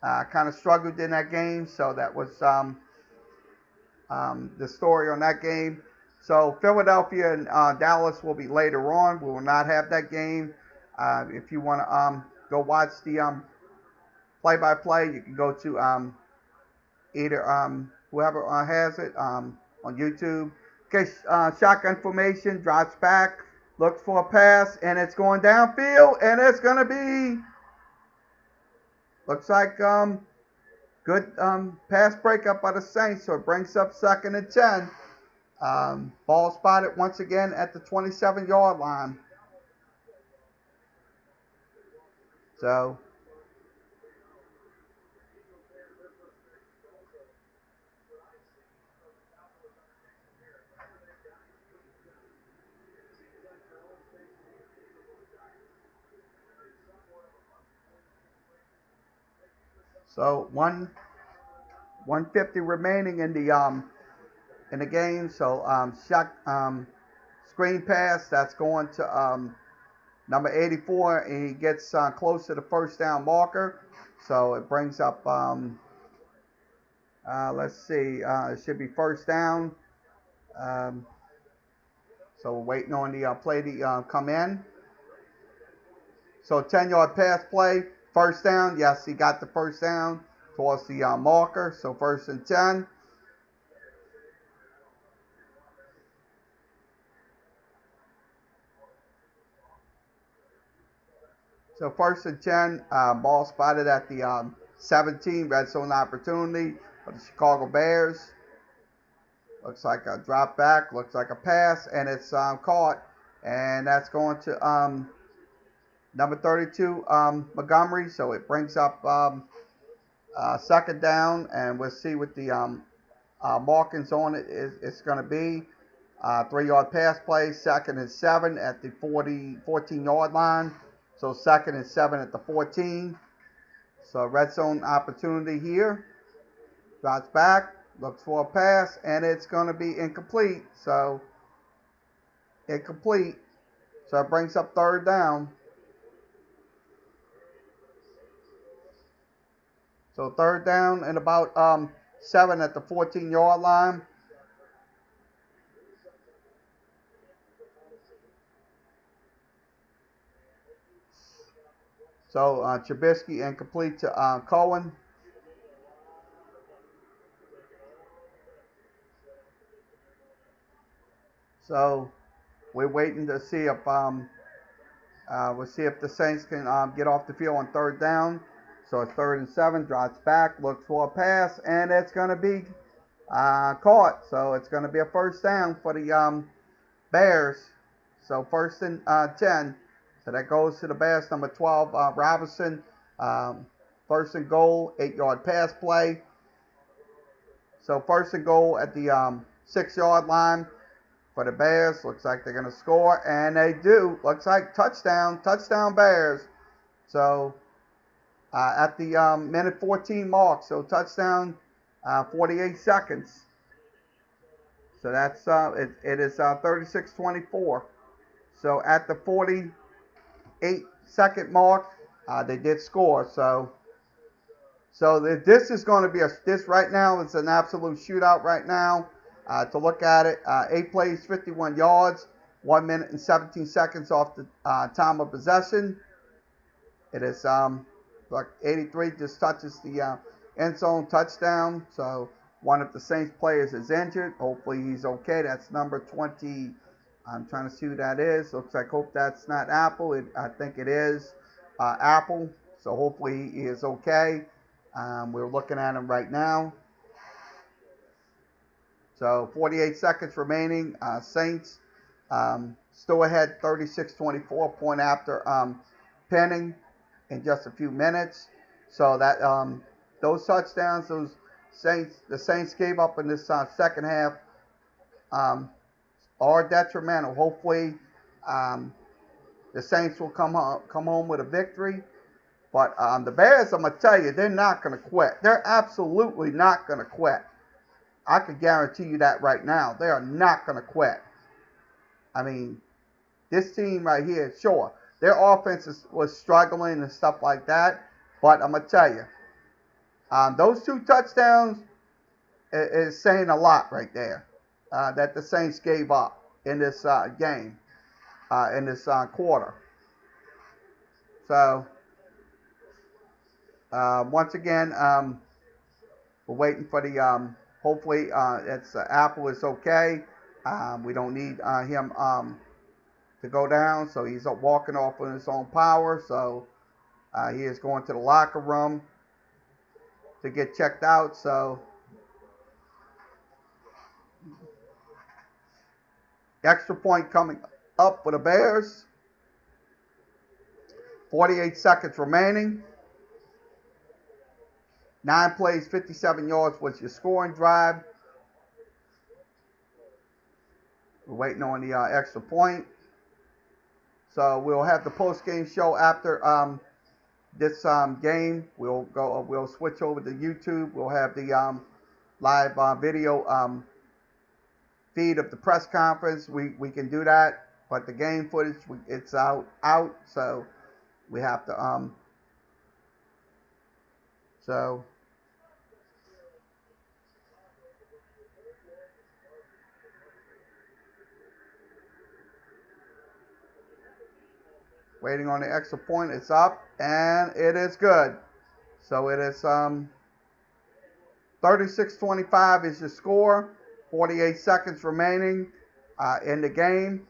[SPEAKER 1] of struggled in that game, so that was the story on that game. So Philadelphia and Dallas will be later on. We will not have that game. If you want to go watch the play-by-play, you can go to either whoever has it on YouTube. Okay, shotgun formation, drops back, looks for a pass, and it's going downfield, and it's going to be, looks like good pass breakup by the Saints, so it brings up 2nd and 10. Ball spotted once again at the 27-yard line. So one 150 remaining in the game. So screen pass that's going to number 84, and he gets close to the first down marker. So it brings up let's see, it should be first down. So we're waiting on the play to come in. So 10-yard pass play, first down. Yes, he got the first down towards the marker. So 1st and 10. So 1st and 10, ball spotted at the 17, red zone opportunity for the Chicago Bears. Looks like a drop back, looks like a pass, and it's caught. And that's going to number 32, Montgomery. So it brings up second down, and we'll see what the markings on it it's going to be. 3-yard pass play, 2nd and 7 at the 14-yard line. So 2nd and 7 at the 14. So red zone opportunity here. Drops back, looks for a pass, and it's going to be incomplete. So incomplete. So it brings up 3rd down. So 3rd down and about 7 at the 14-yard line. So Trubisky incomplete to Cohen. So we're waiting to see if we'll see if the Saints can get off the field on 3rd down. So it's 3rd and 7, drops back, looks for a pass, and it's going to be caught. So it's going to be a first down for the Bears. So 1st and 10. So that goes to the Bears, number 12, Robinson. 1st and goal, 8-yard pass play. So 1st and goal at the 6-yard line for the Bears. Looks like they're going to score, and they do. Looks like touchdown Bears. So at the minute 14 mark, so touchdown, 48 seconds. So that's it is 36-24. So at the 48-second mark, they did score. So this is going to be this right now is an absolute shootout right now. To look at it, 8 plays, 51 yards, 1 minute and 17 seconds off the time of possession. It is like 83 just touches the end zone, touchdown. So one of the Saints players is injured. Hopefully he's okay. That's number 20. I'm trying to see who that is. Looks like, hope that's not Apple. I think it is Apple. So hopefully he is okay. We're looking at him right now. So 48 seconds remaining. Saints still ahead 36-24, point after penning in just a few minutes. So that those touchdowns, the Saints gave up in this second half are detrimental. Hopefully the Saints will come home with a victory. But the Bears, I'm going to tell you, they're not going to quit. They're absolutely not going to quit. I can guarantee you that right now. They are not going to quit. I mean, this team right here, sure, their offense was struggling and stuff like that. But I'm going to tell you, those 2 touchdowns is saying a lot right there that the Saints gave up in this game, in this quarter. So, once again, we're waiting for the, hopefully Apple is okay. We don't need him to go down, so he's walking off on his own power. So he is going to the locker room to get checked out. So extra point coming up for the Bears. 48 seconds remaining. 9 plays, 57 yards was your scoring drive. We're waiting on the extra point. So we'll have the post-game show after this game. We'll switch over to YouTube. We'll have the live video feed of the press conference, we can do that. But the game footage, it's out. So we have to so waiting on the extra point. It's up and it is good. So it is 36-25 is your score. 48 seconds remaining in the game.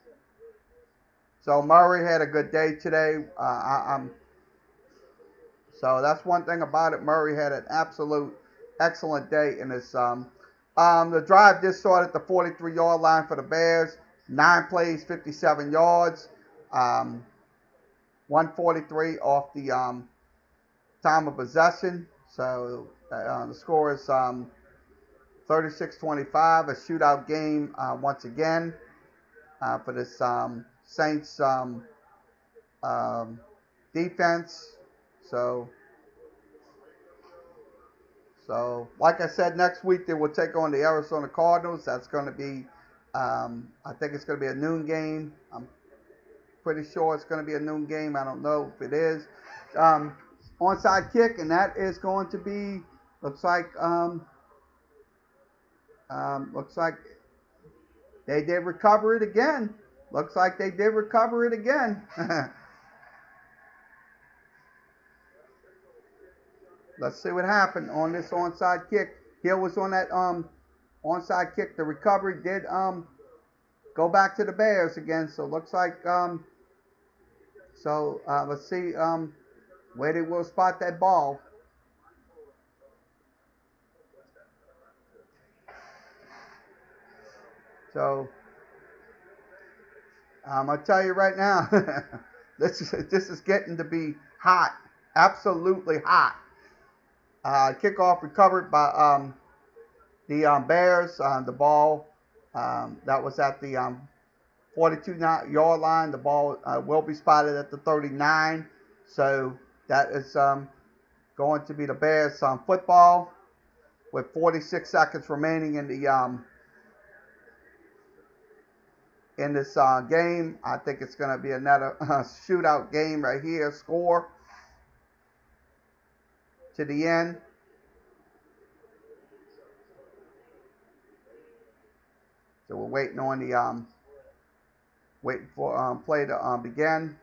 [SPEAKER 1] So Murray had a good day today. So that's one thing about it. Murray had an absolute excellent day in this. The drive just started at the 43-yard line for the Bears. 9 plays, 57 yards. 143 off the time of possession. So the score is 36-25, a shootout game once again for this Saints defense. So like I said, next week they will take on the Arizona Cardinals. That's going to be, I think it's going to be a noon game. I'm pretty sure it's going to be a noon game. I don't know if it is. Onside kick, and that is going to be, looks like they did recover it again. Looks like they did recover it again. Let's see what happened on this onside kick. Hill was on that onside kick. The recovery did go back to the Bears again. So looks like let's see where they will spot that ball. So I'll tell you right now, this is getting to be hot, absolutely hot. Kickoff recovered by the Bears. The ball that was at the 42-yard line. The ball will be spotted at the 39. So that is going to be the Bears football with 46 seconds remaining in the in this game. I think it's going to be another shootout game right here. Score to the end. So we're waiting on the waiting for play to begin.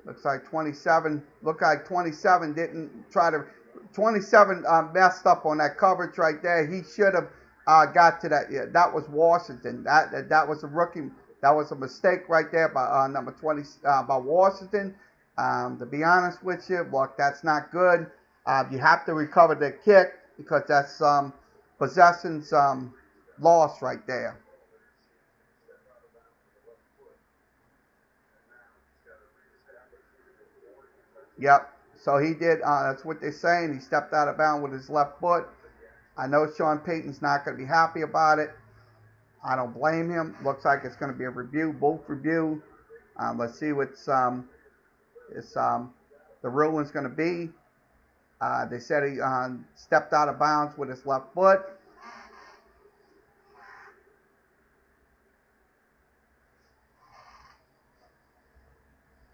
[SPEAKER 1] Looks like 27. Look like 27 didn't try to. 27 messed up on that coverage right there. He should have got to that. Yeah, that was Washington. That was a rookie. That was a mistake right there by number 20 by Washington. To be honest with you, look, that's not good. You have to recover the kick because that's possession's lost right there. Yep. So he did. That's what they're saying. He stepped out of bounds with his left foot. I know Sean Payton's not going to be happy about it. I don't blame him. Looks like it's going to be a review, both review. Let's see what's the ruling's going to be. They said he stepped out of bounds with his left foot.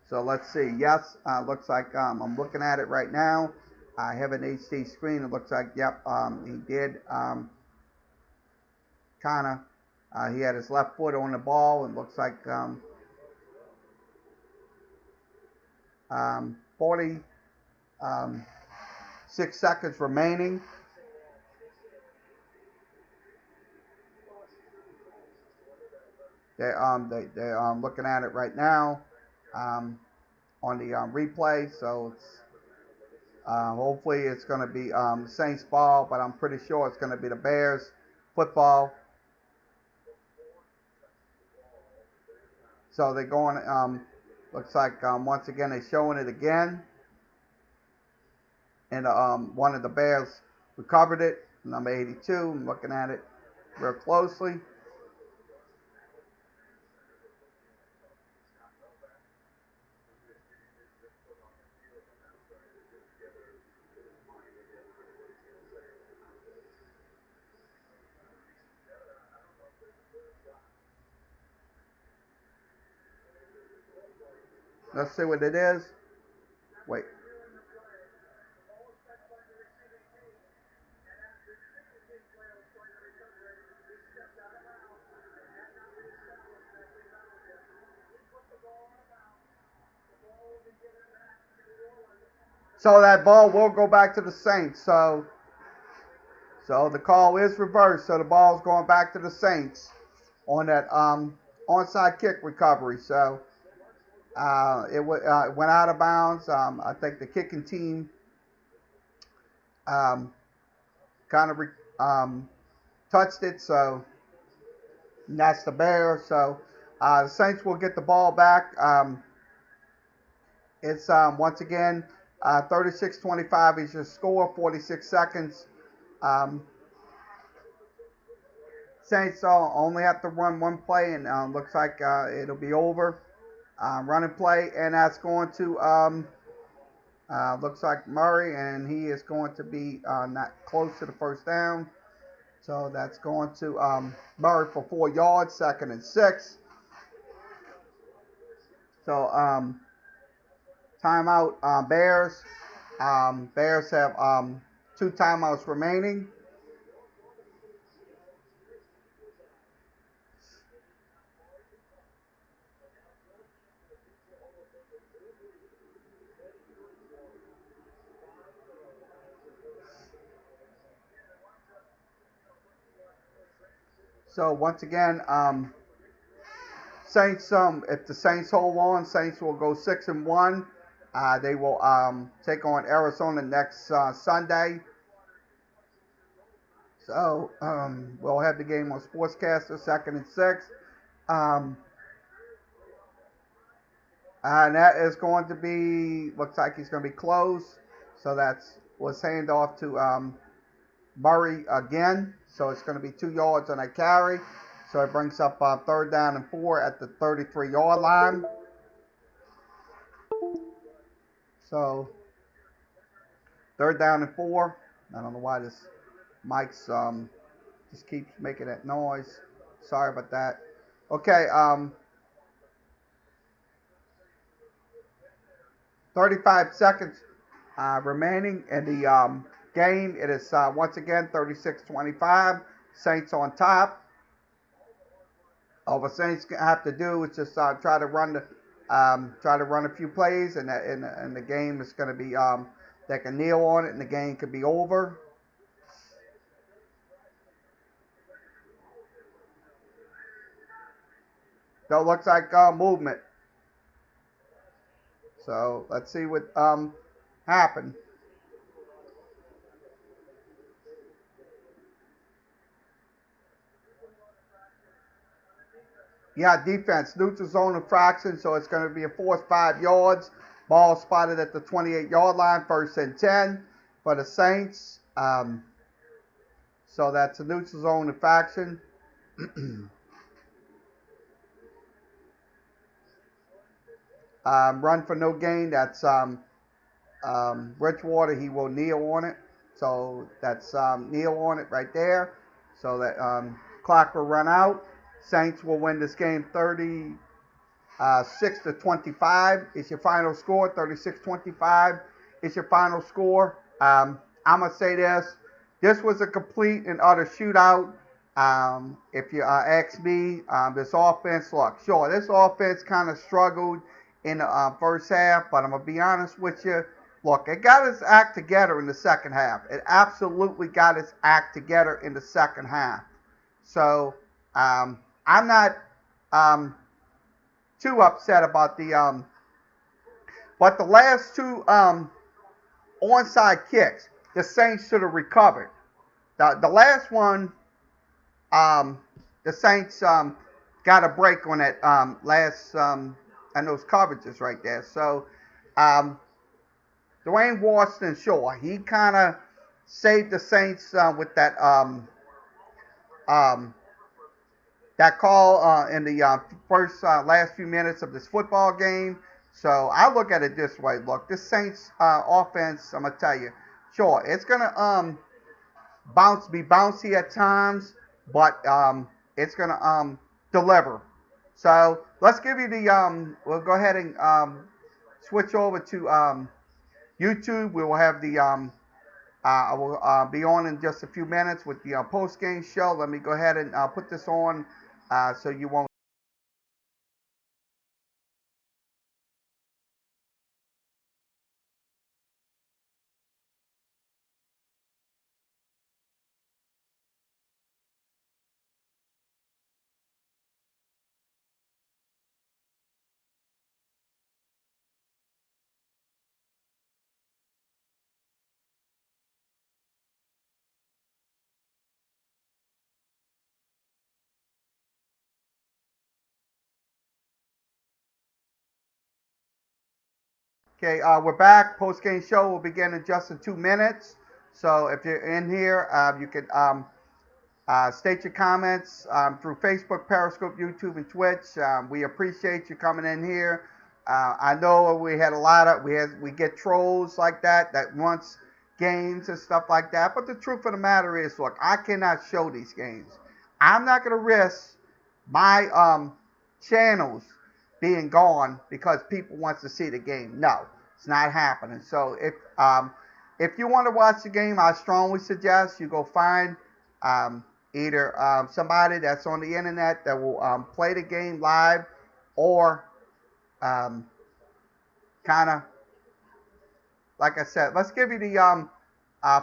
[SPEAKER 1] So let's see. Yes, looks like I'm looking at it right now. I have an HD screen. It looks like, yep, he did kind of. He had his left foot on the ball. It looks like 46 seconds remaining. They're looking at it right now on the replay. So it's hopefully it's going to be Saints ball, but I'm pretty sure it's going to be the Bears football. So they're going. Looks like once again they're showing it again, and one of the Bears recovered it, number 82. I'm looking at it real closely. Let's see what it is. Wait. So that ball will go back to the Saints. So the call is reversed. So the ball is going back to the Saints on that onside kick recovery. So it went out of bounds. I think the kicking team kind of touched it. So that's the Bears. So the Saints will get the ball back. It's once again 36-25 is your score. 46 seconds. Saints only have to run one play, and looks like it'll be over. Running play, and that's going to looks like Murray, and he is going to be not close to the first down. So that's going to Murray for 4 yards, 2nd and 6. So timeout Bears. Bears have 2 timeouts remaining. So once again, Saints. If the Saints hold on, Saints will go 6-1. They will take on Arizona next Sunday. So we'll have the game on Sportscaster, 2nd and 6. And that is going to be, looks like he's going to be close. So was handed off to Murray again. So it's going to be 2 yards on a carry. So it brings up 3rd down and 4 at the 33-yard line. So 3rd down and 4. I don't know why this mic's just keeps making that noise. Sorry about that. Okay. 35 seconds remaining in the game. It is once again 36-25. Saints on top. All the Saints have to do is just try to run a few plays, and the game is going to be they can kneel on it, and the game could be over. So it looks like movement. So let's see what happened. Yeah, defense, neutral zone infraction, so it's going to be a forced 5 yards. Ball spotted at the 28-yard line, 1st and 10 for the Saints. So that's a neutral zone infraction. Run for no gain, that's Bridgewater, he will kneel on it. So that's kneel on it right there. So that clock will run out. Saints will win this game 36-25 is your final score. 36-25 is your final score. I'm going to say this. This was a complete and utter shootout. If you ask me, this offense, look, sure, this offense kind of struggled in the first half, but I'm going to be honest with you. Look, it got its act together in the second half. It absolutely got its act together in the second half. So, I'm not too upset about the but the last 2 onside kicks, the Saints should have recovered. The last one, the Saints got a break on that last and those coverages right there. So Dwayne Washington, sure, he kind of saved the Saints with that that call in the first last few minutes of this football game. So I look at it this way. Look, this Saints offense, I'm gonna tell you, sure, it's gonna be bouncy at times, but it's gonna deliver. So let's give you the we'll go ahead and switch over to YouTube. We will have the I will be on in just a few minutes with the post game show. Let me go ahead and put this on so you won't. Okay, we're back. Post game show will begin in just in 2 minutes. So if you're in here, you can state your comments through Facebook, Periscope, YouTube, and Twitch. We appreciate you coming in here. I know we had a lot of we get trolls like that wants games and stuff like that. But the truth of the matter is, look, I cannot show these games. I'm not going to risk my channels being gone because people want to see the game. No, it's not happening. So if you want to watch the game, I strongly suggest you go find either somebody that's on the internet that will play the game live, or kind of, like I said, let's give you the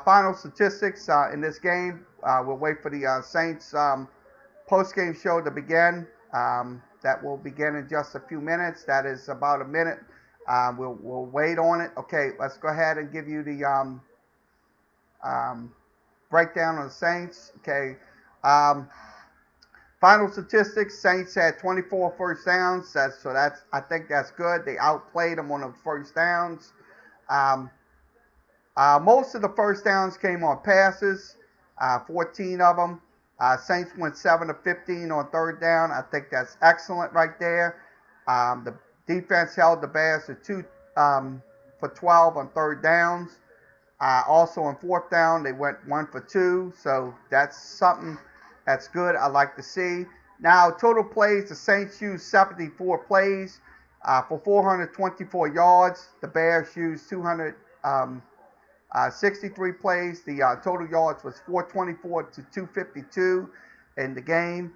[SPEAKER 1] final statistics in this game. We'll wait for the Saints post-game show to begin. That will begin in just a few minutes. That is about a minute. We'll wait on it. Okay, let's go ahead and give you the breakdown of the Saints. Okay. Final statistics: Saints had 24 first downs. I think that's good. They outplayed them on the first downs. Most of the first downs came on passes. 14 of them. Saints went 7 of 15 on third down. I think that's excellent right there. The defense held the Bears to 2 for 12 on third downs. Also on fourth down, they went 1 for 2. So that's something that's good. I like to see. Now, total plays, the Saints used 74 plays for 424 yards. The Bears used 263 plays. The total yards was 424 to 252 in the game.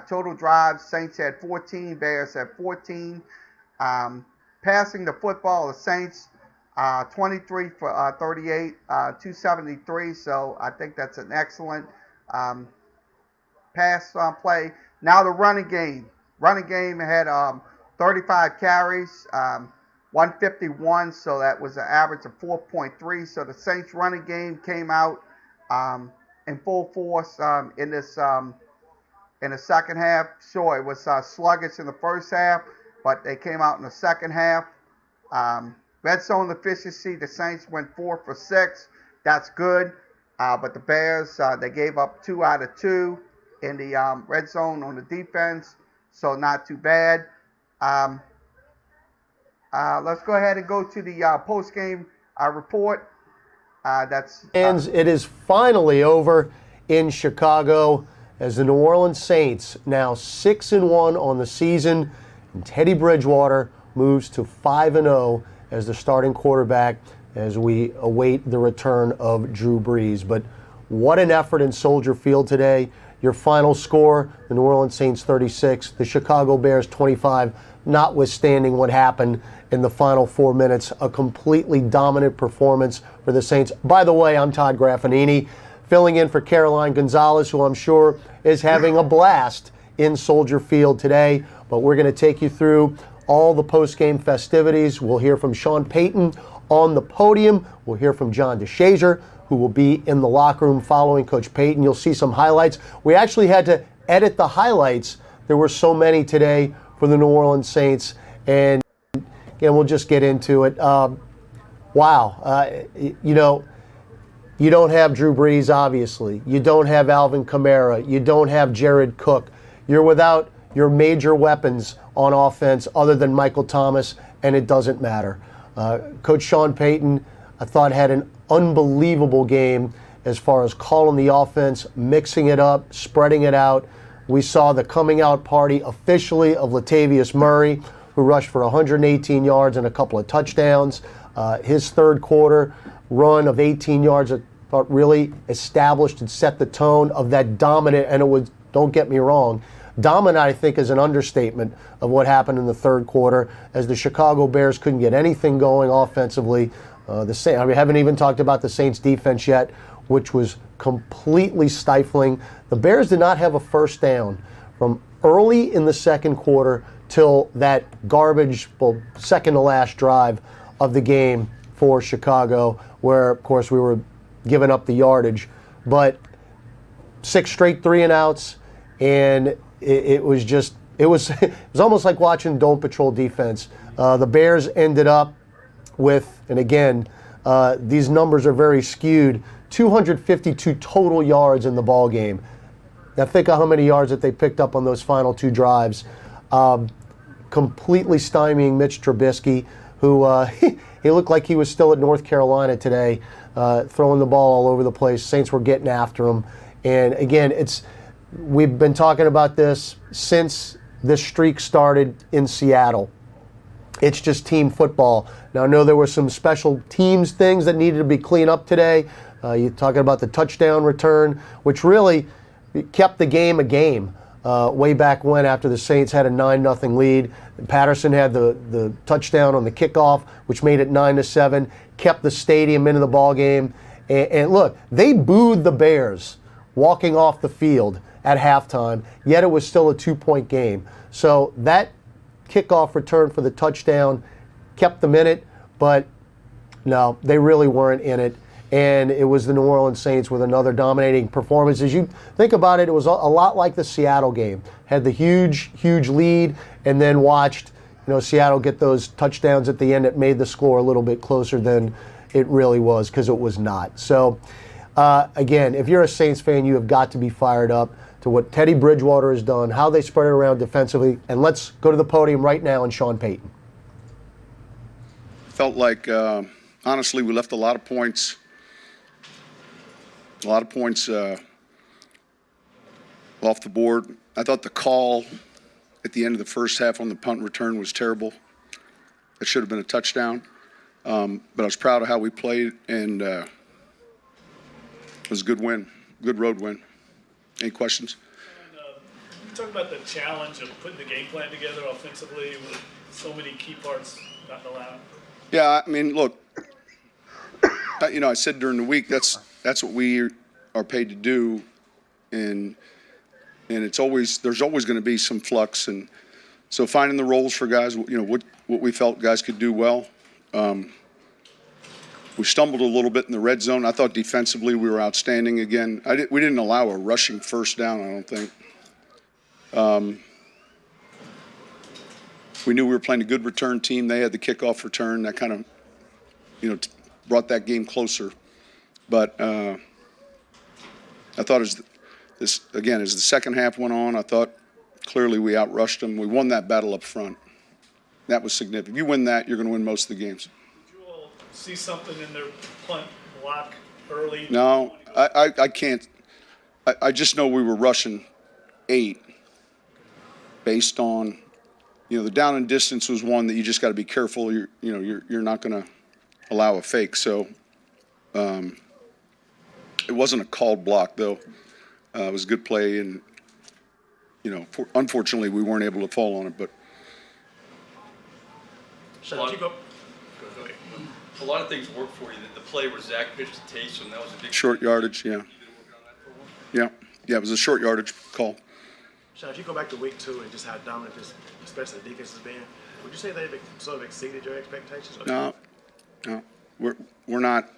[SPEAKER 1] Total drives, Saints had 14, Bears had 14. Passing the football, the Saints 23 for 38, 273. So I think that's an excellent pass play. Now the running game. Running game had 35 carries. 151, so that was an average of 4.3. So the Saints running game came out in full force in the second half. Sure, it was sluggish in the first half, but they came out in the second half. Red zone efficiency, the Saints went 4 for 6. That's good. But the Bears, they gave up 2 out of 2 in the red zone on the defense, so not too bad. Let's go ahead and go to the post-game report.
[SPEAKER 2] It is finally over in Chicago as the New Orleans Saints, now 6-1 on the season, and Teddy Bridgewater moves to 5-0 as the starting quarterback as we await the return of Drew Brees. But what an effort in Soldier Field today. Your final score, the New Orleans Saints 36, the Chicago Bears 25, notwithstanding what happened in the final 4 minutes, a completely dominant performance for the Saints. By the way, I'm Todd Graffinini, filling in for Caroline Gonzalez, who I'm sure is having a blast in Soldier Field today. But we're going to take you through all the post-game festivities. We'll hear from Sean Payton on the podium. We'll hear from John DeShazier, who will be in the locker room following Coach Payton. You'll see some highlights. We actually had to edit the highlights. There were so many today for the New Orleans Saints. And again, we'll just get into it. You don't have Drew Brees, obviously. You don't have Alvin Kamara. You don't have Jared Cook. You're without your major weapons on offense other than Michael Thomas, and it doesn't matter. Coach Sean Payton, I thought, had an unbelievable game as far as calling the offense, mixing it up, spreading it out. We saw the coming out party officially of Latavius Murray, who rushed for 118 yards and a couple of touchdowns. His third quarter run of 18 yards, I thought really established and set the tone of that dominant, and it was, don't get me wrong, dominant, I think, is an understatement of what happened in the third quarter as the Chicago Bears couldn't get anything going offensively. We haven't even talked about the Saints defense yet, which was completely stifling. The Bears did not have a first down from early in the second quarter till that garbage, second to last drive of the game for Chicago, where, of course, we were giving up the yardage. But 6 straight 3-and-outs, and it was almost like watching Dome Patrol defense. The Bears ended up with, and again, these numbers are very skewed, 252 total yards in the ball game. Now think of how many yards that they picked up on those final 2 drives. Completely stymieing Mitch Trubisky, who he looked like he was still at North Carolina today, throwing the ball all over the place. Saints were getting after him. And again, we've been talking about this since this streak started in Seattle. It's just team football. Now, I know there were some special teams things that needed to be cleaned up today. You're talking about the touchdown return, which really kept the game a game way back when, after the Saints had a 9-0 lead. Patterson had the touchdown on the kickoff, which made it 9-7, kept the stadium into the ball game. And look, they booed the Bears walking off the field at halftime, yet it was still a 2-point game. So that kickoff return for the touchdown kept them in it, but no, they really weren't in it. And it was the New Orleans Saints with another dominating performance. As you think about it, it was a lot like the Seattle game. Had the huge lead, and then watched Seattle get those touchdowns at the end that made the score a little bit closer than it really was, because it was not. So again, if you're a Saints fan, you have got to be fired up to what Teddy Bridgewater has done, how they spread it around defensively. And let's go to the podium right now and Sean Payton.
[SPEAKER 3] Felt like, honestly, we left a lot of points off the board. I thought the call at the end of the first half on the punt return was terrible. It should have been a touchdown. But I was proud of how we played, and it was a good win, good road win. Any questions?
[SPEAKER 4] You talk about the challenge of putting the game plan together offensively with so many key parts not allowed.
[SPEAKER 3] Yeah, I mean, look, I said during the week that's what we are paid to do, and there's always going to be some flux, and so finding the roles for guys, what we felt guys could do well. We stumbled a little bit in the red zone. I thought defensively we were outstanding again. We didn't allow a rushing first down, I don't think. We knew we were playing a good return team. They had the kickoff return. That kind of, brought that game closer. But I thought as the second half went on, I thought clearly we outrushed them. We won that battle up front. That was significant. If you win that, you're going to win most of the games.
[SPEAKER 4] See something in their punt block early?
[SPEAKER 3] No, I can't. I just know we were rushing 8 based on, the down and distance was one that you just got to be careful. You're not going to allow a fake. So it wasn't a called block though. It was a good play, and unfortunately we weren't able to fall on it. But
[SPEAKER 5] a lot of things worked for you. The play where Zach pitched to Taysom, that was a big
[SPEAKER 3] short yardage, yeah. Yeah, it was a short yardage call.
[SPEAKER 6] Sean, if you go back to week 2 and just how dominant this, especially the defense has been, would you say they've sort of exceeded your expectations?
[SPEAKER 3] No, we're not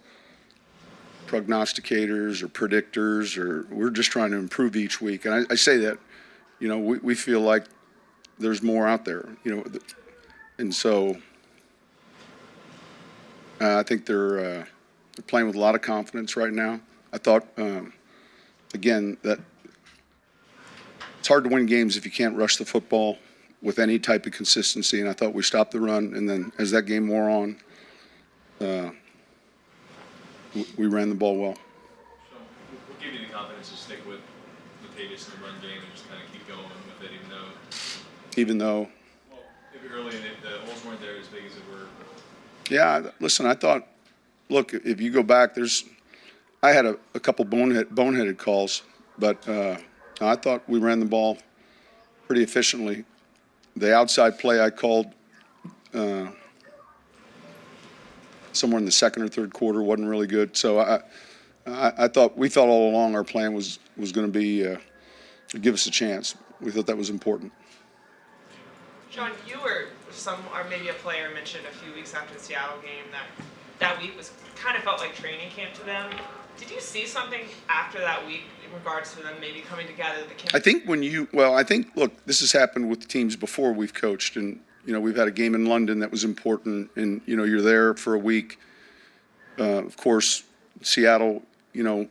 [SPEAKER 3] prognosticators or predictors, we're just trying to improve each week. And I say that, we feel like there's more out there, and so I think they're playing with a lot of confidence right now. I thought, again, that it's hard to win games if you can't rush the football with any type of consistency, and I thought we stopped the run, and then as that game wore on, we ran the ball well.
[SPEAKER 5] So what gave you the confidence to stick with Latavius in the run game and just kind of keep going with it, even though? maybe early and the holes weren't there as big as it were.
[SPEAKER 3] Yeah, listen, I thought, look, if you go back, I had a couple boneheaded calls, but I thought we ran the ball pretty efficiently. The outside play I called somewhere in the second or third quarter wasn't really good. So we thought all along our plan was going to be give us a chance. We thought that was important.
[SPEAKER 7] Sean, you or maybe a player mentioned a few weeks after the Seattle game that week was kind of felt like training camp to them. Did you see something after that week in regards to them maybe coming together?
[SPEAKER 3] I think look, this has happened with teams before we've coached, and we've had a game in London that was important, and you're there for a week. Of course, Seattle, there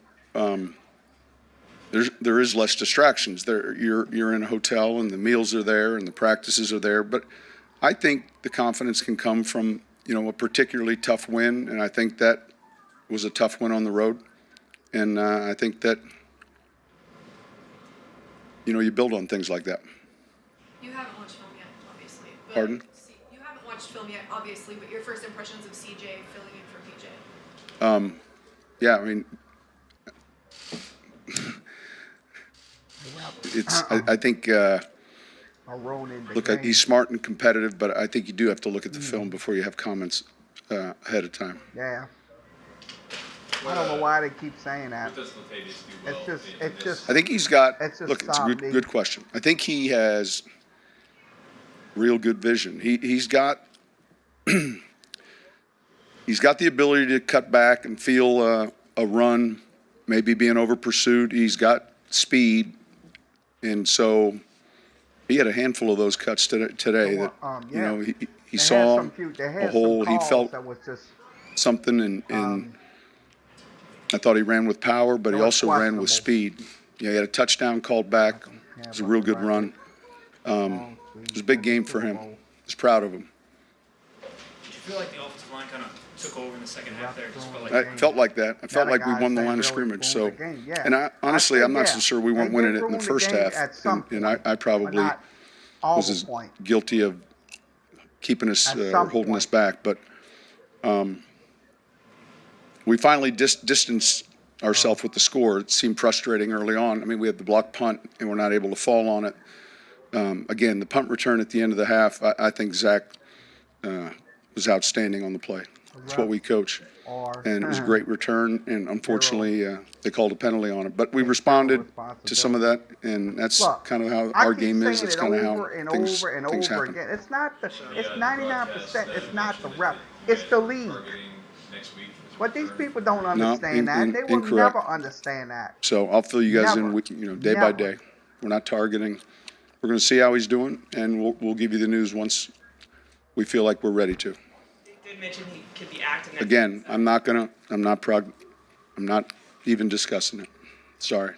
[SPEAKER 3] is less distractions. You're in a hotel, and the meals are there, and the practices are there. But I think the confidence can come from a particularly tough win, and I think that was a tough win on the road. And I think that you build on things like that.
[SPEAKER 8] You haven't watched film yet, obviously. But
[SPEAKER 3] Pardon?
[SPEAKER 8] You haven't watched film yet, obviously, but your first impressions of CJ filling in for PJ?
[SPEAKER 3] Yeah, I mean, I think, look, he's smart and competitive, but I think you do have to look at the film before you have comments ahead of time.
[SPEAKER 1] Yeah. I don't know why they keep saying that.
[SPEAKER 5] What does Latavius do well?
[SPEAKER 1] It's just.
[SPEAKER 3] I think he's got,
[SPEAKER 1] It's just
[SPEAKER 3] look, it's a
[SPEAKER 1] zombie.
[SPEAKER 3] good question. I think he has real good vision. He's got the ability to cut back and feel a run, maybe being over pursued. He's got speed, and so he had a handful of those cuts today that
[SPEAKER 1] Yeah.
[SPEAKER 3] he
[SPEAKER 1] They
[SPEAKER 3] saw
[SPEAKER 1] had
[SPEAKER 3] a hole. He felt
[SPEAKER 1] that was just.
[SPEAKER 3] something, and I thought he ran with power, but he
[SPEAKER 1] was
[SPEAKER 3] also ran with
[SPEAKER 1] questionable.
[SPEAKER 3] speed. He had a touchdown called back. It was a real good run. It was a big game for him. I was proud of him.
[SPEAKER 9] Did you feel like the offensive line kind of took over in the second half there? Just felt like
[SPEAKER 3] I felt like that. I felt like we won the line of scrimmage. So, and honestly, I'm not so sure we weren't winning it in the first half. And I probably was as guilty of keeping us or holding us back. But we finally distanced ourselves with the score. It seemed frustrating early on. I mean, we had the block punt, and we're not able to fall on it. Again, the punt return at the end of the half, I think Zach was outstanding on the play. That's what we coach. And it was a great return, and unfortunately, they called a penalty on it. But we responded to some of that, and that's kind of how our game is. That's kind of how things happen.
[SPEAKER 1] Again. It's not the. It's 99%. It's not the rep. It's the league.
[SPEAKER 5] Next week.
[SPEAKER 1] But these people don't understand that. They will
[SPEAKER 3] incorrect.
[SPEAKER 1] never understand that.
[SPEAKER 3] So I'll fill you guys in, day by
[SPEAKER 1] Never.
[SPEAKER 3] day. We're not targeting. We're going to see how he's doing, and we'll give you the news once we feel like we're ready to.
[SPEAKER 7] They did mention he could be active next
[SPEAKER 3] Again,
[SPEAKER 7] week.
[SPEAKER 3] I'm not even discussing it. Sorry.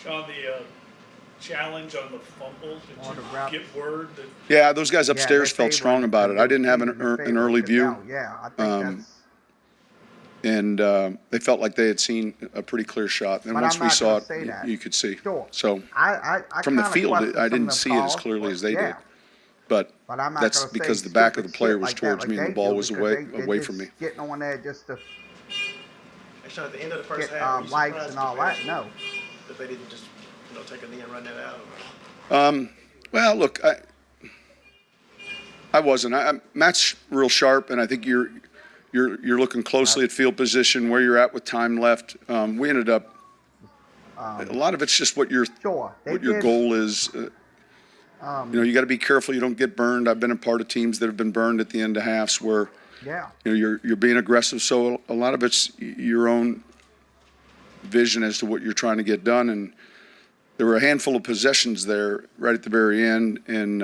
[SPEAKER 4] Sean, the challenge on the fumble,
[SPEAKER 1] On the
[SPEAKER 4] did
[SPEAKER 1] route.
[SPEAKER 4] you get word that
[SPEAKER 3] Yeah, those guys
[SPEAKER 1] Yeah,
[SPEAKER 3] upstairs
[SPEAKER 1] they
[SPEAKER 3] felt strong
[SPEAKER 1] favored
[SPEAKER 3] about it. I didn't have an
[SPEAKER 1] favored
[SPEAKER 3] early
[SPEAKER 1] it
[SPEAKER 3] view.
[SPEAKER 1] down. Yeah, I think that's.
[SPEAKER 3] And they felt like they had seen a pretty clear shot. And
[SPEAKER 1] But
[SPEAKER 3] once
[SPEAKER 1] I'm
[SPEAKER 3] we
[SPEAKER 1] not
[SPEAKER 3] saw
[SPEAKER 1] gonna
[SPEAKER 3] it,
[SPEAKER 1] say that.
[SPEAKER 3] you could see.
[SPEAKER 1] Sure.
[SPEAKER 3] So
[SPEAKER 1] I
[SPEAKER 3] from the
[SPEAKER 1] kinda
[SPEAKER 3] field,
[SPEAKER 1] question
[SPEAKER 3] I
[SPEAKER 1] some
[SPEAKER 3] didn't
[SPEAKER 1] of
[SPEAKER 3] see
[SPEAKER 1] them
[SPEAKER 3] it as
[SPEAKER 1] calls,
[SPEAKER 3] clearly
[SPEAKER 1] but
[SPEAKER 3] as they
[SPEAKER 1] yeah.
[SPEAKER 3] did. But
[SPEAKER 1] But I'm not
[SPEAKER 3] that's
[SPEAKER 1] gonna say
[SPEAKER 3] because the back of the
[SPEAKER 1] stupid
[SPEAKER 3] player
[SPEAKER 1] shit
[SPEAKER 3] was
[SPEAKER 1] like that
[SPEAKER 3] towards
[SPEAKER 1] like
[SPEAKER 3] me and the
[SPEAKER 1] they
[SPEAKER 3] ball
[SPEAKER 1] do,
[SPEAKER 3] was
[SPEAKER 1] because
[SPEAKER 3] away
[SPEAKER 1] they
[SPEAKER 3] from me.
[SPEAKER 1] just getting on there just to
[SPEAKER 6] Hey, Sean, at the end of the first
[SPEAKER 1] get
[SPEAKER 6] half, were you
[SPEAKER 1] likes
[SPEAKER 6] surprised
[SPEAKER 1] and all that. No.
[SPEAKER 6] that they didn't just take a knee and run that out?
[SPEAKER 3] Well, look, I wasn't. Matt's real sharp, and I think you're looking closely at field position, where you're at with time left. We ended up. A lot of it's just what your
[SPEAKER 1] Sure. They
[SPEAKER 3] what your
[SPEAKER 1] did-
[SPEAKER 3] goal is. You got to be careful you don't get burned. I've been a part of teams that have been burned at the end of halves where
[SPEAKER 1] Yeah.
[SPEAKER 3] you're being aggressive. So a lot of it's your own vision as to what you're trying to get done. And there were a handful of possessions there right at the very end, and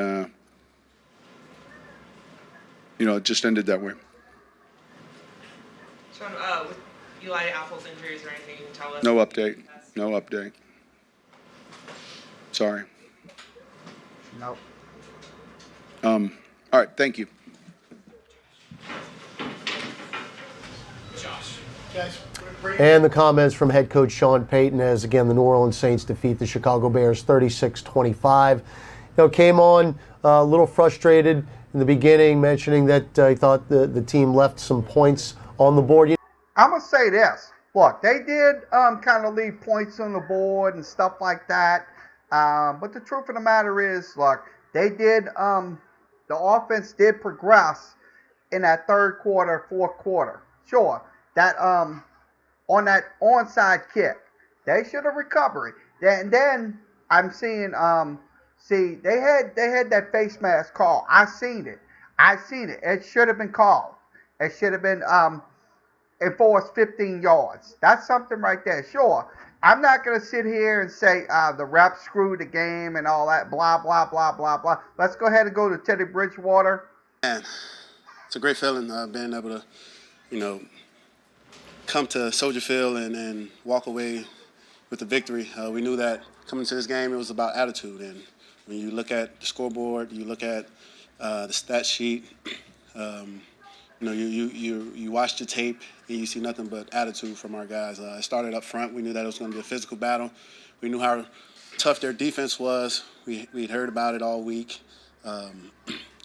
[SPEAKER 3] it just ended that way.
[SPEAKER 7] Sean, with Eli Apple's injuries or anything you can tell us?
[SPEAKER 3] No update. No update. Sorry.
[SPEAKER 1] No.
[SPEAKER 3] All right. Thank you.
[SPEAKER 2] And the comments from head coach Sean Payton as, again, the New Orleans Saints defeat the Chicago Bears 36-25. Came on a little frustrated in the beginning, mentioning that he thought the team left some points on the board.
[SPEAKER 1] I'm going to say this. Look, they did kind of leave points on the board and stuff like that. But the truth of the matter is, look, they did, the offense did progress in that third quarter, fourth quarter. Sure, that on that onside kick, they should have recovered. And then I'm seeing, they had that face mask call. I seen it. It should have been called. It should have been enforced 15 yards. That's something right there. Sure, I'm not going to sit here and say the ref screwed the game and all that, blah, blah, blah, blah, blah. Let's go ahead and go to Teddy Bridgewater.
[SPEAKER 10] Man, it's a great feeling being able to, come to Soldier Field and walk away with the victory. We knew that coming to this game, it was about attitude. And when you look at the scoreboard, you look at the stat sheet, you watch the tape and you see nothing but attitude from our guys. It started up front. We knew that it was going to be a physical battle. We knew how tough their defense was. We'd heard about it all week.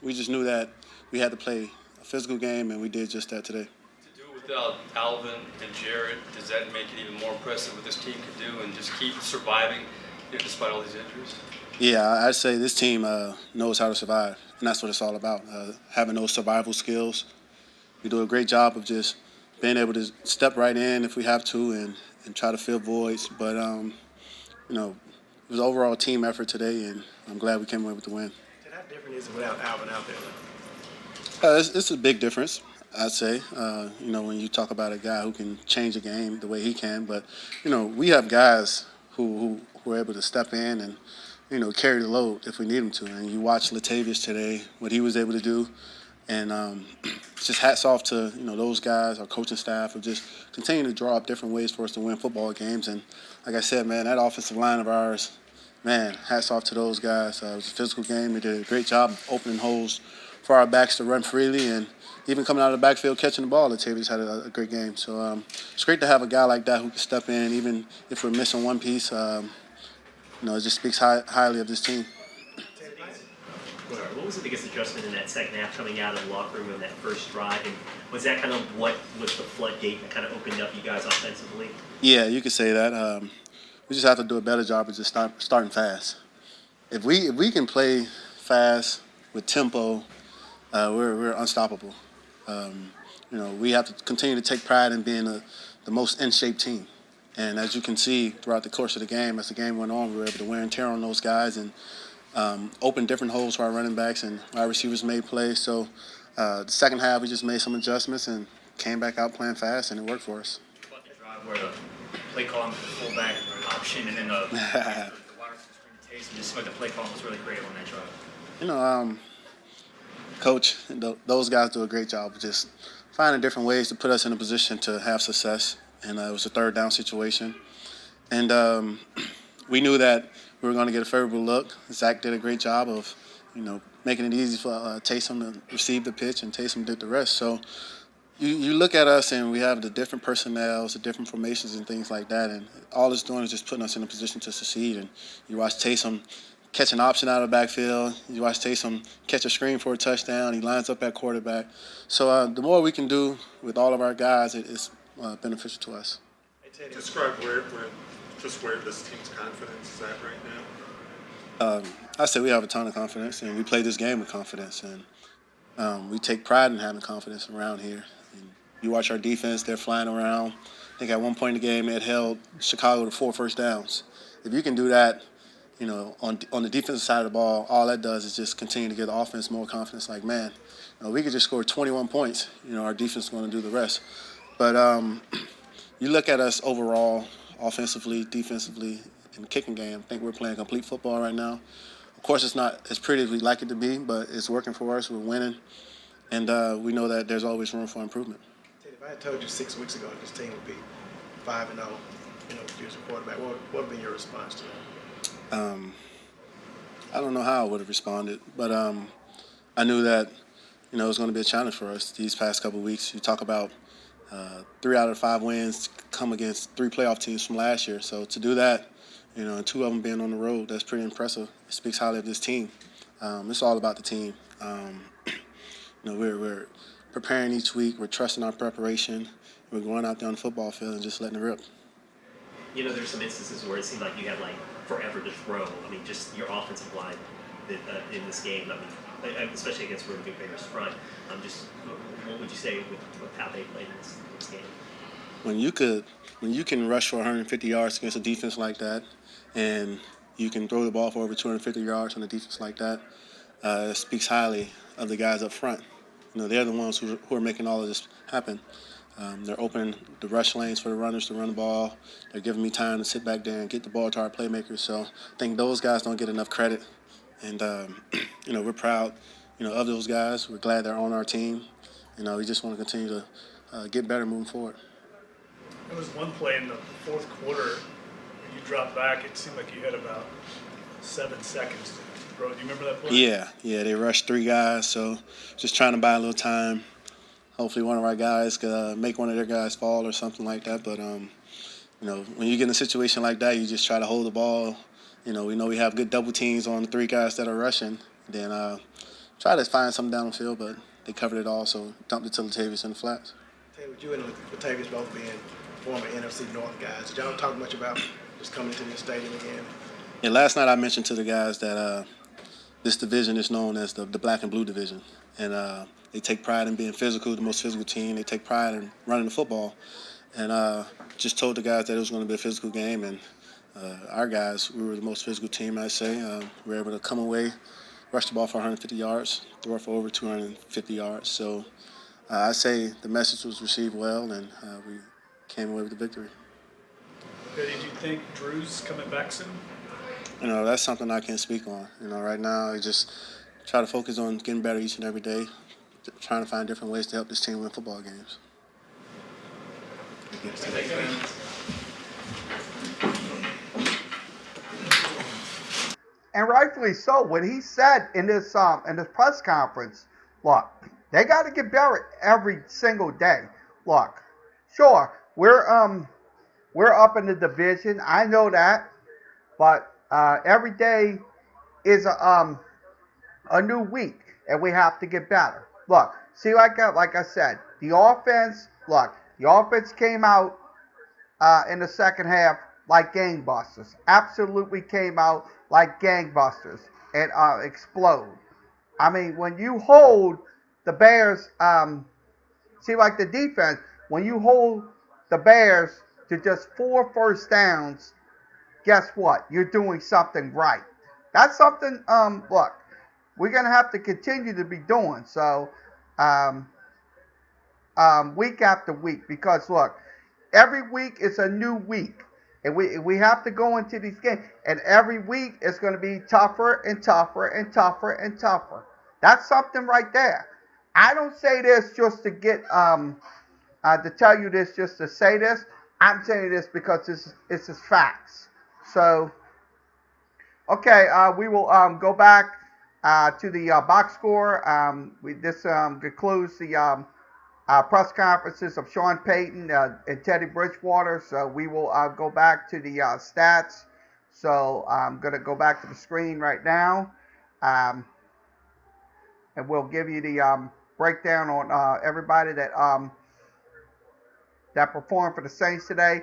[SPEAKER 10] We just knew that we had to play a physical game, and we did just that today.
[SPEAKER 5] To do it without Alvin and Jarrett, does that make it even more impressive what this team can do and just keep surviving despite all these injuries?
[SPEAKER 10] Yeah, I'd say this team knows how to survive, and that's what it's all about, having those survival skills. We do a great job of just being able to step right in if we have to and try to fill voids. But, it was an overall team effort today, and I'm glad we came away with the win.
[SPEAKER 6] How different is it without Alvin out there?
[SPEAKER 10] It's a big difference, I'd say. When you talk about a guy who can change a game the way he can. But, we have guys who are able to step in and, carry the load if we need them to. And you watch Latavius today, what he was able to do. And just hats off to, those guys, our coaching staff, who just continue to draw up different ways for us to win football games. And like I said, man, that offensive line of ours, man, hats off to those guys. It was a physical game. They did a great job of opening holes for our backs to run freely. And even coming out of the backfield, catching the ball, Latavius had a great game. So it's great to have a guy like that who can step in, even if we're missing one piece. It just speaks highly of this team.
[SPEAKER 11] What was the biggest adjustment in that second half coming out of the locker room in that first drive? And was that kind of what was the floodgate that kind of opened up you guys offensively? Yeah,
[SPEAKER 10] you could say that. We just have to do a better job of just starting fast. If we can play fast with tempo, we're unstoppable. We have to continue to take pride in being the most in-shape team. And as you can see throughout the course of the game, as the game went on, we were able to wear and tear on those guys and open different holes for our running backs, and our receivers made plays. So the second half, we just made some adjustments and came back out playing fast, and it worked for us.
[SPEAKER 9] About the drive where the play calling was the fullback option, and then the wide receiver screen Taysom, just like the play calling was really creative on that drive.
[SPEAKER 10] Coach, those guys do a great job of just finding different ways to put us in a position to have success. And it was a third down situation. And we knew that we were going to get a favorable look. Zach did a great job of, making it easy for Taysom to receive the pitch, and Taysom did the rest. So you look at us, and we have the different personnels, the different formations and things like that, and all it's doing is just putting us in a position to succeed. And you watch Taysom catch an option out of the backfield. You watch Taysom catch a screen for a touchdown. He lines up at quarterback. So the more we can do with all of our guys, it's beneficial to us.
[SPEAKER 12] Describe where this team's confidence is at right now.
[SPEAKER 10] I say we have a ton of confidence, and we play this game with confidence, and we take pride in having confidence around here. And you watch our defense; they're flying around. I think at one point in the game, it held Chicago to 4 first downs. If you can do that, on the defensive side of the ball, all that does is just continue to give the offense more confidence. Like, man, we could just score 21 points. Our defense is going to do the rest. But you look at us overall, offensively, defensively, in the kicking game, I think we're playing complete football right now. Of course, it's not as pretty as we'd like it to be, but it's working for us. We're winning. And we know that there's always room for improvement.
[SPEAKER 6] If I had told you 6 weeks ago this team would be 5-0, as a quarterback, what would have been your response to that?
[SPEAKER 10] I don't know how I would have responded, but I knew that, it was going to be a challenge for us these past couple of weeks. You talk about 3 out of 5 wins come against 3 playoff teams from last year. So to do that, and 2 of them being on the road, that's pretty impressive. It speaks highly of this team. It's all about the team. We're preparing each week. We're trusting our preparation. We're going out there on the football field and just letting it rip.
[SPEAKER 11] There's some instances where it seemed like you had forever to throw. I mean, just your offensive line in this game. I mean, especially against Ruben Gobear's front. What would you say with how they played in this game?
[SPEAKER 10] When you can rush for 150 yards against a defense like that, and you can throw the ball for over 250 yards on a defense like that, it speaks highly of the guys up front. They're the ones who are making all of this happen. They're opening the rush lanes for the runners to run the ball. They're giving me time to sit back there and get the ball to our playmakers. So I think those guys don't get enough credit. And, we're proud, of those guys. We're glad they're on our team. We just want to continue to get better moving forward.
[SPEAKER 4] There was one play in the fourth quarter where you dropped back. It seemed like you had about 7 seconds. Bro, do you remember that play?
[SPEAKER 10] Yeah, they rushed 3 guys. So just trying to buy a little time. Hopefully one of our guys could make one of their guys fall or something like that. But, when you get in a situation like that, you just try to hold the ball. We know we have good double teams on the 3 guys that are rushing. Then try to find something down the field, but they covered it all, so dumped it to Latavius in the flats.
[SPEAKER 6] With you and Latavius both being former NFC North guys, did y'all talk much about just coming into the stadium again?
[SPEAKER 10] Yeah, last night I mentioned to the guys that this division is known as the black and blue division. And they take pride in being physical, the most physical team. They take pride in running the football. And just told the guys that it was going to be a physical game. And our guys, we were the most physical team, I'd say. We were able to come away, rush the ball for 150 yards, throw it for over 250 yards. So I'd say the message was received well, and we came away with the victory.
[SPEAKER 4] Did you think Drew's coming back soon?
[SPEAKER 10] That's something I can't speak on. Right now I just try to focus on getting better each and every day, trying to find different ways to help this team win football games.
[SPEAKER 1] And rightfully so. What he said in this press conference, look, they got to get better every single day. Look, sure, we're up in the division. I know that, but every day is a new week, and we have to get better. Look, see, like I said, the offense came out in the second half like gangbusters. Absolutely came out like gangbusters and explode. I mean, when you hold the Bears, like the defense, when you hold the Bears to just 4 first downs, guess what? You're doing something right. That's something, look, we're going to have to continue to be doing. So, week after week, because, look, every week is a new week. And we have to go into these games. And every week it's going to be tougher and tougher and tougher and tougher. That's something right there. I don't say this just to get, to tell you this just to say this. I'm saying this because it's just facts. So, okay, we will go back to the box score. This concludes the press conferences of Sean Payton and Teddy Bridgewater. So we will go back to the stats. So I'm going to go back to the screen right now. And we'll give you the breakdown on everybody that performed for the Saints today.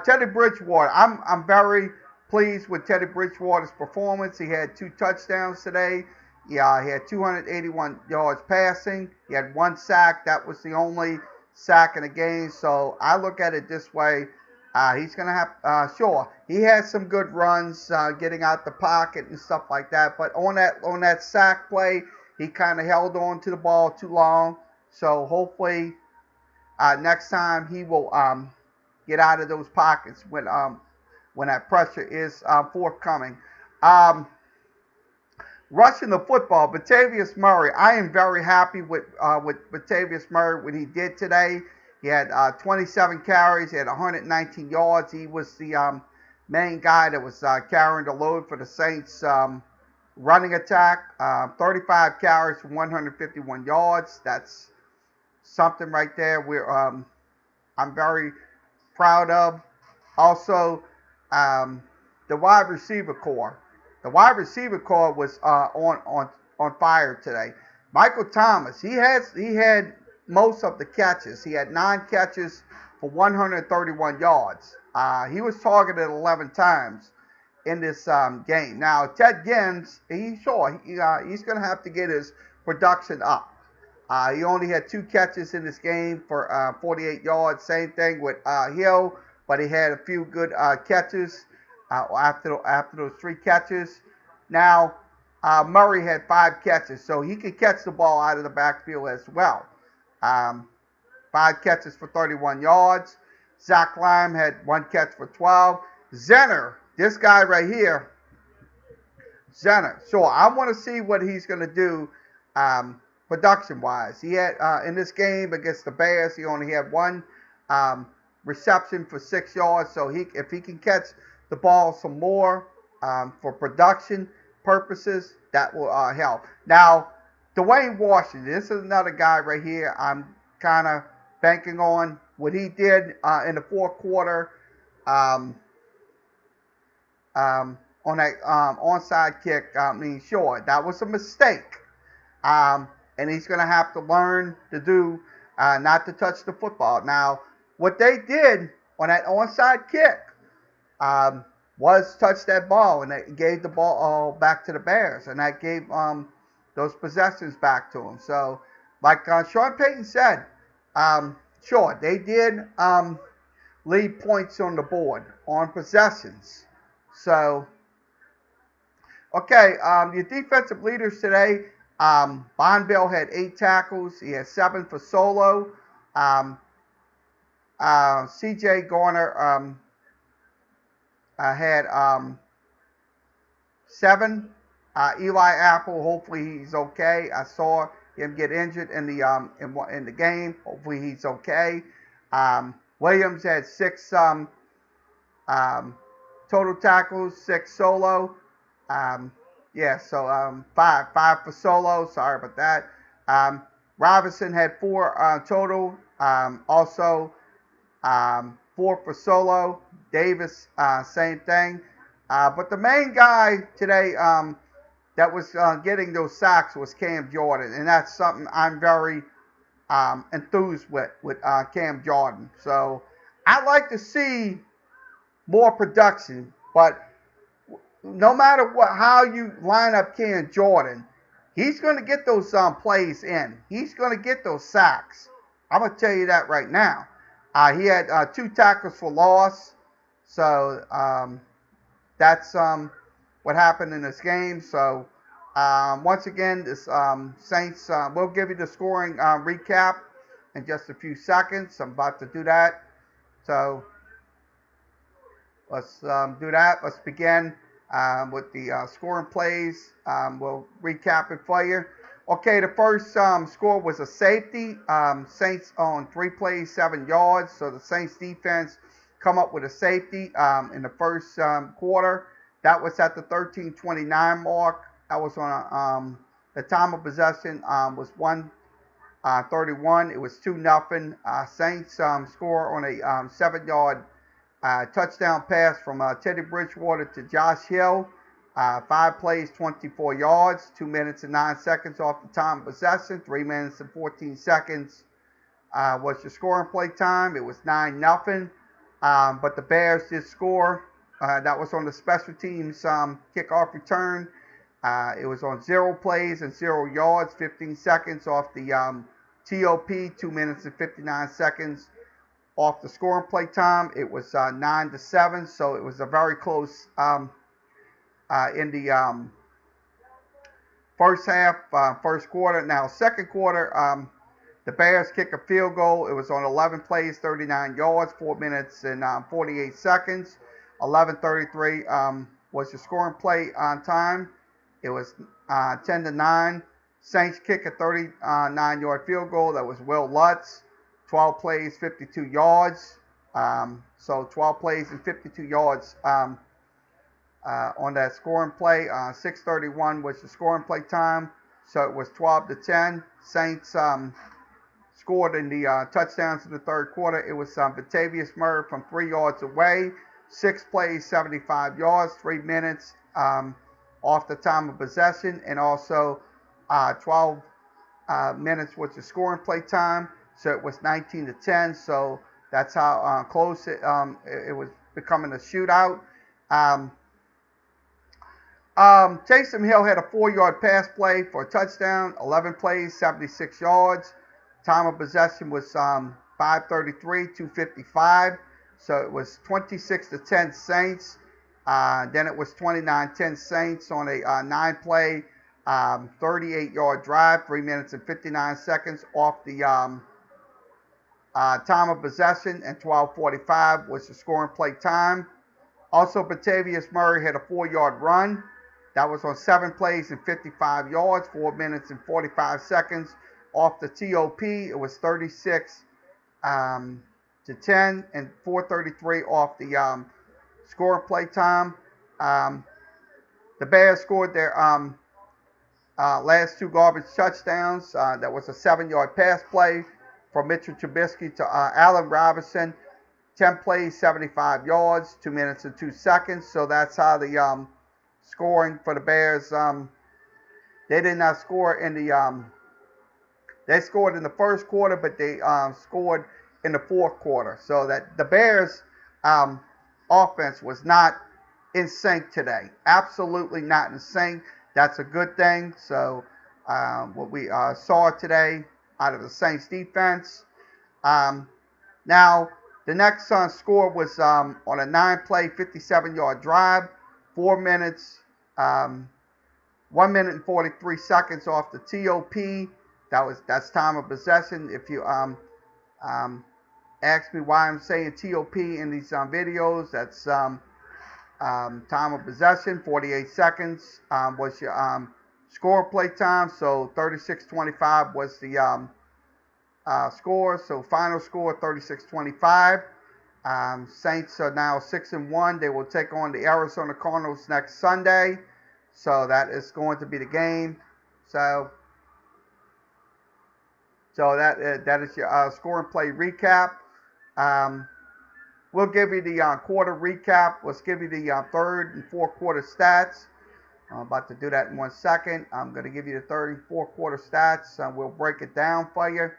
[SPEAKER 1] Teddy Bridgewater, I'm very pleased with Teddy Bridgewater's performance. He had 2 touchdowns today. Yeah, he had 281 yards passing. He had 1 sack. That was the only sack in the game. So I look at it this way. He's going to have, sure, he had some good runs getting out the pocket and stuff like that. But on that sack play, he kind of held on to the ball too long. So hopefully next time he will get out of those pockets when that pressure is forthcoming. Rushing the football, Batavius Murray. I am very happy with Batavius Murray what he did today. He had 27 carries. He had 119 yards. He was the main guy that was carrying the load for the Saints running attack. 35 carries for 151 yards. That's something right there. I'm very proud of. Also, the wide receiver core. the wide receiver core was on fire today. Michael Thomas, he had most of the catches. He had 9 catches for 131 yards. He was targeted 11 times in this game. Now, Ted Ginn, he's going to have to get his production up. He only had 2 catches in this game for 48 yards. Same thing with Hill, but he had a few good catches after those 3 catches. Now, Murray had 5 catches, so he could catch the ball out of the backfield as well. 5 catches for 31 yards. Zach Lime had 1 catch for 12. Zenner, this guy right here, Zenner. So I want to see what he's going to do production-wise. He had in this game against the Bears, he only had 1 reception for 6 yards. So if he can catch the ball some more for production purposes, that will help. Now, Dwayne Washington, this is another guy right here I'm kind of banking on. What he did in the fourth quarter on that onside kick, sure, that was a mistake. And he's going to have to learn to do, not to touch the football. Now, what they did on that onside kick was touch that ball, and they gave the ball back to the Bears, and that gave those possessions back to them. So, like Sean Payton said, sure, they did leave points on the board on possessions. So, okay, your defensive leaders today, Bonville had 8 tackles. He had 7 for solo. C.J. Garner had 7. Eli Apple, hopefully he's okay. I saw him get injured in the game. Hopefully he's okay. Williams had 6 total tackles, 6 solo. So 5 for solo. Sorry about that. Robinson had 4 total. Also 4 for solo. Davis, same thing. But the main guy today that was getting those sacks was Cam Jordan, and that's something I'm very enthused with Cam Jordan. So I'd like to see more production, but no matter how you line up Cam Jordan, he's going to get those plays in. He's going to get those sacks. I'm going to tell you that right now. He had 2 tackles for loss, so that's what happened in this game. So once again, this Saints, we'll give you the scoring recap in just a few seconds. I'm about to do that. So let's do that. Let's begin with the scoring plays. We'll recap it for you. Okay, the first score was a safety. Saints on 3 plays, 7 yards. So the Saints defense come up with a safety in the first quarter. That was at the 13:29 mark. That was on the time of possession was 1:31. It was 2-0. Saints score on a 7-yard touchdown pass from Teddy Bridgewater to Josh Hill. 5 plays, 24 yards, 2 minutes and 9 seconds off the time of possession. 3 minutes and 14 seconds was the scoring play time. It was 9-0. But the Bears did score. That was on the special teams kickoff return. It was on 0 plays and 0 yards, 15 seconds off the TOP, 2 minutes and 59 seconds off the scoring play time. It was 9-7, so it was a very close in the first half, first quarter. Now, second quarter, the Bears kick a field goal. It was on 11 plays, 39 yards, 4 minutes and 48 seconds. 11:33 was the scoring play on time. It was 10-9. Saints kick a 39-yard field goal. That was Will Lutz. 12 plays, 52 yards. So 12 plays and 52 yards on that scoring play. 6:31 was the scoring play time. So it was 12-10. Saints scored in the touchdowns in the third quarter. It was Batavius Murray from 3 yards away. 6 plays, 75 yards, 3 minutes off the time of possession, and also 12 minutes with the scoring play time. So it was 19-10. So that's how close it was becoming a shootout. Taysom Hill had a 4-yard pass play for a touchdown, 11 plays, 76 yards. Time of possession was 5:33, 2:55. So it was 26-10 Saints. Then it was 29-10 Saints on a 9-play, 38-yard drive, 3 minutes and 59 seconds off the time of possession, and 12:45 was the scoring play time. Also, Batavius Murray had a 4-yard run. That was on 7 plays and 55 yards, 4 minutes and 45 seconds off the TOP. It was 36 to 10 and 4:33 off the scoring play time. The Bears scored their last 2 garbage touchdowns. That was a 7-yard pass play from Mitchell Trubisky to Allen Robinson. 10 plays, 75 yards, 2 minutes and 2 seconds. So that's how the scoring for the Bears. They did not score in the. They scored in the first quarter, but they scored in the fourth quarter. So that the Bears' offense was not in sync today. Absolutely not in sync. That's a good thing. So what we saw today out of the Saints defense. Now the next score was on a 9-play, 57-yard drive, 4 minutes, 1 minute and 43 seconds off the TOP. That's time of possession. If you ask me why I'm saying TOP in these videos, that's time of possession. 48 seconds was your score play time. So 36-25 was the score. So final score 36-25. Saints are now 6-1. They will take on the Arizona Cardinals next Sunday. So that is going to be the game. So that is your score and play recap. We'll give you the quarter recap. Let's give you the third and fourth quarter stats. I'm about to do that in 1 second. I'm going to give you the third and fourth quarter stats. We'll break it down for you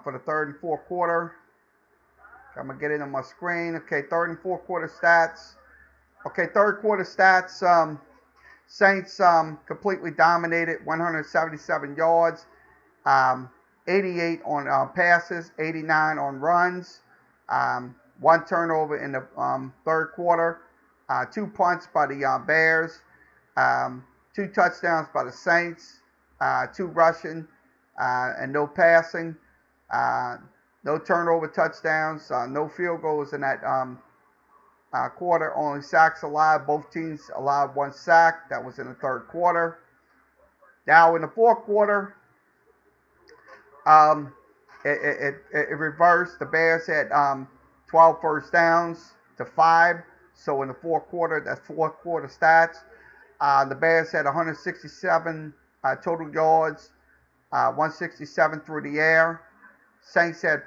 [SPEAKER 1] for the third and fourth quarter. I'm going to get it on my screen. Okay, third and fourth quarter stats. Okay, third quarter stats. Saints completely dominated, 177 yards, 88 on passes, 89 on runs, 1 turnover in the third quarter, 2 punts by the Bears, 2 touchdowns by the Saints, 2 rushing and no passing, no turnover touchdowns, no field goals in that quarter, only sacks allowed. Both teams allowed 1 sack. That was in the third quarter. Now in the fourth quarter, it reversed. The Bears had 12 first downs to 5. So in the fourth quarter, that's fourth quarter stats. The Bears had 167 total yards, 167 through the air. Saints had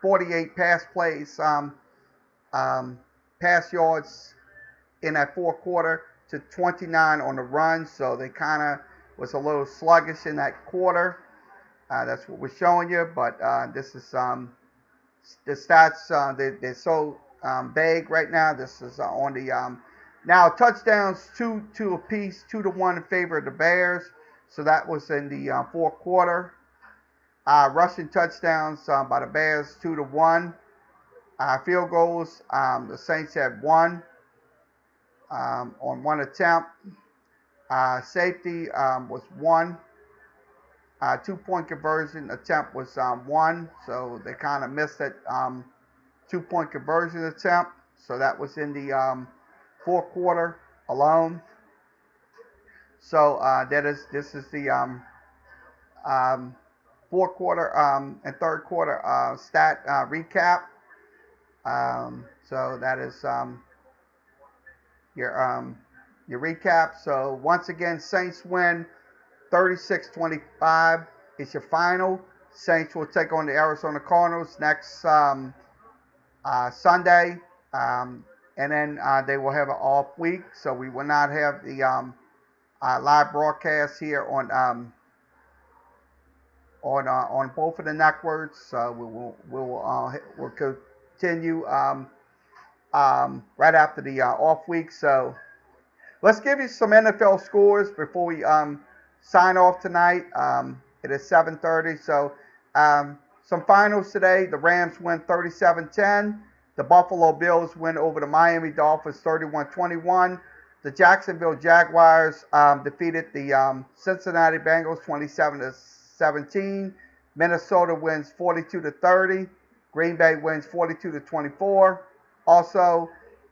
[SPEAKER 1] 48 pass plays, pass yards in that fourth quarter to 29 on the run. So they kind of was a little sluggish in that quarter. That's what we're showing you. But this is the stats. They're so vague right now. This is on the now touchdowns 2 apiece, 2-1 in favor of the Bears. So that was in the fourth quarter. Rushing touchdowns by the Bears 2-1. Field goals, the Saints had 1 on 1 attempt. Safety was 1. 2-point conversion attempt was 1. So they kind of missed that 2-point conversion attempt. So that was in the fourth quarter alone. So this is the fourth quarter and third quarter stat recap. So that is your recap. So once again, Saints win 36-25. It's your final. Saints will take on the Arizona Cardinals next Sunday. and then they will have an off week, so we will not have the live broadcast here on both of the networks. We'll continue right after the off week. So let's give you some NFL scores before we sign off tonight. It is 7:30. So some finals today. The Rams win 37-10. The Buffalo Bills win over the Miami Dolphins 31-21. The Jacksonville Jaguars defeated the Cincinnati Bengals 27-17. Minnesota wins 42-30. Green Bay wins 42-24. Also,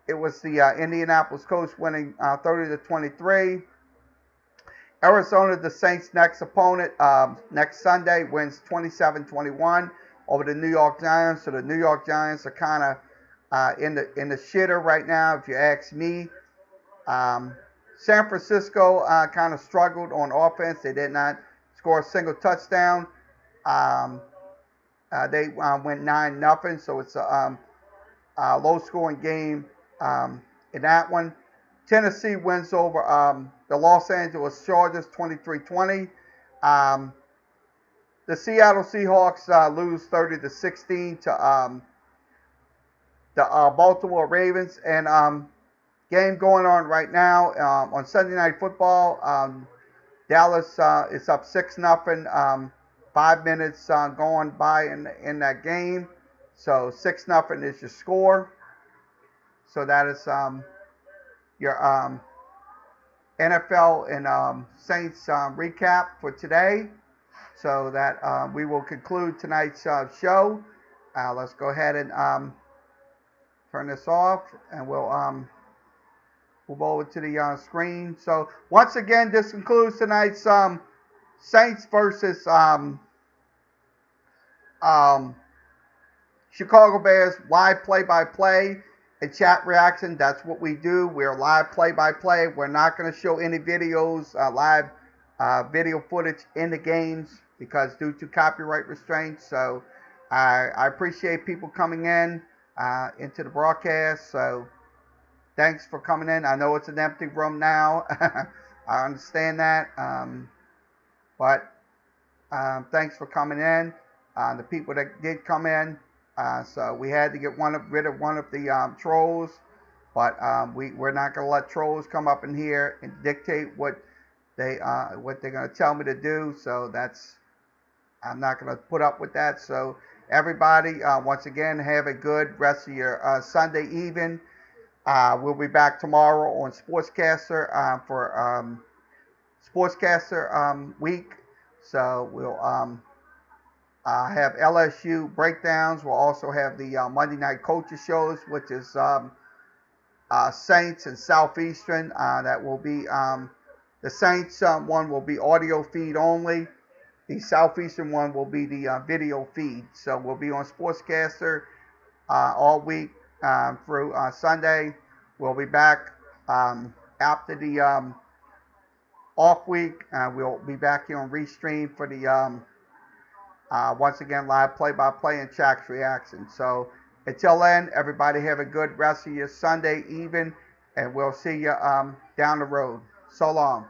[SPEAKER 1] it was the Indianapolis Colts winning 30-23. Arizona, the Saints' next opponent, next Sunday, wins 27-21 over the New York Giants. So the New York Giants are kind of in the shitter right now, if you ask me. San Francisco kind of struggled on offense. They did not score a single touchdown. They went 9-0, so it's a low-scoring game in that one. Tennessee wins over the Los Angeles Chargers 23-20. The Seattle Seahawks lose 30-16 to the Baltimore Ravens. And game going on right now on Sunday Night Football. Dallas is up 6-0. 5 minutes going by in that game. So 6-0 is your score. So that is your NFL and Saints recap for today. So that we will conclude tonight's show. Let's go ahead and turn this off, and we'll move over to the screen. So once again, this concludes tonight's Saints versus Chicago Bears live play-by-play and chat reaction. That's what we do. We're live play-by-play. We're not going to show any videos, live video footage in the games because due to copyright restraints. So I appreciate people coming in into the broadcast. So thanks for coming in. I know it's an empty room now. I understand that. But thanks for coming in. The people that did come in. So we had to get rid of one of the trolls. But we're not going to let trolls come up in here and dictate what they're going to tell me to do. So I'm not going to put up with that. So everybody, once again, have a good rest of your Sunday evening. We'll be back tomorrow on Sportscaster for Sportscaster week. So we'll have LSU breakdowns. We'll also have the Monday Night Coaches shows, which is Saints and Southeastern. That will be the Saints one will be audio feed only. The Southeastern one will be the video feed. So we'll be on Sportscaster all week through Sunday. We'll be back after the off week. We'll be back here on Restream for the once again live play-by-play and chat reaction. So until then, everybody have a good rest of your Sunday evening, and we'll see you down the road. So long.